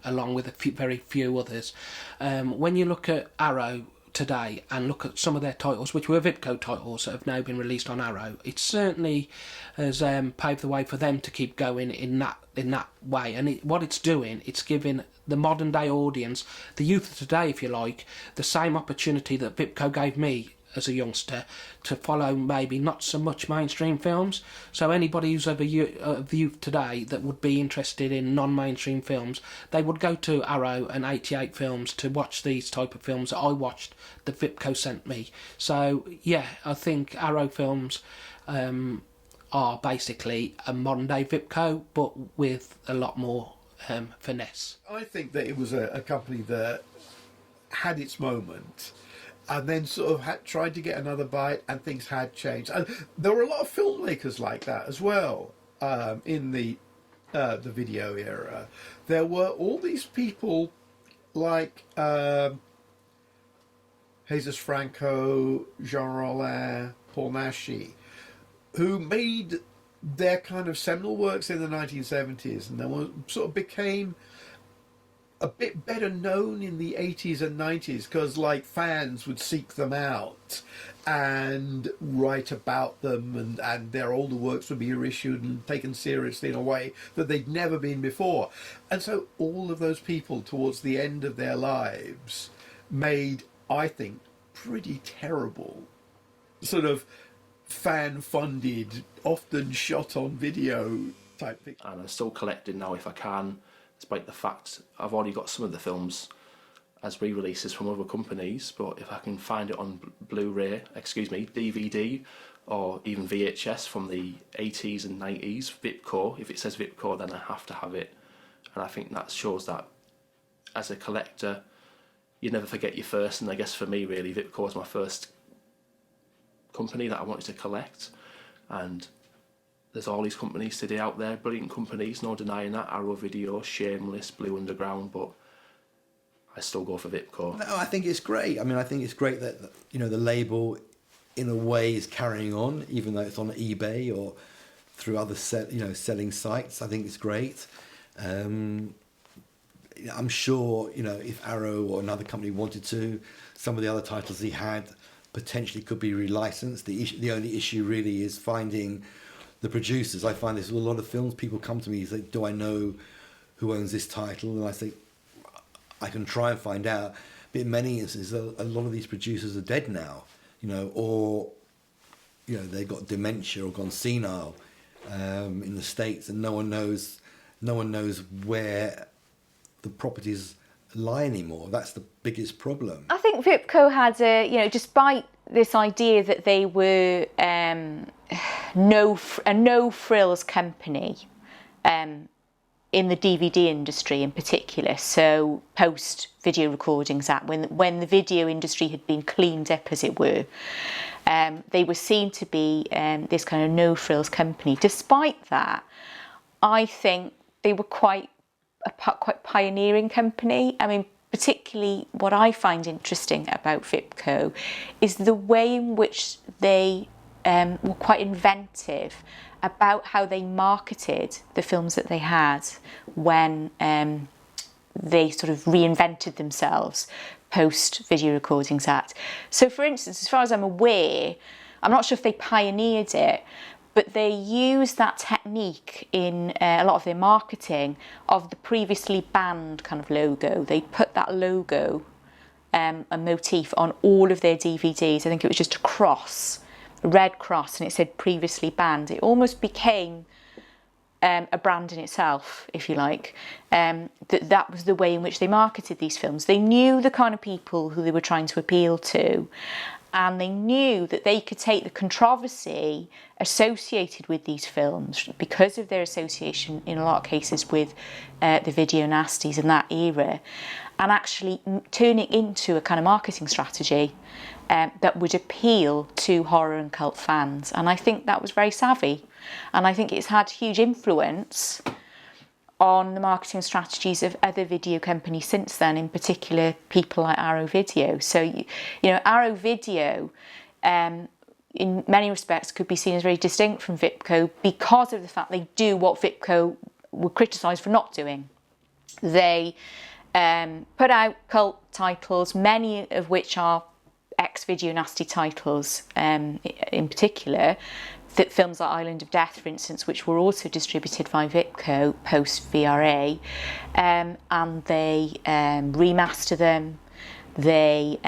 along with very few others. When you look at Arrow today and look at some of their titles, which were VIPCO titles that have now been released on Arrow, it certainly has paved the way for them to keep going in that way. And what it's doing, it's giving the modern day audience, the youth of today, if you like, the same opportunity that VIPCO gave me as a youngster to follow maybe not so much mainstream films. So anybody who's of the youth today that would be interested in non-mainstream films, they would go to Arrow and 88 Films to watch these type of films that I watched that VIPCO sent me. So yeah, I think Arrow Films are basically a modern day VIPCO, but with a lot more finesse. I think that it was a company that had its moment, and then sort of tried to get another bite, and things had changed. And there were a lot of filmmakers like that as well in the video era. There were all these people like Jesus Franco, Jean Rollin, Paul Naschy, who made their kind of seminal works in the 1970s, and then sort of became a bit better known in the 80s and 90s because like fans would seek them out and write about them, and their older works would be reissued and taken seriously in a way that they'd never been before. And so all of those people towards the end of their lives made, I think, pretty terrible sort of fan-funded, often shot on video type thing. And I'm still collecting now if I can, despite the fact I've already got some of the films as re-releases from other companies, but if I can find it on Blu-ray, DVD, or even VHS from the 80s and 90s, VIPCO, if it says VIPCO, then I have to have it. And I think that shows that as a collector, you never forget your first, and I guess for me really, VIPCO was my first company that I wanted to collect. And there's all these companies today out there, brilliant companies, no denying that, Arrow Video, Shameless, Blue Underground, but I still go for VIPCO. No, I think it's great. I mean, I think it's great that, you know, the label in a way is carrying on, even though it's on eBay or through other selling sites. I think it's great. I'm sure, you know, if Arrow or another company wanted to, some of the other titles he had potentially could be relicensed. The only issue really is finding the producers. I find this with a lot of films. People come to me and say, do I know who owns this title? And I say, I can try and find out. But in many instances, a lot of these producers are dead now, you know, or, you know, they've got dementia or gone senile in the States, and no one knows where the properties lie anymore. That's the biggest problem. I think VIPCO had despite this idea that they were a no-frills company in the DVD industry in particular, so post-video recordings, when the video industry had been cleaned up, as it were, They were seen to be this kind of no-frills company. Despite that, I think they were quite pioneering company. I mean, particularly what I find interesting about VIPCO is the way in which they were quite inventive about how they marketed the films that they had when they sort of reinvented themselves post Video Recordings Act. So for instance, as far as I'm aware, I'm not sure if they pioneered it, but they used that technique in a lot of their marketing of the previously banned kind of logo. They put that logo, a motif, on all of their DVDs. I think it was just a cross, a red cross, and it said previously banned. It almost became a brand in itself, if you like. That was the way in which they marketed these films. They knew the kind of people who they were trying to appeal to, and they knew that they could take the controversy associated with these films because of their association in a lot of cases with the video nasties in that era, and actually turn it into a kind of marketing strategy that would appeal to horror and cult fans. And I think that was very savvy, and I think it's had huge influence on the marketing strategies of other video companies since then, in particular people like Arrow Video. So, you know, Arrow Video, in many respects, could be seen as very distinct from VIPCO because of the fact they do what VIPCO were criticised for not doing. They put out cult titles, many of which are ex-video nasty titles, in particular. Films like Island of Death, for instance, which were also distributed by VIPCO post VRA, and they remaster them. They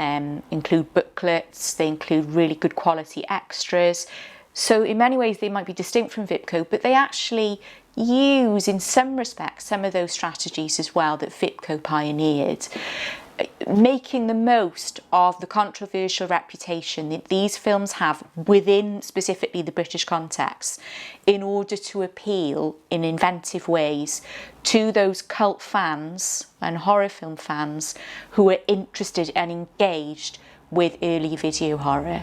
include booklets. They include really good quality extras. So in many ways they might be distinct from VIPCO, but they actually use, in some respects, some of those strategies as well that VIPCO pioneered, making the most of the controversial reputation that these films have within specifically the British context in order to appeal in inventive ways to those cult fans and horror film fans who are interested and engaged with early video horror.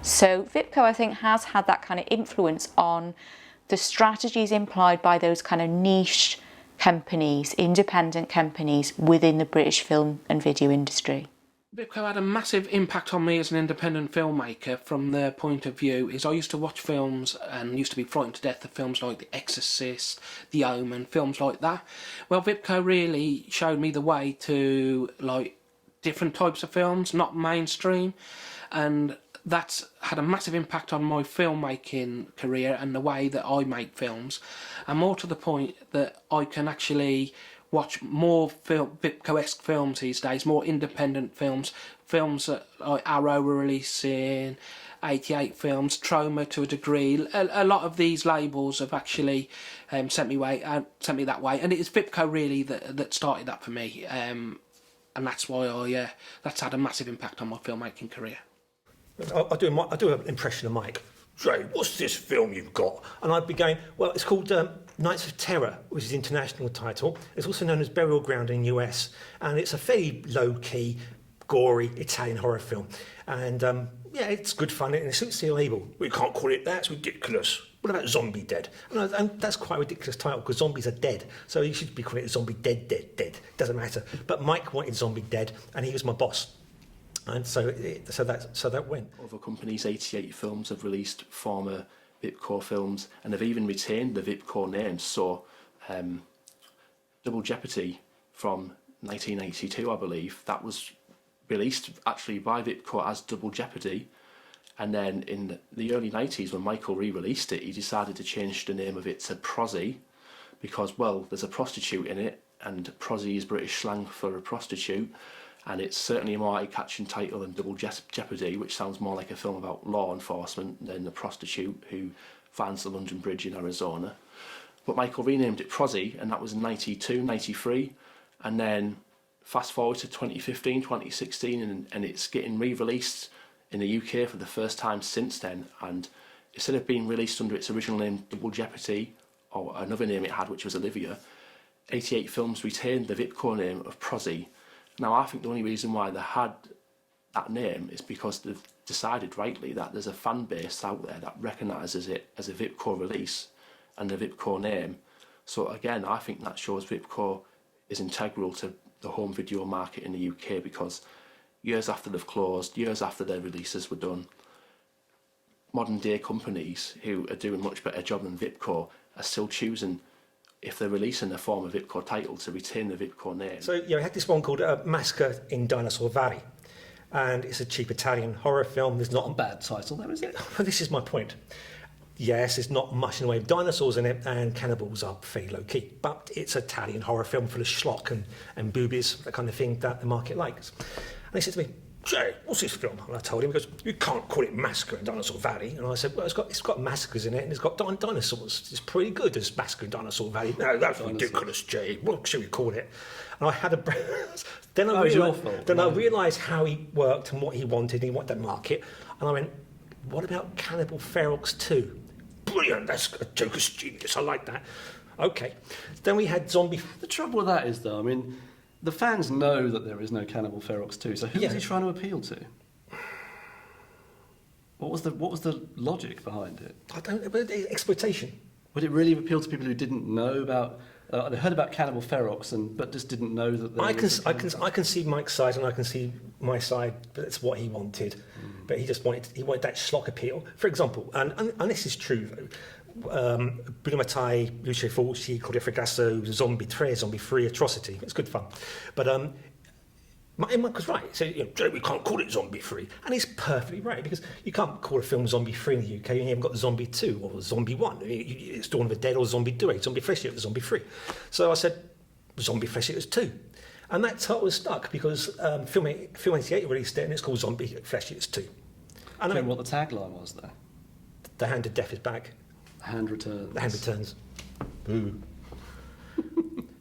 So VIPCO, I think, has had that kind of influence on the strategies employed by those kind of niche companies, independent companies within the British film and video industry. VIPCO had a massive impact on me as an independent filmmaker from the point of view is I used to watch films and used to be frightened to death of films like The Exorcist, The Omen, films like that. Well, VIPCO really showed me the way to like different types of films, not mainstream, and that's had a massive impact on my filmmaking career and the way that I make films, and more to the point that I can actually watch more VIPCO-esque films these days, more independent films, films that like Arrow were releasing, 88 films, Trauma to a degree. A lot of these labels have actually sent me that way, and it is VIPCO really that started that for me, and that's why that's had a massive impact on my filmmaking career. I do an impression of Mike. Jay, what's this film you've got? And I'd be going, well, it's called Nights of Terror, which is the international title. It's also known as Burial Ground in the US, and it's a fairly low-key, gory Italian horror film. And it's good fun, and it suits the label. We can't call it that, it's ridiculous. What about Zombie Dead? And that's quite a ridiculous title, because zombies are dead. So you should be calling it Zombie Dead. Doesn't matter. But Mike wanted Zombie Dead, and he was my boss. And so that went. Other companies, 88 Films, have released former VIPCO films, and have even retained the VIPCO name. So, Double Jeopardy from 1982, I believe, that was released actually by VIPCO as Double Jeopardy. And then in the early 90s, when Michael re-released it, he decided to change the name of it to Prosy, because, well, there's a prostitute in it, and Prosy is British slang for a prostitute. And it's certainly a more eye-catching title than Double Jeopardy, which sounds more like a film about law enforcement than a prostitute who finds the London Bridge in Arizona. But Michael renamed it Prosy, and that was in 92, 93. And then fast forward to 2015, 2016, and it's getting re-released in the UK for the first time since then. And instead of being released under its original name, Double Jeopardy, or another name it had, which was Olivia, 88 Films retained the VIPCO name of Prosy. Now, I think the only reason why they had that name is because they've decided rightly that there's a fan base out there that recognises it as a VIPCO release and the VIPCO name. So again, I think that shows VIPCO is integral to the home video market in the UK, because years after they've closed, years after their releases were done, modern day companies who are doing much better job than VIPCO are still choosing, if they're releasing a former VIPCO title, to retain the VIPCO name. So I had this one called Massacre in Dinosaur Valley, and it's a cheap Italian horror film. There's not a bad title, though, is it? This is my point. Yes, there's not much in the way of dinosaurs in it, and cannibals are fairly low-key. But it's an Italian horror film full of schlock and boobies, that kind of thing that the market likes. And he said to me, Jay, what's this film? And I told him, he goes, you can't call it Massacre in Dinosaur Valley. And I said, well, it's got massacres in it, and it's got dinosaurs. It's pretty good as Massacre in Dinosaur Valley. No, that's ridiculous, Jay. What should we call it? And I had a... Then I realised how he worked and what he wanted. He wanted that market. And I went, what about Cannibal Ferox 2? Brilliant, that's a Joker's genius, I like that. Okay, then we had Zombie... The trouble with that is, though, I mean, the fans know that there is no Cannibal Ferox 2, so who is he trying to appeal to? What was the logic behind it? I don't know, but exploitation. Would it really appeal to people who didn't know about... they heard about Cannibal Ferox, but just didn't know that there I can see Mike's side and I can see my side, but that's what he wanted. But he wanted that schlock appeal. For example, and this is true, Bruno Mattei, Lucio Fulci, Claudio Fragasso, Zombie 3, Atrocity. It's good fun. But Mike was right. So, Joe, we can't call it Zombie 3. And he's perfectly right, because you can't call a film Zombie 3 in the UK, and you haven't got Zombie 2 or Zombie 1. It's Dawn of the Dead or Zombie 2, Zombie Flesh Eaters, Zombie 3. So I said, Zombie Flesh Eaters 2. And that title was stuck because Film 88 released it, and it's called Zombie Flesh Eaters 2. And do you know what the tagline was there? The hand of death is back. The hand returns. The hand returns. Boo.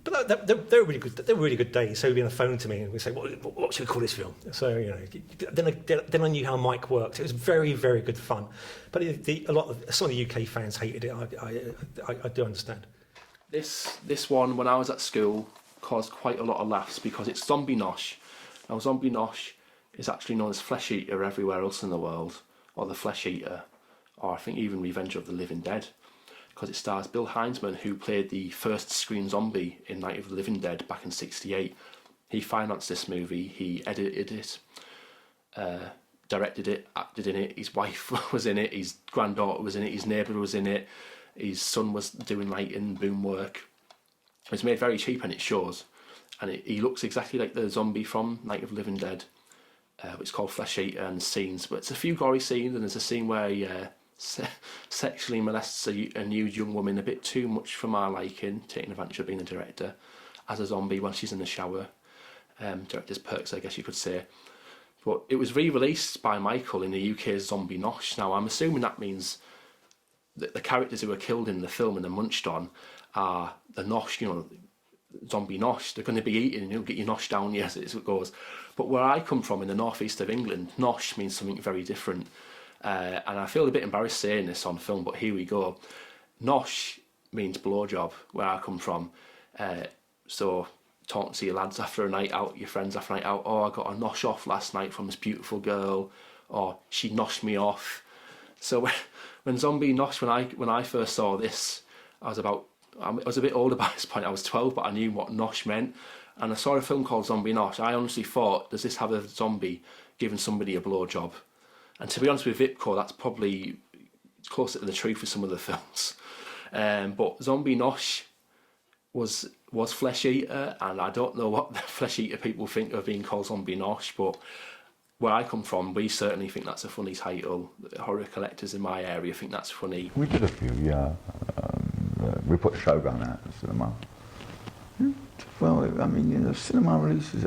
But they're really good. They're really good days. So he'd be on the phone to me, and we say, "What should we call this film?" So then I knew how Mike worked. It was very, very good fun. But some of the UK fans hated it. I do understand. This one, when I was at school, caused quite a lot of laughs because it's Zombie Nosh. Now, Zombie Nosh is actually known as Flesh Eater everywhere else in the world, or the Flesh Eater, or I think even Revenge of the Living Dead, because it stars Bill Heinzman, who played the first screen zombie in Night of the Living Dead back in '68. He financed this movie, he edited it, directed it, acted in it, his wife was in it, his granddaughter was in it, his neighbour was in it, his son was doing lighting, boom work. It was made very cheap and it shows. And he looks exactly like the zombie from Night of the Living Dead. It's called Flesh Eater, and scenes, but it's a few gory scenes, and there's a scene where he sexually molests a nude young woman a bit too much for my liking, taking advantage of being a director, as a zombie when she's in the shower. Director's perks, I guess you could say. But it was re-released by Michael in the UK's Zombie Nosh. Now, I'm assuming that means that the characters who were killed in the film and then munched on are the Nosh, Zombie Nosh. They're going to be eaten and you'll get your Nosh down, yes, as it goes. But where I come from in the northeast of England, Nosh means something very different. And I feel a bit embarrassed saying this on film, but here we go. Nosh means blowjob, where I come from. So talking to your lads after a night out, your friends after a night out, oh, I got a nosh off last night from this beautiful girl, or she noshed me off. So when Zombie Nosh, when I first saw this, I was a bit older by this point, I was 12, but I knew what nosh meant. And I saw a film called Zombie Nosh. I honestly thought, does this have a zombie giving somebody a blowjob? And to be honest with VIPCO, that's probably closer to the truth with some of the films. But Zombie Nosh was Flesh Eater, and I don't know what the Flesh Eater people think of being called Zombie Nosh, but where I come from, we certainly think that's a funny title. The horror collectors in my area think that's funny. We did a few, yeah. We put Shogun out at the cinema. Well, I mean, cinema releases,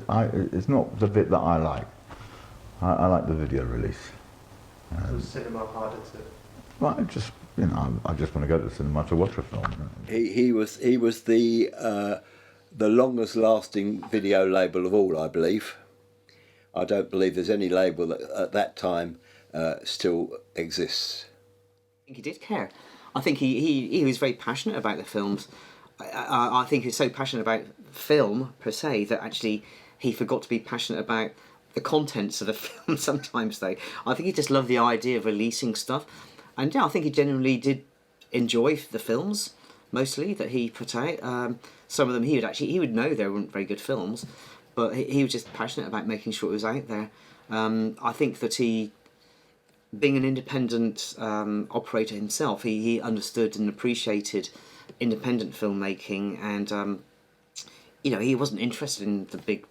it's not the bit that I like. I like the video release. Cinema harder to... Well, I just want to go to the cinema to watch a film. He was the longest lasting video label of all, I believe. I don't believe there's any label that at that time still exists. I think he did care. I think he was very passionate about the films. I think he was so passionate about film per se that actually he forgot to be passionate about the contents of the film sometimes, though. I think he just loved the idea of releasing stuff. And yeah, I think he genuinely did enjoy the films, mostly, that he put out. Some of them he would know they weren't very good films, but he was just passionate about making sure it was out there. I think that he, being an independent operator himself, he understood and appreciated independent filmmaking, and he wasn't interested in the big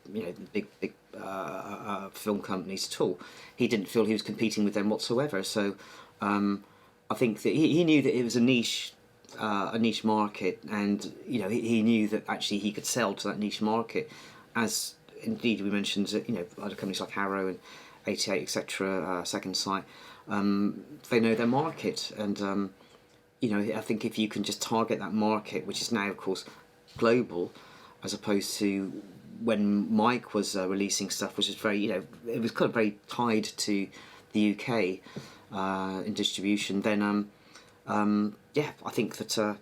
film companies at all. He didn't feel he was competing with them whatsoever. So I think that he knew that it was a niche market, and he knew that actually he could sell to that niche market, as indeed we mentioned other companies like Harrow and 88, etc., Second Sight. They know their market, and I think if you can just target that market, which is now of course global, as opposed to when Mike was releasing stuff, which was very it was kind of very tied to the UK in distribution, then I think that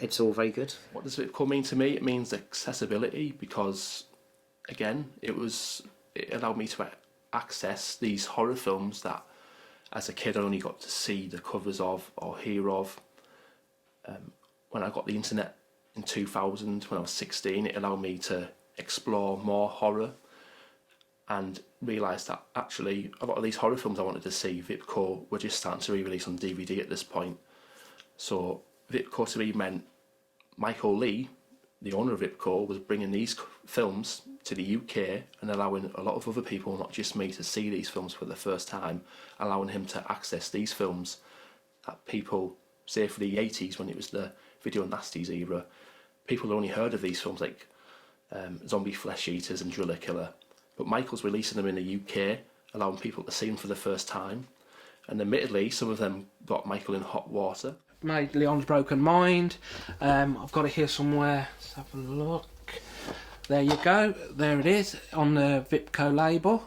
it's all very good. What does VIPCO mean to me? It means accessibility, because again, it allowed me to access these horror films that as a kid I only got to see the covers of or hear of. When I got the internet in 2000, when I was 16, it allowed me to explore more horror and realise that actually a lot of these horror films I wanted to see, VIPCO were just starting to re-release on DVD at this point. So VIPCO to me meant Michael Lee, the owner of VIPCO, was bringing these films to the UK and allowing a lot of other people, not just me, to see these films for the first time, allowing him to access these films that people, say for the 80s when it was the Video Nasties era, people had only heard of these films like Zombie Flesh Eaters and Driller Killer. But Michael's releasing them in the UK, allowing people to see them for the first time. And admittedly, some of them got Michael in hot water. Made Leon's Broken Mind. I've got it here somewhere. Let's have a look. There you go. There it is on the VIPCO label.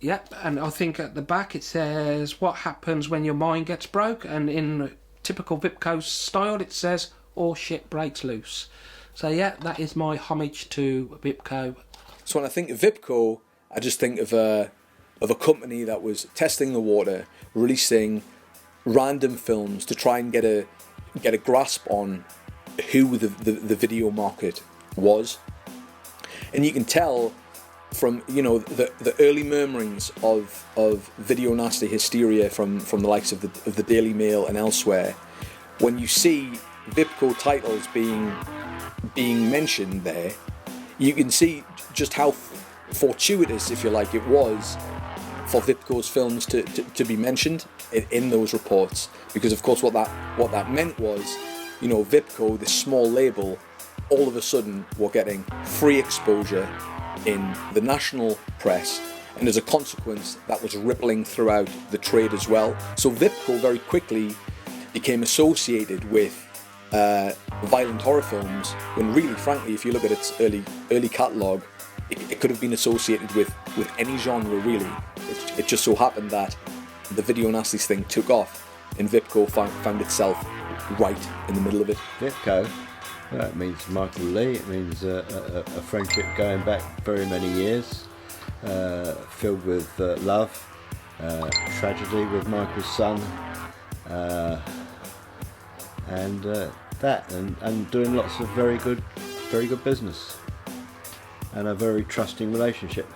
Yep, and I think at the back it says, "What happens when your mind gets broke?" And in typical VIPCO style, it says, "All shit breaks loose." So yeah, that is my homage to VIPCO. So when I think of VIPCO, I just think of a company that was testing the water, releasing random films to try and get a grasp on who the video market was. And you can tell from the early murmurings of video nasty hysteria from the likes of the Daily Mail and elsewhere, when you see VIPCO titles being mentioned there, you can see just how fortuitous, if you like, it was for VIPCO's films to be mentioned in those reports, because of course what that meant was, VIPCO, this small label, all of a sudden were getting free exposure in the national press, and as a consequence that was rippling throughout the trade as well. So VIPCO very quickly became associated with violent horror films, when really, frankly, if you look at its early catalogue, it could have been associated with any genre really. It just so happened that the Video Nasties thing took off, and VIPCO found itself right in the middle of it. VIPCO, that means Michael Lee. It means a friendship going back very many years, filled with love, tragedy with Michael's son, and doing lots of very good business, and a very trusting relationship.